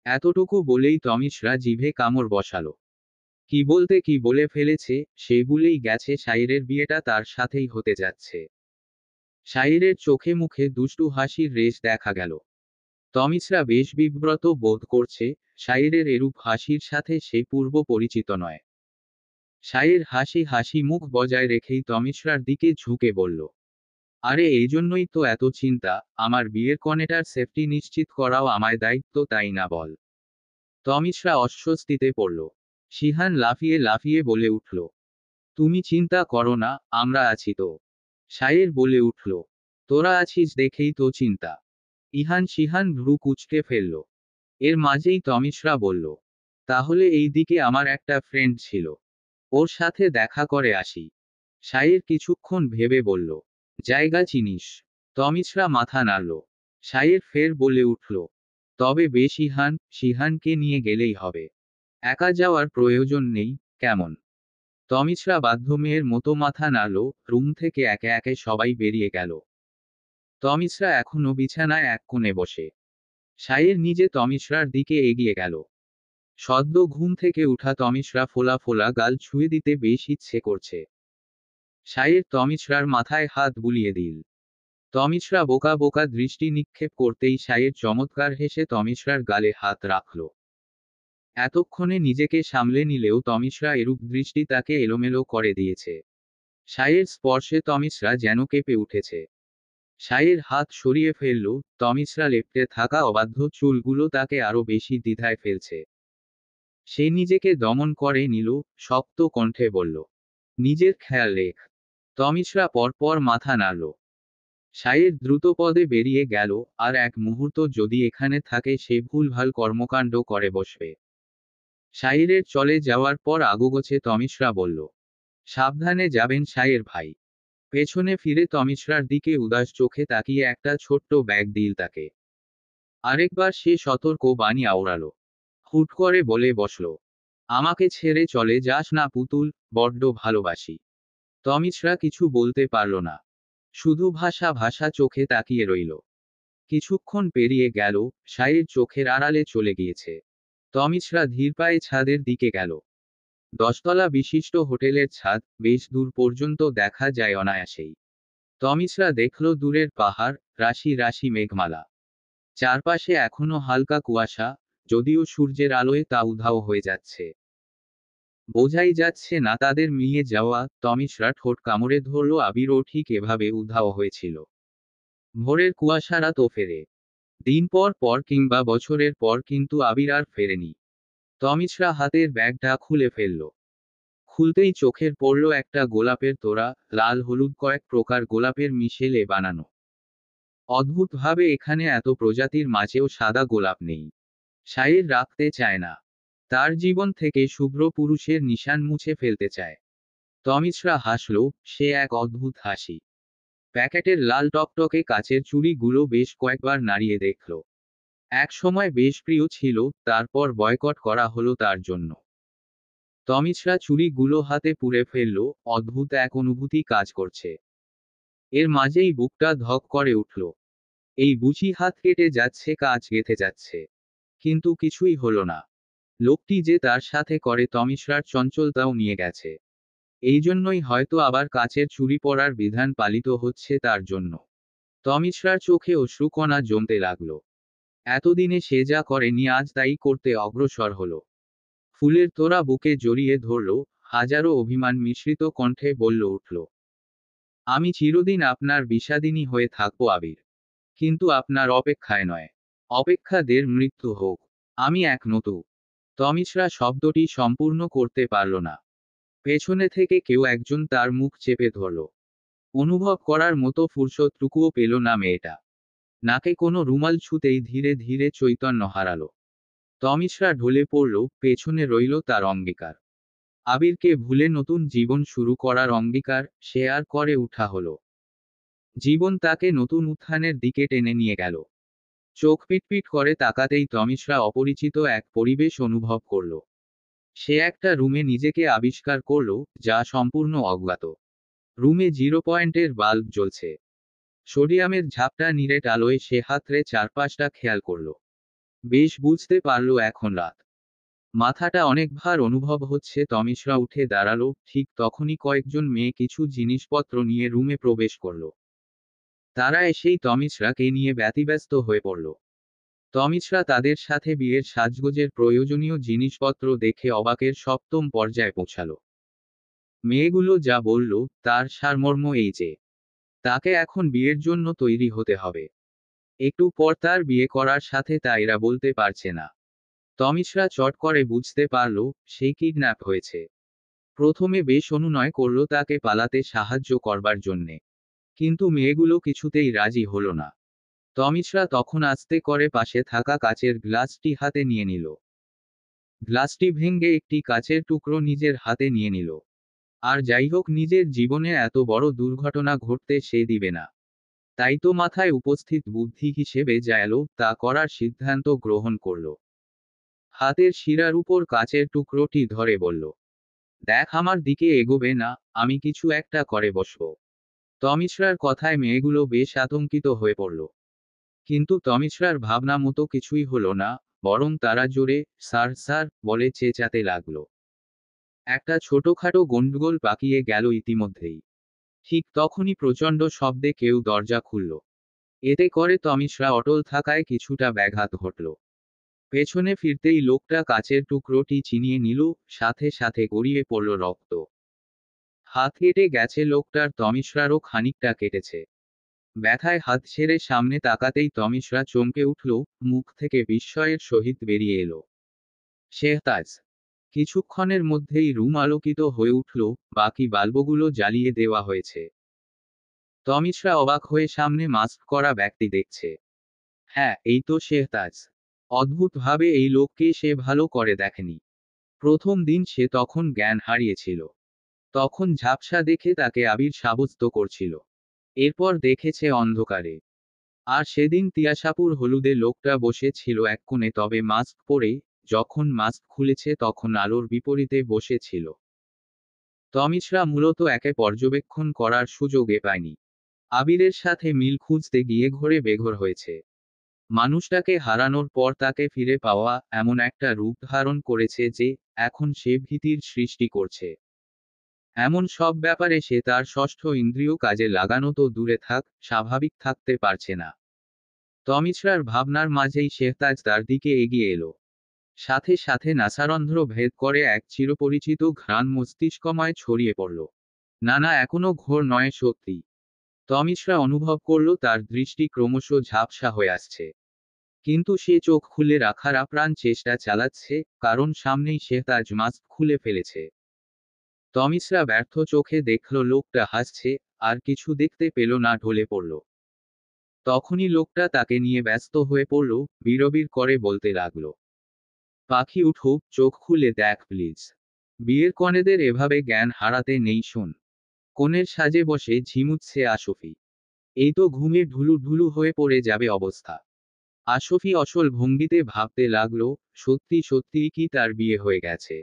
S1: এতটুকু বলেই তমিশরা জিভে কামড় বসালো। কি বলতে কি বলে ফেলেছে, সে ভুলেই গেছে সাইরের বিয়েটা তার সাথেই হতে যাচ্ছে। সাইরের চোখে মুখে দুষ্টু হাসির রেশ দেখা গেল। তমিশরা বেশ বিব্রত বোধ করছে, সাইরের এরূপ হাসির সাথে সে পূর্ব পরিচিত নয়। সাইর হাসি হাসি মুখ বজায় রেখেই তমিশরার দিকে ঝুঁকে বলল, আরে এই জন্যই তো এত চিন্তা, আমার বিয়ের কনেটার সেফটি নিশ্চিত করাও আমায় দায়িত্ব, তাই না বল? তমিশরা অস্বস্তিতে পড়ল। শিহান লাফিয়ে লাফিয়ে বলে উঠল, তুমি চিন্তা করো না, আমরা আছি তো। সাইর বলে উঠল, তোরা আছিস দেখেই তো চিন্তা। শিহান ভ্রু কুঁচকে ফেলল। এর মাঝেই তমিশরা বলল, তাহলে এই দিকে আমার একটা ফ্রেন্ড ছিল, ওর সাথে দেখা করে আসি। সাইর কিছুক্ষণ ভেবে বলল, জায়গা চিনিস? তমিশরা মাথা নাড়ল। সাইর ফের বলে উঠল, তবে বেশ শিহানকে নিয়ে গেলেই হবে। একা যাওয়ার প্রয়োজন নেই, কেমন? তমিশরা বাধ্য মেয়ের মতো মাথা নাড়ল। রুম থেকে একে একে সবাই বেরিয়ে গেল। তমিশরা এখনো বিছানায় এক কোণে বসে। সাইর নিজে তমিশরার দিকে এগিয়ে গেল। সদ্য ঘুম থেকে উঠা তমিশরা ফোলা ফোলা গাল ছুঁয়ে দিতে বেশ ইচ্ছে করছে। সাইর তমিশরার মাথায় হাত বুলিয়ে দিল। তমিশরা বোকা বোকা দৃষ্টি নিক্ষেপ করতেই সাইর চমৎকার হেসে তমিশরার গালে হাত রাখল। এতক্ষণে নিজেকে সামলে নিলেও তমিশরা এরূপ দৃষ্টি তাকে এলোমেলো করে দিয়েছে। সাইয়ের স্পর্শে তমিশরা যেন কেঁপে উঠেছে। সাইয়ের হাত সরিয়ে ফেলল। তমিশরা লেপ্টে থাকা অবাধ্য চুলগুলো তাকে আরো বেশি দ্বিধায় ফেলছে। সে নিজেকে দমন করে নিল, শক্ত কণ্ঠে বলল, নিজের খেয়াল রেখ। তমিশরা পরপর মাথা নাড়ল। সাইয়ের দ্রুতপদে বেরিয়ে গেল। আর এক মুহূর্ত যদি এখানে থাকে সে ভুলভাল কর্মকাণ্ড করে বসবে। সাইরের চলে যাওয়ার পর আগুগোছে তমিশরা বলল, সাবধানে যাবেন সাইয়ের ভাই। পেছনে ফিরে তমিশরার দিকে উদাস চোখে তাকিয়ে একটা ছোট্ট ব্যাগ দিল তাকে। আরেকবার সে সতর্ক বাণী আওড়ালো। হুট করে বলে বসল, আমাকে ছেড়ে চলে যাস না পুতুল, বড্ড ভালোবাসি। তমিশরা কিছু বলতে পারল না। শুধু ভাষা ভাষা চোখে তাকিয়ে রইল। কিছুক্ষণ পেরিয়ে গেল। সাইর চোখের আড়ালে চলে গিয়েছে। তমিশরা ধীর পায়ে ছাদের দিকে গেল। 10 তলা বিশিষ্ট হোটেলের ছাদ, বেশ দূর পর্যন্ত দেখা যায় অনায়াসেই। তমিশরা দেখল দূরের পাহাড়, রাশি রাশি মেঘমালা। চারপাশে এখনো হালকা কুয়াশা, যদিও সূর্যের আলোয় তা উধাও হয়ে যাচ্ছে। বোঝাই যাচ্ছে না তাদের মিলিয়ে যাওয়া। তমিশরা ঠোঁট কামড়ে ধরল, আবিরও ঠিক এভাবে উধাও হয়েছিল। ভোরের কুয়াশারা তো ফেরে দিন পর পর কিংবা বছরের পর, কিন্তু আবির আর ফেরেনি। তমিশরা হাতের ব্যাগটা খুলে ফেলল। খুলতেই চোখের পড়ল একটা গোলাপের তোড়া, লাল হলুদ কয়েক প্রকার গোলাপের মিশেলে বানানো। অদ্ভুতভাবে এখানে এত প্রজাতির মাঝেও সাদা গোলাপ নেই। সাইর রাখতে চায় না। তার জীবন থেকে শুভ্র পুরুষের নিশান মুছে ফেলতে চায়। তমিশরা হাসল, সে এক অদ্ভুত হাসি। প্যাকেটের লাল টকটকে কাচের চুড়িগুলো বেশ কয়েকবার নাড়িয়ে দেখল। এক সময় বেশ প্রিয় ছিল, তারপর বয়কট করা হলো তার জন্য। তমিশ্রা চুড়িগুলো হাতে পুড়ে ফেলল, অদ্ভুত এক অনুভূতি কাজ করছে। এর মাঝেই বুকটা ধক করে উঠল। এই বুঝি হাত কেটে যাচ্ছে, কাজ গেঁথে যাচ্ছে। কিন্তু কিছুই হলো না। লোকটি যে তার সাথে করে তমিশ্রার চঞ্চলতাও নিয়ে গেছে। এই জন্যই হয়তো আবার কাচের চুড়ি পরার বিধান পালিত হচ্ছে তার জন্য। তমিশ্রার চোখে অশ্রুকণা জমতে লাগল। এতদিনে সে যা করেনি আজ তাই করতে অগ্রসর হলো। ফুলের তোড়া বুকে জড়িয়ে ধরল, হাজারো অভিমান মিশ্রিত কণ্ঠে বলল উঠল, আমি চিরদিন আপনার বিষাদিনী হয়ে থাকবো আবির। কিন্তু আপনার অপেক্ষায় নয়। অপেক্ষাদের মৃত্যু হোক। আমি এক নতু। তমিশ্রা শব্দটি সম্পূর্ণ করতে পারল না। পেছনে থেকে কেউ একজন তার মুখ চেপে ধরল। অনুভব করার মতো ফুরসতটুকুও পেল না মেয়েটা। নাকে কোনো রুমাল ছুঁতেই ধীরে ধীরে চৈতন্য হারালো। তমিশ্রা ঢলে পড়ল, পেছনে রইল তার অঙ্গীকার। আবিরকে ভুলে নতুন জীবন শুরু করার অঙ্গীকার সে আর করে উঠা হলো। জীবন তাকে নতুন উত্থানের দিকে টেনে নিয়ে গেল। চোখ পিটপিট করে তাকাতেই তমিশ্রা অপরিচিত এক পরিবেশ অনুভব করল। সে একটা রুমে নিজেকে আবিষ্কার করল, যা সম্পূর্ণ অজ্ঞাত। রুমে 0 পয়েন্টের বাল্ব জ্বলছে। সোডিয়ামের ঝাপটা নিরেট আলোয় সে হাতড়ে চারপাশটা খেয়াল করল। বেশ বুঝতে পারল এখন রাত। মাথাটা অনেক ভার অনুভব হচ্ছে। তমিশ্রা উঠে দাঁড়ালো, ঠিক তখনই কয়েকজন মেয়ে কিছু জিনিসপত্র নিয়ে রুমে প্রবেশ করল। তারা এসেই তমিশ্রাকে নিয়ে ব্যতিব্যস্ত হয়ে পড়ল। তমিশ্রা তাদের সাথে বিয়ের সাজগোজের প্রয়োজনীয় জিনিসপত্র দেখে অবাকের সপ্তম পর্যায়ে পৌঁছাল। মেয়েগুলো যা বলল তার সারমর্ম এই যে, তাকে এখন বিয়ের জন্য তৈরি হতে হবে। একটু পর তার বিয়ে করার সাথে তা এরা বলতে পারছে না। তমিশ্রা চট করে বুঝতে পারল সে কিডন্যাপ হয়েছে। প্রথমে বেশ অনুনয় করল তাকে পালাতে সাহায্য করবার জন্যে। কিন্তু মেয়েগুলো কিছুতেই রাজি হলো না। তমিশ্রা তখন আস্তে করে পাশে থাকা কাচের গ্লাসটি হাতে নিয়ে নিল। গ্লাসটি ভেঙে একটি কাচের টুকরো নিজের হাতে নিয়ে নিল। আর যাই হোক, নিজের জীবনে এত বড় দুর্ঘটনা ঘটতে সে দিবে না। তাই তো মাথায় উপস্থিত বুদ্ধি হিসেবে যা এলো তা করার সিদ্ধান্ত গ্রহণ করল। হাতের শিরার উপর কাচের টুকরোটি ধরে বলল, দেখ, আমার দিকে এগোবে না, আমি কিছু একটা করে বসব। তমিশ্রার কথায় মেয়েগুলো বেশ আতঙ্কিত হয়ে পড়ল। কিন্তু তমিশ্রার ভাবনা মতো কিছুই হলো না, বরং তারা জোরে স্যার স্যার বলে চেঁচাতে লাগলো। একটা ছোটখাটো গন্ডগোল পাকিয়ে গেল ইতিমধ্যেই। ঠিক তখনই প্রচণ্ড শব্দে কেউ দরজা খুলল। এতে করে তমিশ্রা অটল থাকায় কিছুটা ব্যাঘাত ঘটল। পেছনে ফিরতেই লোকটা কাচের টুকরোটি ছিনিয়ে নিল, সাথে সাথে গড়িয়ে পড়ল রক্ত। হাত কেটে গেছে লোকটার, তমিশ্রারও খানিকটা কেটেছে। ব্যথায় হাত ছেড়ে সামনে তাকাতেই তমিশ্রা চমকে উঠল, মুখ থেকে বিস্ময়ের সহিত বেরিয়ে এলো, শেহতাজ। কিছুক্ষণের মধ্যেই রুম আলোকিত হয়ে উঠল, বাকি বাল্বগুলো জ্বালিয়ে দেওয়া হয়েছে। তমিশ্রা অবাক হয়ে সামনে মাস্ক করা ব্যক্তি দেখছে। হ্যাঁ, এই তো শেহতাজ। অদ্ভুতভাবে এই লোককে সে ভালো করে দেখেনি। প্রথম দিন সে তখন জ্ঞান হারিয়েছিল। তখন ঝাপসা দেখে তাকে আবির সাব্যস্ত করছিল। এরপর দেখেছে অন্ধকারে। আর সেদিন তিয়াশাপুর হলুদে লোকটা বসে ছিল এক কোণে, তবে মাস্ক পরে। যখন মাস্ক খুলেছে তখন আলোর বিপরীতে বসে ছিল। তমিশ্রা মূলত একে পর্যবেক্ষণ করার সুযোগে পায়নি। আবিরের সাথে মিল খুঁজতে গিয়ে ঘোরে বেঘোর হয়েছে। মানুষটাকে হারানোর পর তাকে ফিরে পাওয়া এমন একটা রূপ ধারণ করেছে যে এখন সে ভীতির সৃষ্টি করছে। এমন সব ব্যাপারে সে তার ষষ্ঠ ইন্দ্রিয় কাজে লাগানো তো দূরে থাক, স্বাভাবিক থাকতে পারছে না। তমিশ্রার ভাবনার মাঝেই শেহতাজ তার দিকে এগিয়ে এলো। সাথে সাথে নাসারন্ধ্র ভেদ করে এক চিরপরিচিত ঘ্রাণ মস্তিষ্কময় ছড়িয়ে পড়ল। না না, এখনো ঘোর নয়, সত্যি। তমিশ্রা অনুভব করল তার দৃষ্টি ক্রমশ ঝাপসা হয়ে আসছে। কিন্তু সে চোখ খুলে রাখার আপ্রাণ চেষ্টা চালাচ্ছে, কারণ সামনেই শেহতাজ মাস্ক খুলে ফেলেছে। তমিশ্রা ব্যর্থ চোখে দেখল লোকটা হাসছে, আর কিছু দেখতে পেল না, ঢলে পড়ল। তখনই লোকটা তাকে নিয়ে ব্যস্ত হয়ে পড়ল, বিড়বিড় করে বলতে লাগলো, পাখি উঠো, চোখ খুলে দেখ প্লিজ। বিয়ের কনেদের এভাবে জ্ঞান হারাতে নেই, শোন। কনের সাজে বসে ঝিমুচ্ছে আশফি। এই তো ঘুমে ঢুলু ঢুলু হয়ে পড়ে যাবে অবস্থা। আশফি অসল ভঙ্গিতে ভাবতে লাগলো, সত্যি সত্যিই কি তার বিয়ে হয়ে গেছে?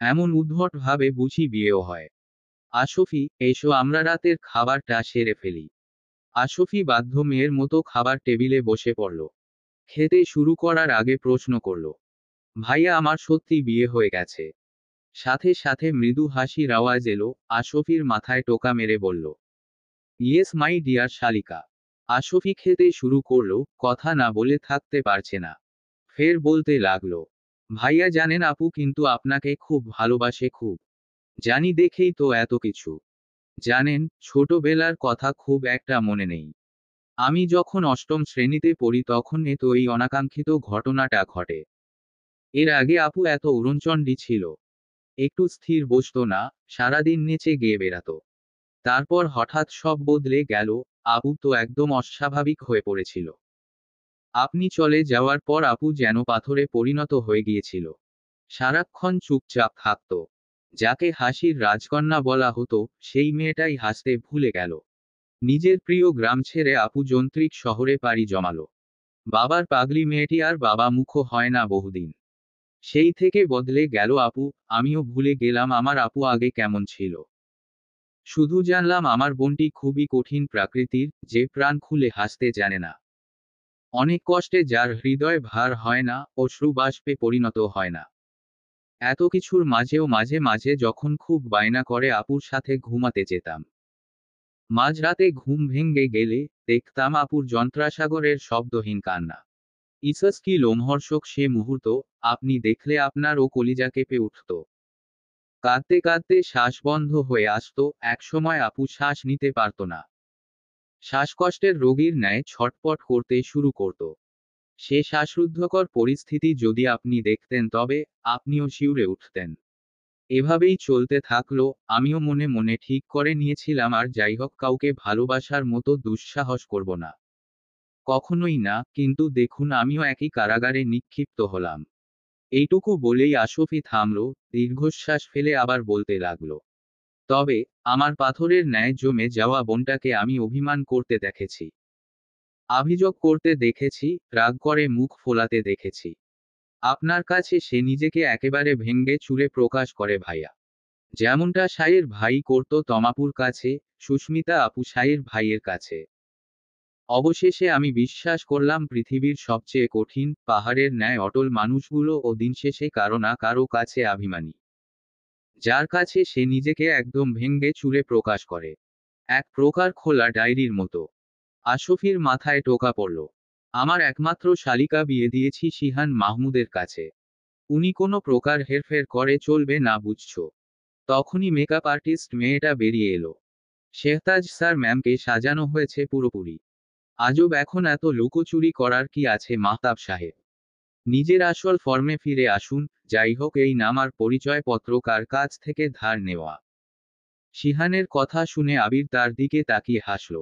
S1: এমন উদ্ভট ভাবে বুঝি বিয়েও হয়। আশফি, এসো আমরা রাতের খাবারটা সেরে ফেলি। আশফি বাধ্য মেয়ের মতো খাবার টেবিলে বসে পড়ল। খেতে শুরু করার আগে প্রশ্ন করল, ভাইয়া আমার সত্যি বিয়ে হয়ে গেছে? সাথে সাথে মৃদু হাসির আওয়াজ এলো। আশফির মাথায় টোকা মেরে বলল, ইয়েস মাই ডিয়ার শালিকা। আশফি খেতে শুরু করলো, কথা না বলে থাকতে পারছে না। ফের বলতে লাগলো, ভাইয়া জানেন আপু কিন্তু আপনাকে খুব ভালোবাসে খুব। জানি দেখেই তো এত কিছু। জানেন, ছোটবেলার কথা খুব একটা মনে নেই। আমি যখন অষ্টম শ্রেণীতে পড়ি তখন তো এই অনাকাঙ্ক্ষিত ঘটনাটা ঘটে। এর আগে আপু এত উড়নচণ্ডী ছিল। একটু স্থির বসতো না, সারাদিন নেচে গেয়ে বেড়াতো। তারপর হঠাৎ সব বদলে গেল। আপু তো একদম অস্বাভাবিক হয়ে পড়েছিল। আপনি চলে যাওয়ার পর আপু যেন পাথরে পরিণত হয়ে গিয়েছিল। সারাক্ষণ চুপচাপ থাকতো। যাকে হাসির রাজকন্যা বলা হতো, সেই মেয়েটাই হাসতে ভুলে গেল। নিজের প্রিয় গ্রাম ছেড়ে আপু যন্ত্রিক শহরে পাড়ি জমালো। বাবার পাগলি মেয়েটি আর বাবা মুখো হয় না বহুদিন। সেই থেকে বদলে গেল আপু। আমিও ভুলে গেলাম আমার আপু আগে কেমন ছিল। শুধু জানলাম আমার বোনটি খুবই কঠিন প্রকৃতির, যে প্রাণ খুলে হাসতে জানে না। অনেক কষ্টে যার হৃদয় ভার হয় না, অশ্রু বাষ্পে পরিণত হয় না। এত কিছুর মাঝেও মাঝে মাঝে যখন খুব বায়না করে আপুর সাথে ঘুমাতে যেতাম। মাঝরাতে ঘুম ভেঙে গেলে দেখতাম আপুর যন্ত্রাসাগরের শব্দহীন কান্না। ইসস কি লোমহর্ষক সে মুহূর্ত, আপনি দেখলে আপনারও কলিজা কেঁপে উঠত। কাঁদতে কাঁদতে শ্বাস বন্ধ হয়ে আসতো। একসময় আপু শ্বাস নিতে পারত না। শ্বাসকষ্টের রোগীর ন্যায় ছটপট করতে শুরু করত। সে শ্বাসরুদ্ধকর পরিস্থিতি যদি আপনি দেখতেন তবে আপনিও শিউরে উঠতেন। এভাবেই চলতে থাকলো। আমিও মনে মনে ঠিক করে নিয়েছিলাম আর যাই হোক কাউকে ভালোবাসার মতো দুঃসাহস করব না। কখনোই না, কিন্তু দেখুন আমিও একই কারাগারে নিক্ষিপ্ত হলাম। এইটুকু বলেই আশফি থামল, দীর্ঘশ্বাস ফেলে আবার বলতে লাগলো, তবে আমার পাথরের ন্যায় জমে যাওয়া বোনটাকে আমি অভিমান করতে দেখেছি। অভিযোগ করতে দেখেছি, রাগ করে মুখ ফোলাতে দেখেছি। আপনার কাছে সে নিজেকে একেবারে ভেঙ্গে চুরে প্রকাশ করে ভাইয়া। যেমনটা সাইয়ের ভাই করত তমাপুর কাছে, সুস্মিতা আপু সাইয়ের ভাইয়ের কাছে। অবশেষে আমি বিশ্বাস করলাম পৃথিবীর সবচেয়ে কঠিন, পাহাড়ের ন্যায় অটল মানুষগুলো ও দিনশেষে কারো না কারো কাছে অভিমানী। যার কাছে সে নিজেকে একদম ভেঙ্গে চুরে প্রকাশ করে। এক প্রকার খোলা ডায়েরির মতো। আশফির মাথায় টোকা পড়ল। আমার একমাত্র শালিকা বিয়ে দিয়েছি শিহান মাহমুদের কাছে। উনি কোনো প্রকার হেরফের করে চলবে না বুঝছো। তখনই মেকআপ আর্টিস্ট মেয়েটা বেরিয়ে এলো। শেহতাজ স্যার ম্যামকে সাজানো হয়েছে পুরোপুরি। আজব, এখন এত লুকোচুরি করার কি আছে মাহতাব সাহেব? নিজের আসল ফর্মে ফিরে আসুন। যাই হোক, এই নাম আর পরিচয়পত্র কার কাছ থেকে ধার নেওয়া? শিহানের কথা শুনে আবির তার দিকে তাকিয়ে হাসল।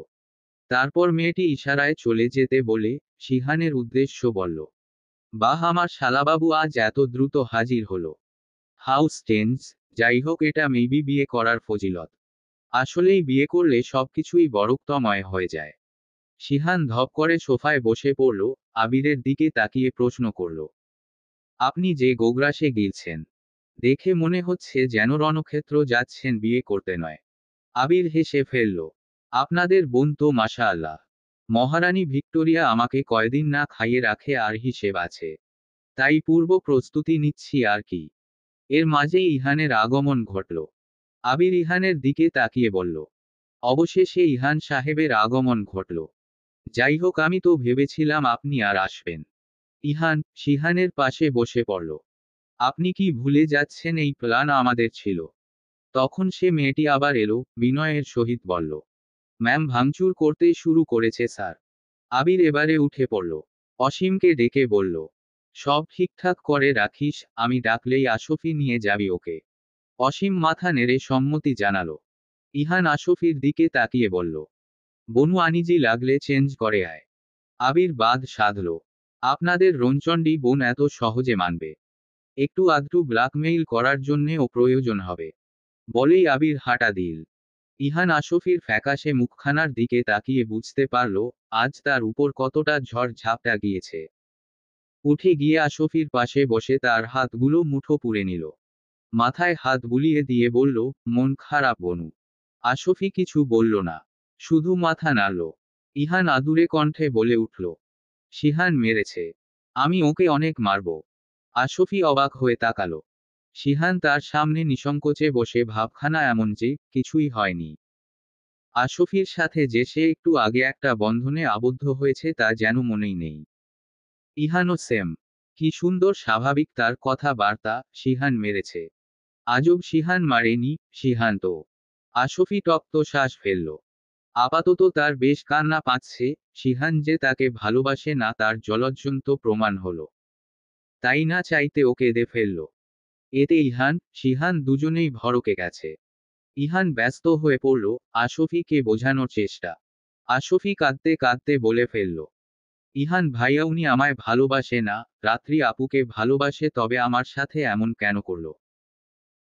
S1: তারপর মেয়েটি ইশারায় চলে যেতে বলে শিহানের উদ্দেশ্য বলল, বাহ, আমার শালাবাবু আজ এত দ্রুত হাজির হলো। House change. যাই হোক, এটা মেবি বিয়ে করার ফজিলত। আসলেই বিয়ে করলে সবকিছুই বরকতময় হয়ে যায়। শিহান ধপ করে সোফায় বসে পড়ল। আবিরের দিকে তাকিয়ে প্রশ্ন করল, আপনি যে গোগ্রাসে গিলছেন, দেখে মনে হচ্ছে যেন রণক্ষেত্র যাচ্ছেন বিয়ে করতে নয়। আবির হেসে ফেলল, আপনাদের বোন তো মাশাআল্লাহ। মহারানী ভিক্টোরিয়া আমাকে কয়দিন না খাইয়ে রাখে আর হিসেব আছে। তাই পূর্ব প্রস্তুতি নিচ্ছি আর কি। এর মাঝেই ইহানের আগমন ঘটল। আবির ইহানের দিকে তাকিয়ে বলল, অবশেষে ইহান সাহেবের আগমন ঘটল। যাই হোক, আমি তো ভেবেছিলাম আপনি আর আসবেন। ইহান শিহানের পাশে বসে পড়ল। আপনি কি ভুলে যাচ্ছেন এই প্ল্যান আমাদের ছিল? তখন সে মেয়েটি আবার এলো, বিনয়ের সহিত বলল, ম্যাম ভাঙচুর করতে শুরু করেছে স্যার। আবির এবারে উঠে পড়ল। অসীমকে ডেকে বলল, সব ঠিকঠাক করে রাখিস, আমি ডাকলেই আশফি নিয়ে যাবি ওকে। অসীম মাথা নেড়ে সম্মতি জানালো। ইহান আশফির দিকে তাকিয়ে বলল, বনু আনিজি লাগলে চেঞ্জ করে আয়। আবির বাদ সাধল, আপনাদের রঞ্চন্ডী বোন এত সহজে মানবে? একটু আধটু ব্ল্যাকমেইল করার জন্যে ও প্রয়োজন হবে। বলেই আবির হাঁটা দিল। ইহান আশফির ফ্যাকাশে মুখখানার দিকে তাকিয়ে বুঝতে পারল, আজ তার উপর কতটা ঝড় ঝাপটা গিয়েছে। উঠে গিয়ে আশফির পাশে বসে তার হাতগুলো মুঠো পুড়ে নিল। মাথায় হাত বুলিয়ে দিয়ে বলল, মন খারাপ বনু। আশফি কিছু বলল না, শুধু মাথা নাড়ল। ইহান আদুরে কণ্ঠে বলে উঠল, শিহান মেরেছে। আমি ওকে অনেক মারব। আশফি অবাক হয়ে তাকালো। শিহান তার সামনে নিঃসংকোচে বসে ভাবখানা এমন যে কিছুই হয়নি। আশফির সাথে যে সে একটু আগে একটা বন্ধনে আবদ্ধ হয়েছে তা যেন মনেই নেই। ইহানও সেম। কি সুন্দর স্বাভাবিক তার কথাবার্তা। শিহান মেরেছে। আজব, শিহান মারেনি। শিহান তো। আশফি তপ্ত শ্বাস ফেলল। আপাতত তার বেশ কান্না পাচ্ছে। শিহান যে তাকে ভালোবাসে না তার জ্বলজ্জন্ত প্রমাণ হলো। তাই না চাইতেও কেঁদে ফেলল। এতে ইহান, শিহান দুজনেই ভড়কে গেছে। ইহান ব্যস্ত হয়ে পড়ল আশফিকে বোঝানোর চেষ্টা। আশফি কাঁদতে কাঁদতে বলে ফেলল, ইহান ভাইয়া উনি আমায় ভালোবাসে না, রাত্রি আপুকে ভালোবাসে, তবে আমার সাথে এমন কেন করলো?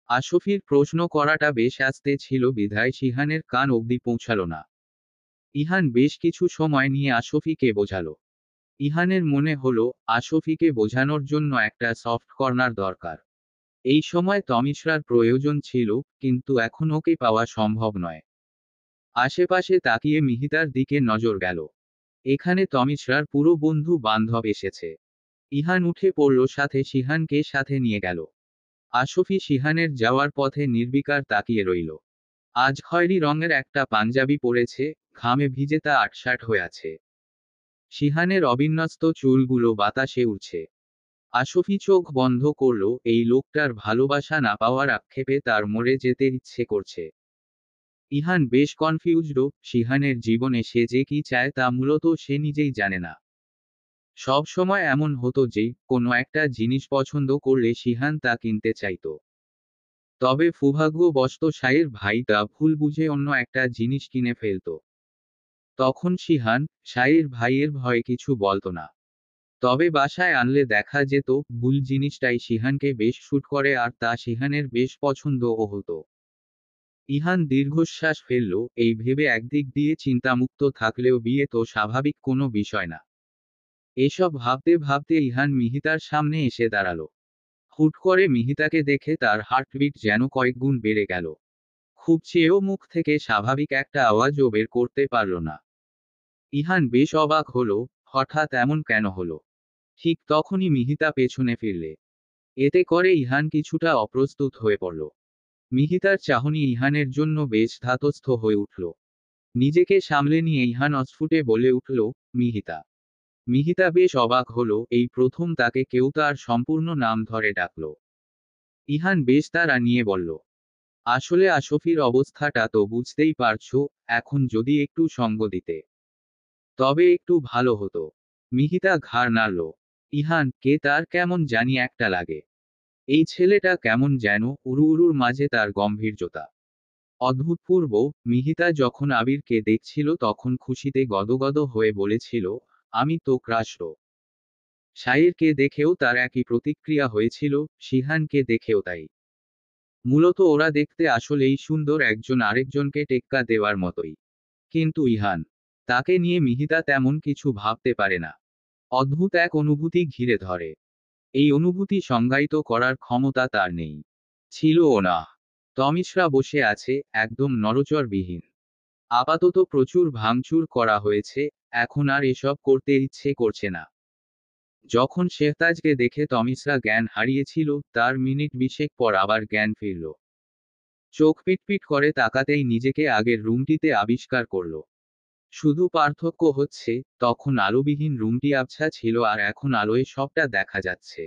S1: আশফির প্রশ্ন করাটা বেশ আস্তে ছিল বিধায় শিহানের কান অবধি পৌঁছালো না। ইহান বেশ কিছু সময় নিয়ে আশফিকে বোঝালো। ইহানের মনে হলো আশফিকে বোঝানোর জন্য একটা সফট কর্নার দরকার। এই সময় তমিশরার প্রয়োজন ছিল, কিন্তু এখন ওকে পাওয়া সম্ভব নয়। আশেপাশে তাকিয়ে মিহিতার দিকে নজর গেল। এখানে তমিশরার পুরো বন্ধু বান্ধব এসেছে। ইহান উঠে পড়ল, সাথে শিহানকে সাথে নিয়ে গেল। আশফি শিহানের যাওয়ার পথে নির্বিকার তাকিয়ে রইল। আজ খয়েরি রঙের একটা পাঞ্জাবি পরেছে, ঘামে ভিজে তা আটসাট হয়ে আছে। শিহানের অবিন্যস্ত চুলগুলো বাতাসে উড়ছে। আশফি চোখ বন্ধ করল। এই লোকটার ভালোবাসা না পাওয়ার আক্ষেপে তার মরে যেতে ইচ্ছে করছে। ইহান বেশ কনফিউজড। শিহানের জীবনে সে যে কি চায় তা মূলত সে নিজেই জানে না। সব সময় এমন হতো যে কোনো একটা জিনিস পছন্দ করলে শিহান তা কিনতে চাইতো। তবে সৌভাগ্যবশত সাইয়ের ভাই তা ভুল বুঝে অন্য একটা জিনিস কিনে ফেলত। তখন শিহান, সাইয়ের ভাইয়ের ভয়ে কিছু বলতো না। তবে বাসায় আনলে দেখা যেত ভুল জিনিসটাই শিহানকে বেশ শুট করে, আর তা শিহানের বেশ পছন্দও হতো। ইহান দীর্ঘশ্বাস ফেলল, এই ভেবে একদিক দিয়ে চিন্তামুক্ত থাকলেও বিয়ে তো স্বাভাবিক কোনো বিষয় না। এসব ভাবতে ভাবতে ইহান মিহিতার সামনে এসে দাঁড়ালো। হুট করে মিহিতাকে দেখে তার হার্টবিট যেন কয়েকগুণ বেড়ে গেল। খুব চেয়েও মুখ থেকে স্বাভাবিক একটা আওয়াজও বের করতে পারল না। ইহান বেশ অবাক হলো, হঠাৎ এমন কেন হলো। ঠিক তখনই মিহিতা পেছনে ফিরলে। এতে করে ইহান কিছুটা অপ্রস্তুত হয়ে পড়ল। মিহিতার চাহনি ইহানের জন্য বেশ ধাতস্থ হয়ে উঠল। নিজেকে সামলে নিয়ে ইহান অস্ফুটে বলে উঠল, মিহিতা। মিহিতা বেশ অবাক হলো, এই প্রথম তাকে কেউ তার সম্পূর্ণ নাম ধরে ডাকল। ইহান বেশ তাড়া নিয়ে বলল, আসলে আশফির অবস্থাটা তো বুঝতেই পারছো, এখন যদি একটু সঙ্গ দিতে তবে একটু ভালো হতো। মিহিতা ঘাড় নাড়ল। ইহান, কে তার কেমন জানি একটা লাগে। এই ছেলেটা কেমন যেন উড়ু উড়ুর মাঝে তার গম্ভীর্যতা অদ্ভুতপূর্ব। মিহিতা যখন আবিরকে দেখছিল তখন খুশিতে গদগদ হয়ে বলেছিল, আমি তো ক্রাশড। সাইরকে দেখেও তার একই প্রতিক্রিয়া হয়েছিল, শিহানকে দেখেও তাই। মূলত ওরা দেখতে আসলেই সুন্দর, একজন আরেকজনকে টেক্কা দেওয়ার মতোই। কিন্তু ইহান, তাকে নিয়ে মিহিতা তেমন কিছু ভাবতে পারে না। অদ্ভুত এক অনুভূতি ঘিরে ধরে। এই অনুভূতি সংজ্ঞায়িত করার ক্ষমতা তার নেই। ছিলও না। তমিশরা বসে আছে, একদম নড়চড়বিহীন। আপাতত প্রচুর ভাঙচুর করা হয়েছে, এখন আর এসব করতে ইচ্ছে করছে না। যখন শেহতাজকে দেখে তমিশরা জ্ঞান হারিয়েছিল, তার মিনিট 20 পর আবার জ্ঞান ফিরল। চোখ পিটপিট করে তাকাতেই নিজেকে আগের রুমটিতে আবিষ্কার করল। শুধু পার্থক্য হচ্ছে, তখন আলোবিহীন রুমটি আবছা ছিল আর এখন আলোয় সবটা দেখা যাচ্ছে।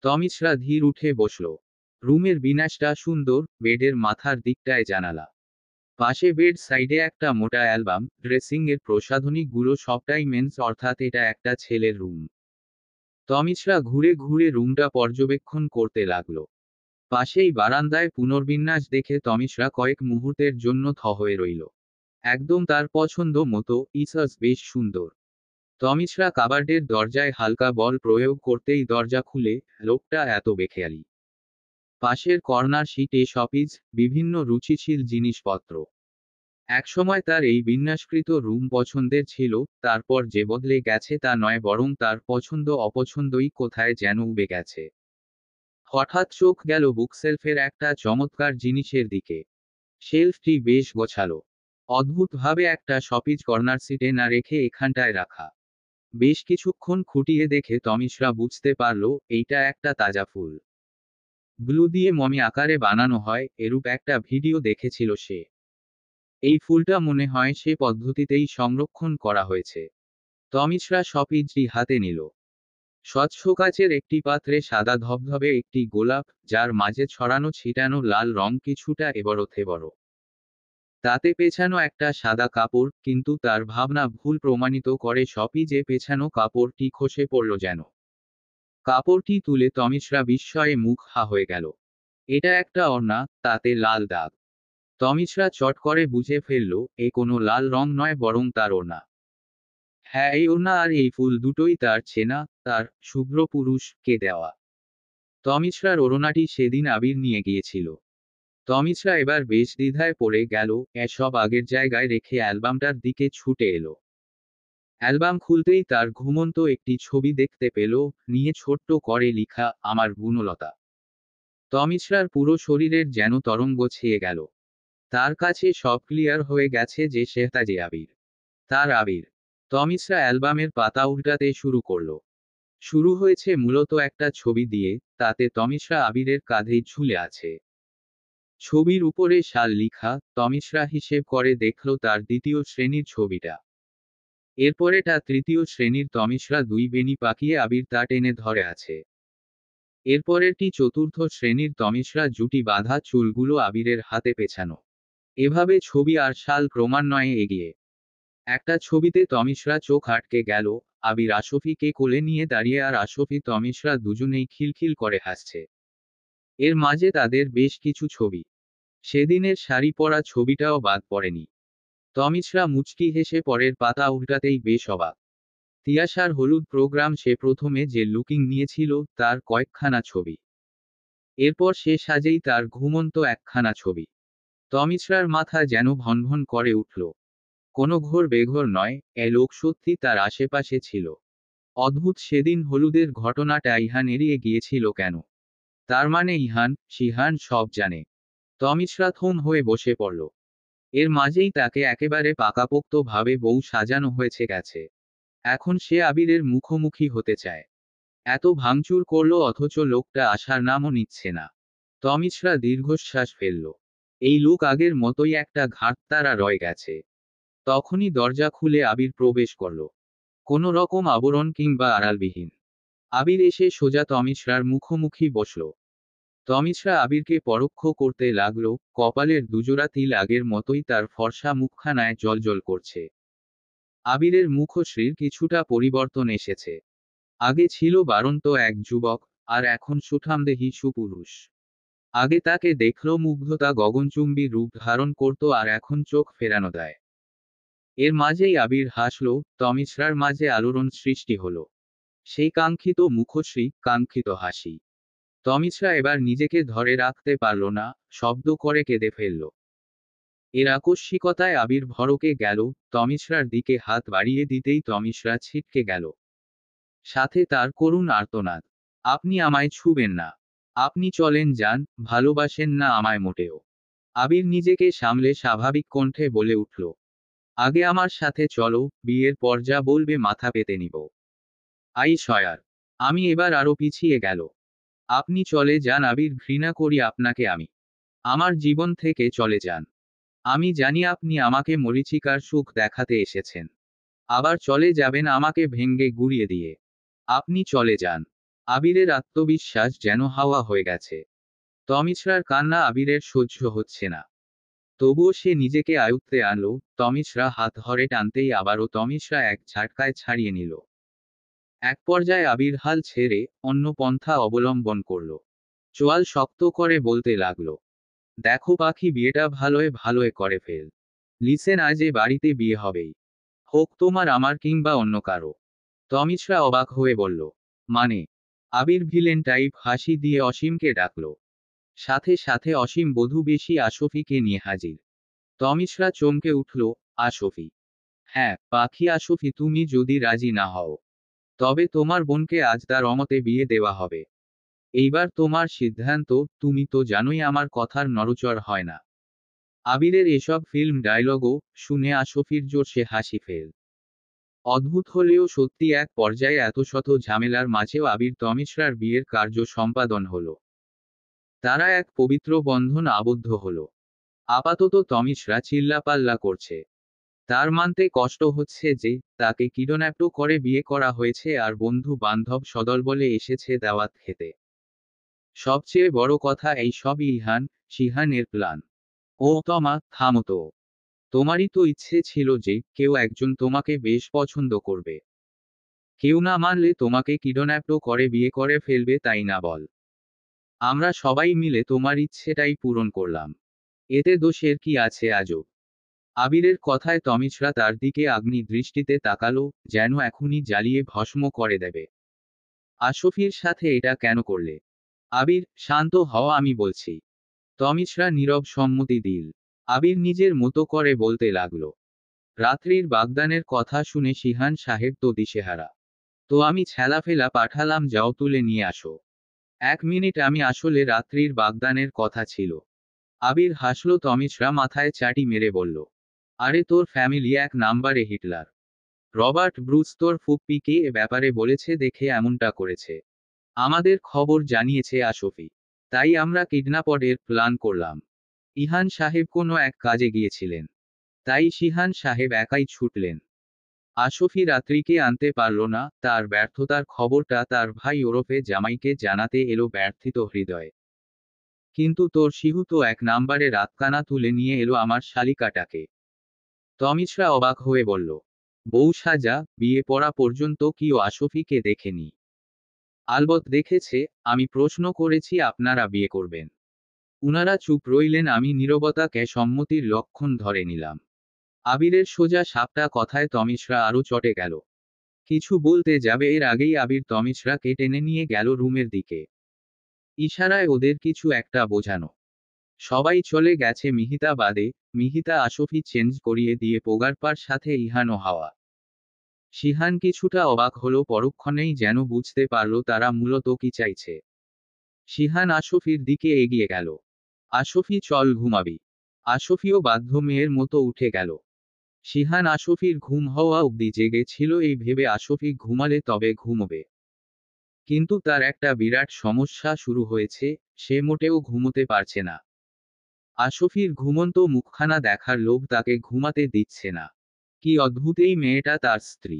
S1: তমিশরা ধীর উঠে বসল। রুমের বিন্যাসটা সুন্দর, বেডের মাথার দিকটায় জানালা। পাশে বেড সাইডে একটা মোটা অ্যালবাম, ড্রেসিং এর প্রসাধনীগুলো সবটাই মেন্স, অর্থাৎ এটা একটা ছেলের রুম। তমিশরা ঘুরে ঘুরে রুমটা পর্যবেক্ষণ করতে লাগলো। পাশেই বারান্দায় পুনর্বিন্যাস দেখে তমিশরা কয়েক মুহূর্তের জন্য থ হয়ে রইল। একদম তার পছন্দ মতো, ইসাস বেশ সুন্দর। তমিশরা কাবার্ডের দরজায় হালকা বল প্রয়োগ করতেই দরজা খুলে, লোকটা এত বেখেয়ালি। পাশের কর্নার শীটে শপিজ, বিভিন্ন রুচিশীল জিনিসপত্র। একসময় তার এই বিন্যাসকৃত রুম পছন্দের ছিল, তারপর যে বদলে গেছে তা নয়, বরং তার পছন্দ অপছন্দই কোথায় যেন উবে গেছে। হঠাৎ চোখ গেল বুকশেলফের একটা চমৎকার জিনিসের দিকে। শেলফটি বেশ গোছালো। অদ্ভুতভাবে একটা শপিজ কর্নার সিটে না রেখে এখানটায় রাখা। বেশ কিছুক্ষণ খুঁটিয়ে দেখে তমিশরা বুঝতে পারল এইটা একটা তাজা ফুল। গ্লু দিয়ে মমি আকারে বানানো হয় এরূপ একটা ভিডিও দেখেছিল সে। এই ফুলটা মনে হয় সে পদ্ধতিতেই সংরক্ষণ করা হয়েছে। তমিশরা শপিজটি হাতে নিল। স্বচ্ছ কাচের একটি পাত্রে সাদা ধবধবে একটি গোলাপ, যার মাঝে ছড়ানো ছিটানো লাল রং কিছুটা এবড়ো থেবড়ো। তাতে পেছানো একটা সাদা কাপড়, কিন্তু তার ভাবনা ভুল প্রমাণিত করে শপিজে পেছানো কাপড়টি খসে পড়ল যেন। কাপড়টি তুলে তমিশরা বিস্ময়ে মুখ হা হয়ে গেল। এটা একটা ওড়না, তাতে লাল দাগ। তমিশরা চট করে বুঝে ফেলল এ কোনো লাল রং নয়, বরং তার ওড়না। হ্যাঁ, এই ওড়না আর এই ফুল দুটোই তার চেনা, তার শুভ্র পুরুষকে দেওয়া। তমিশরার ওড়নাটি সেদিন আবির নিয়ে গিয়েছিল। তমিশরা এবার বেশ দ্বিধায় পড়ে গেল, এসব আগের জায়গায় রেখে অ্যালবামটার দিকে ছুটে এলো। অ্যালবাম খুলতেই তার ঘুমন্ত একটি ছবি দেখতে পেল, নিয়ে ছোট্ট করে লিখা, আমার গুণলতা। তমিশরার পুরো শরীরের যেন তরঙ্গ ছেয়ে গেল। তার কাছে সব ক্লিয়ার হয়ে গেছে যে সেটা যে আবির, তার আবির। তমিশরা অ্যালবামের পাতা উল্টাতে শুরু করলো। শুরু হয়েছে মূলত একটা ছবি দিয়ে, তাতে তমিশরা আবিরের কাঁধেই ঝুলে আছে। ছবির উপরে সাল লিখা। তমিশরা হিসেব করে দেখল তার দ্বিতীয় শ্রেণীর ছবিটা। এরপরেটা তৃতীয় শ্রেণীর। তমিশরা দুই বেনি পাকিয়ে আবির তা টেনে ধরে আছে। এরপরেরটি চতুর্থ শ্রেণীর। তমিশরা জুটি বাঁধা, চুলগুলো আবিরের হাতে পেছানো। এভাবে ছবি আর সাল ক্রমান্বয়ে এগিয়ে। একটা ছবিতে তমিশরা চোখ আটকে গেল। আবির আশফিকে কোলে নিয়ে দাঁড়িয়ে, আর আশফি তমিশরা দুজনেই খিলখিল করে হাসছে। এর মাঝে তাদের বেশ কিছু ছবি। সেদিনের শাড়ি পরা ছবিটাও বাদ পড়েনি। তমিশরা মুচকি হেসে পরের পাতা উল্টাতেই বেশ অবাক। তিয়াশার হলুদ প্রোগ্রাম সে প্রথমে যে লুকিং নিয়েছিল, তার কয়েকখানা ছবি। এরপর সে সাজেই তার ঘুমন্ত একখানা ছবি। তমিশরার মাথা যেন ভনভন করে উঠল। কোনো ঘোর বেঘোর নয়, এ লোক সত্যি তার আশেপাশে ছিল। অদ্ভুত, সেদিন হলুদের ঘটনাটা ইহান এড়িয়ে গিয়েছিল কেন? তার মানে ইহান, শিহান সব জানে। তমিশরা থম হয়ে বসে পড়ল। এর মাঝেই তাকে একেবারে পাকাপোক্ত ভাবে বউ সাজানো হয়েছে গেছে। এখন সে আবিরের মুখোমুখি হতে চায়। এত ভাঙচুর করলো অথচ লোকটা আসার নামও নিচ্ছে না। তমিশরা দীর্ঘশ্বাস ফেলল। এই লোক আগের মতোই একটা ঘাড়তারা রয়ে গেছে। তখনই দরজা খুলে আবির প্রবেশ করল। কোনো রকম আবরণ কিংবা আড়ালবিহীন। আবির এসে সোজা তমিশরার মুখোমুখি বসল। তমিশরা আবিরকে পরোক্ষ করতে লাগল। কপালের দুজোড়া তিল আগের মতোই তার ফর্সা মুখখানায় জ্বলজ্বল করছে। আবিরের মুখশ্রীর কিছুটা পরিবর্তন এসেছে। আগে ছিল বাড়ন্ত এক যুবক, আর এখন সুঠামদেহী সুপুরুষ। আগে তাকে দেখল মুগ্ধতা গগনচুম্বী রূপ ধারণ করত, আর এখন চোখ ফেরানো দেয়। এর মাঝেই আবির হাসল। তমিশরার মাঝে আলোড়ন সৃষ্টি হলো। সেই কাঙ্ক্ষিত মুখশ্রী, কাঙ্ক্ষিত হাসি। তমিশরা এবার নিজেকে ধরে রাখতে পারল না, শব্দ করে কেঁদে ফেলল। এর আকস্মিকতায় আবির ভড়কে গেল। তমিশরার দিকে হাত বাড়িয়ে দিতেই তমিশরা ছিটকে গেল। সাথে তার করুণ আর্তনাদ, আপনি আমায় ছুবেন না। আপনি চলেন যান, ভালোবাসেন না আমায় মোটেও। আবির নিজেকে সামলে স্বাভাবিক কণ্ঠে বলে উঠল, আগে আমার সাথে চলো, বিয়ের পর যা বলবে মাথা পেতে নিব। I swear. আমি এবার আরো পিছিয়ে গেল। আপনি চলে যান আবির, ঘৃণা করি আপনাকে আমি। আমার জীবন থেকে চলে যান। আমি জানি আপনি আমাকে মরীচিকার সুখ দেখাতে এসেছেন। আবার চলে যাবেন আমাকে ভেঙ্গে গুঁড়িয়ে দিয়ে। আপনি চলে যান। আবিরের আত্মবিশ্বাস যেন হাওয়া হয়ে গেছে। তমিশরার কান্না আবিরের সহ্য হচ্ছে না। তবুও সে নিজেকে আয়ত্তে আনলো। তমিশরা হাত ধরে টানতেই আবারও তমিশরা এক ঝাটকায় ছাড়িয়ে নিল। এক পর্যায়ে আবির হাল ছেড়ে অন্য পন্থা অবলম্বন করল। চোয়াল শক্ত করে বলতে লাগলো, দেখো পাখি, বিয়েটা ভালোয় ভালোয় করে ফেল। লিসেন, আজ এ বাড়িতে বিয়ে হবেই। হোক তোমার, আমার কিংবা অন্য কারো। তমিশরা অবাক হয়ে বলল, মানে? আবির ভিলেন টাইপ হাসি দিয়ে অসীমকে ডাকল। সাথে সাথে অসীম বধূ বেশি আশফিকে নিয়ে হাজির। তমিশরা চমকে উঠল। আশফি? হ্যাঁ পাখি আশফি, তুমি যদি রাজি না হও, তবে তোমার বোনকে আজ তার অমতে বিয়ে দেওয়া হবে। এইবার তোমার সিদ্ধান্ত, তুমি তো জানোই আমার কথার নড়চড় হয় না। আবিরের এসব ফিল্ম ডায়লগও শুনে আশফির জোরসে হাসি ফেল। অদ্ভুত হলেও সত্যি, এক পর্যায়ে এত শত ঝামেলার মাঝেও আবির তমিশরার বিয়ের কার্য সম্পাদন হলো। তারা এক পবিত্র বন্ধন আবদ্ধ হলো। আপাতত তমিশরা চিল্লাপাল্লা করছে, তার মানতে কষ্ট হচ্ছে যে তাকে কিডন্যাপও করে বিয়ে করা হয়েছে, আর বন্ধু বান্ধব সদলবলে এসেছে দাওয়াত খেতে। সবচেয়ে বড় কথা, এই সব শিহানের প্ল্যান। ও তমা, থামো তো। তোমারই তো ইচ্ছে ছিল যে কেউ একজন তোমাকে বেশ পছন্দ করবে। কেউ না মানলে তোমাকে কিডন্যাপও করে বিয়ে করে ফেলবে, তাই না বল? আমরা সবাই মিলে তোমার ইচ্ছেটাই পূরণ করলাম। এতে দোষের কি আছে আজব? আবিরের কথায় তমিশরা তার দিকে আগ্নি দৃষ্টিতে তাকালো, যেন এখনই জ্বালিয়ে ভস্ম করে দেবে। আশফির সাথে এটা কেন করলে? আবির, শান্ত হও, আমি বলছি। তমিশরা নীরব সম্মতি দিল। আবির নিজের মতো করে বলতে লাগলো, রাত্রির বাগদানের কথা শুনে শিহান সাহেব তো দিশেহারা। তো আমি ছেলাফেলা পাঠালাম, যাও তুলে নিয়ে আসো। 1 মিনিট, আমি আসলে রাত্রির বাগদানের কথা ছিল। আবির হাসল। তমিশরা মাথায় চাটি মেরে বলল, আরে তোর ফ্যামিলি এক নাম্বারে হিটলার। রবার্ট ব্রুস তোর ফুপ্পিকে এ ব্যাপারে বলেছে দেখে এমনটা করেছে। আমাদের খবর জানিয়েছে আশফি। তাই আমরা কিডন্যাপের প্ল্যান করলাম। ইহান সাহেব কোনো এক কাজে গিয়েছিলেন, তাই শিহান সাহেব একাই ছুটলেন। আশফি রাত্রিকে আনতে পারল না, তার ব্যর্থতার খবরটা তার ভাই ওরফে জামাইকে জানাতে এলো ব্যর্থিত হৃদয়। কিন্তু তোর শিহু তো এক নাম্বারে রাতকানা তুলে নিয়ে এলো আমার শালিকাটাকে। তমিশরা অবাক হয়ে বলল, বউ সাজা, বিয়ে পড়া পর্যন্ত কি ও আশফিকে দেখেনি? আলবৎ দেখেছে। আমি প্রশ্ন করেছি আপনারা বিয়ে করবেন। উনারা চুপ রইলেন। আমি নীরবতাকে সম্মতির লক্ষণ ধরে নিলাম। আবিরের সোজা সাপটা কথায় তমিশরা আরো চটে গেল। কিছু বলতে যাবে এর আগেই আবির তমিশরাকে টেনে নিয়ে গেল রুমের দিকে। ইশারায় ওদের কিছু একটা বোঝানো। সবাই চলে গেছে মিহিতা বাদে। মিহিতা আশফি চেঞ্জ করিয়ে দিয়ে পোগারপার সাথে ইহান ও হাওয়া। শিহান কিছুটা অবাক হলো, পরক্ষণেই যেন বুঝতে পারল তারা মূলত কি চাইছে। শিহান আশফির দিকে এগিয়ে গেল। আশফি, চল ঘুমাবি। আশফিও বাধ্য মেয়ের মতো উঠে গেল। শিহান আশফির ঘুম হওয়া অবধি জেগে ছিল এই ভেবে আশফি ঘুমালে তবে ঘুমোবে। কিন্তু তার একটা বিরাট সমস্যা শুরু হয়েছে, সে মোটেও ঘুমোতে পারছে না। আশফির ঘুমন্ত মুখখানা দেখার লোভ তাকে ঘুমাতে দিচ্ছে না। কি অদ্ভুত এই মেয়েটা, তার স্ত্রী।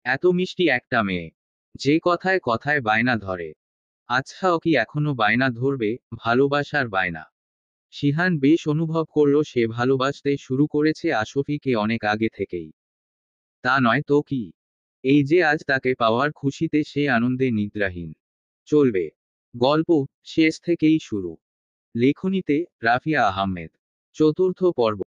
S1: এত মিষ্টি একটা মেয়ে, যে কথায় কথায় বায়না ধরে। আচ্ছা, ও কি এখনো বায়না ধরবে? ভালোবাসার বায়না। শিহান বেশ অনুভব করল সে ভালোবাসতে শুরু করেছে আশফিকে অনেক আগে থেকেই। তা নয় তো কি? এই যে আজ তাকে পাওয়ার খুশিতে সে আনন্দে নিদ্রাহীন। চলবে। গল্প শেষ থেকেই শুরু। লেখনীতে রাফিয়া আহমেদ। চতুর্থ পর্ব।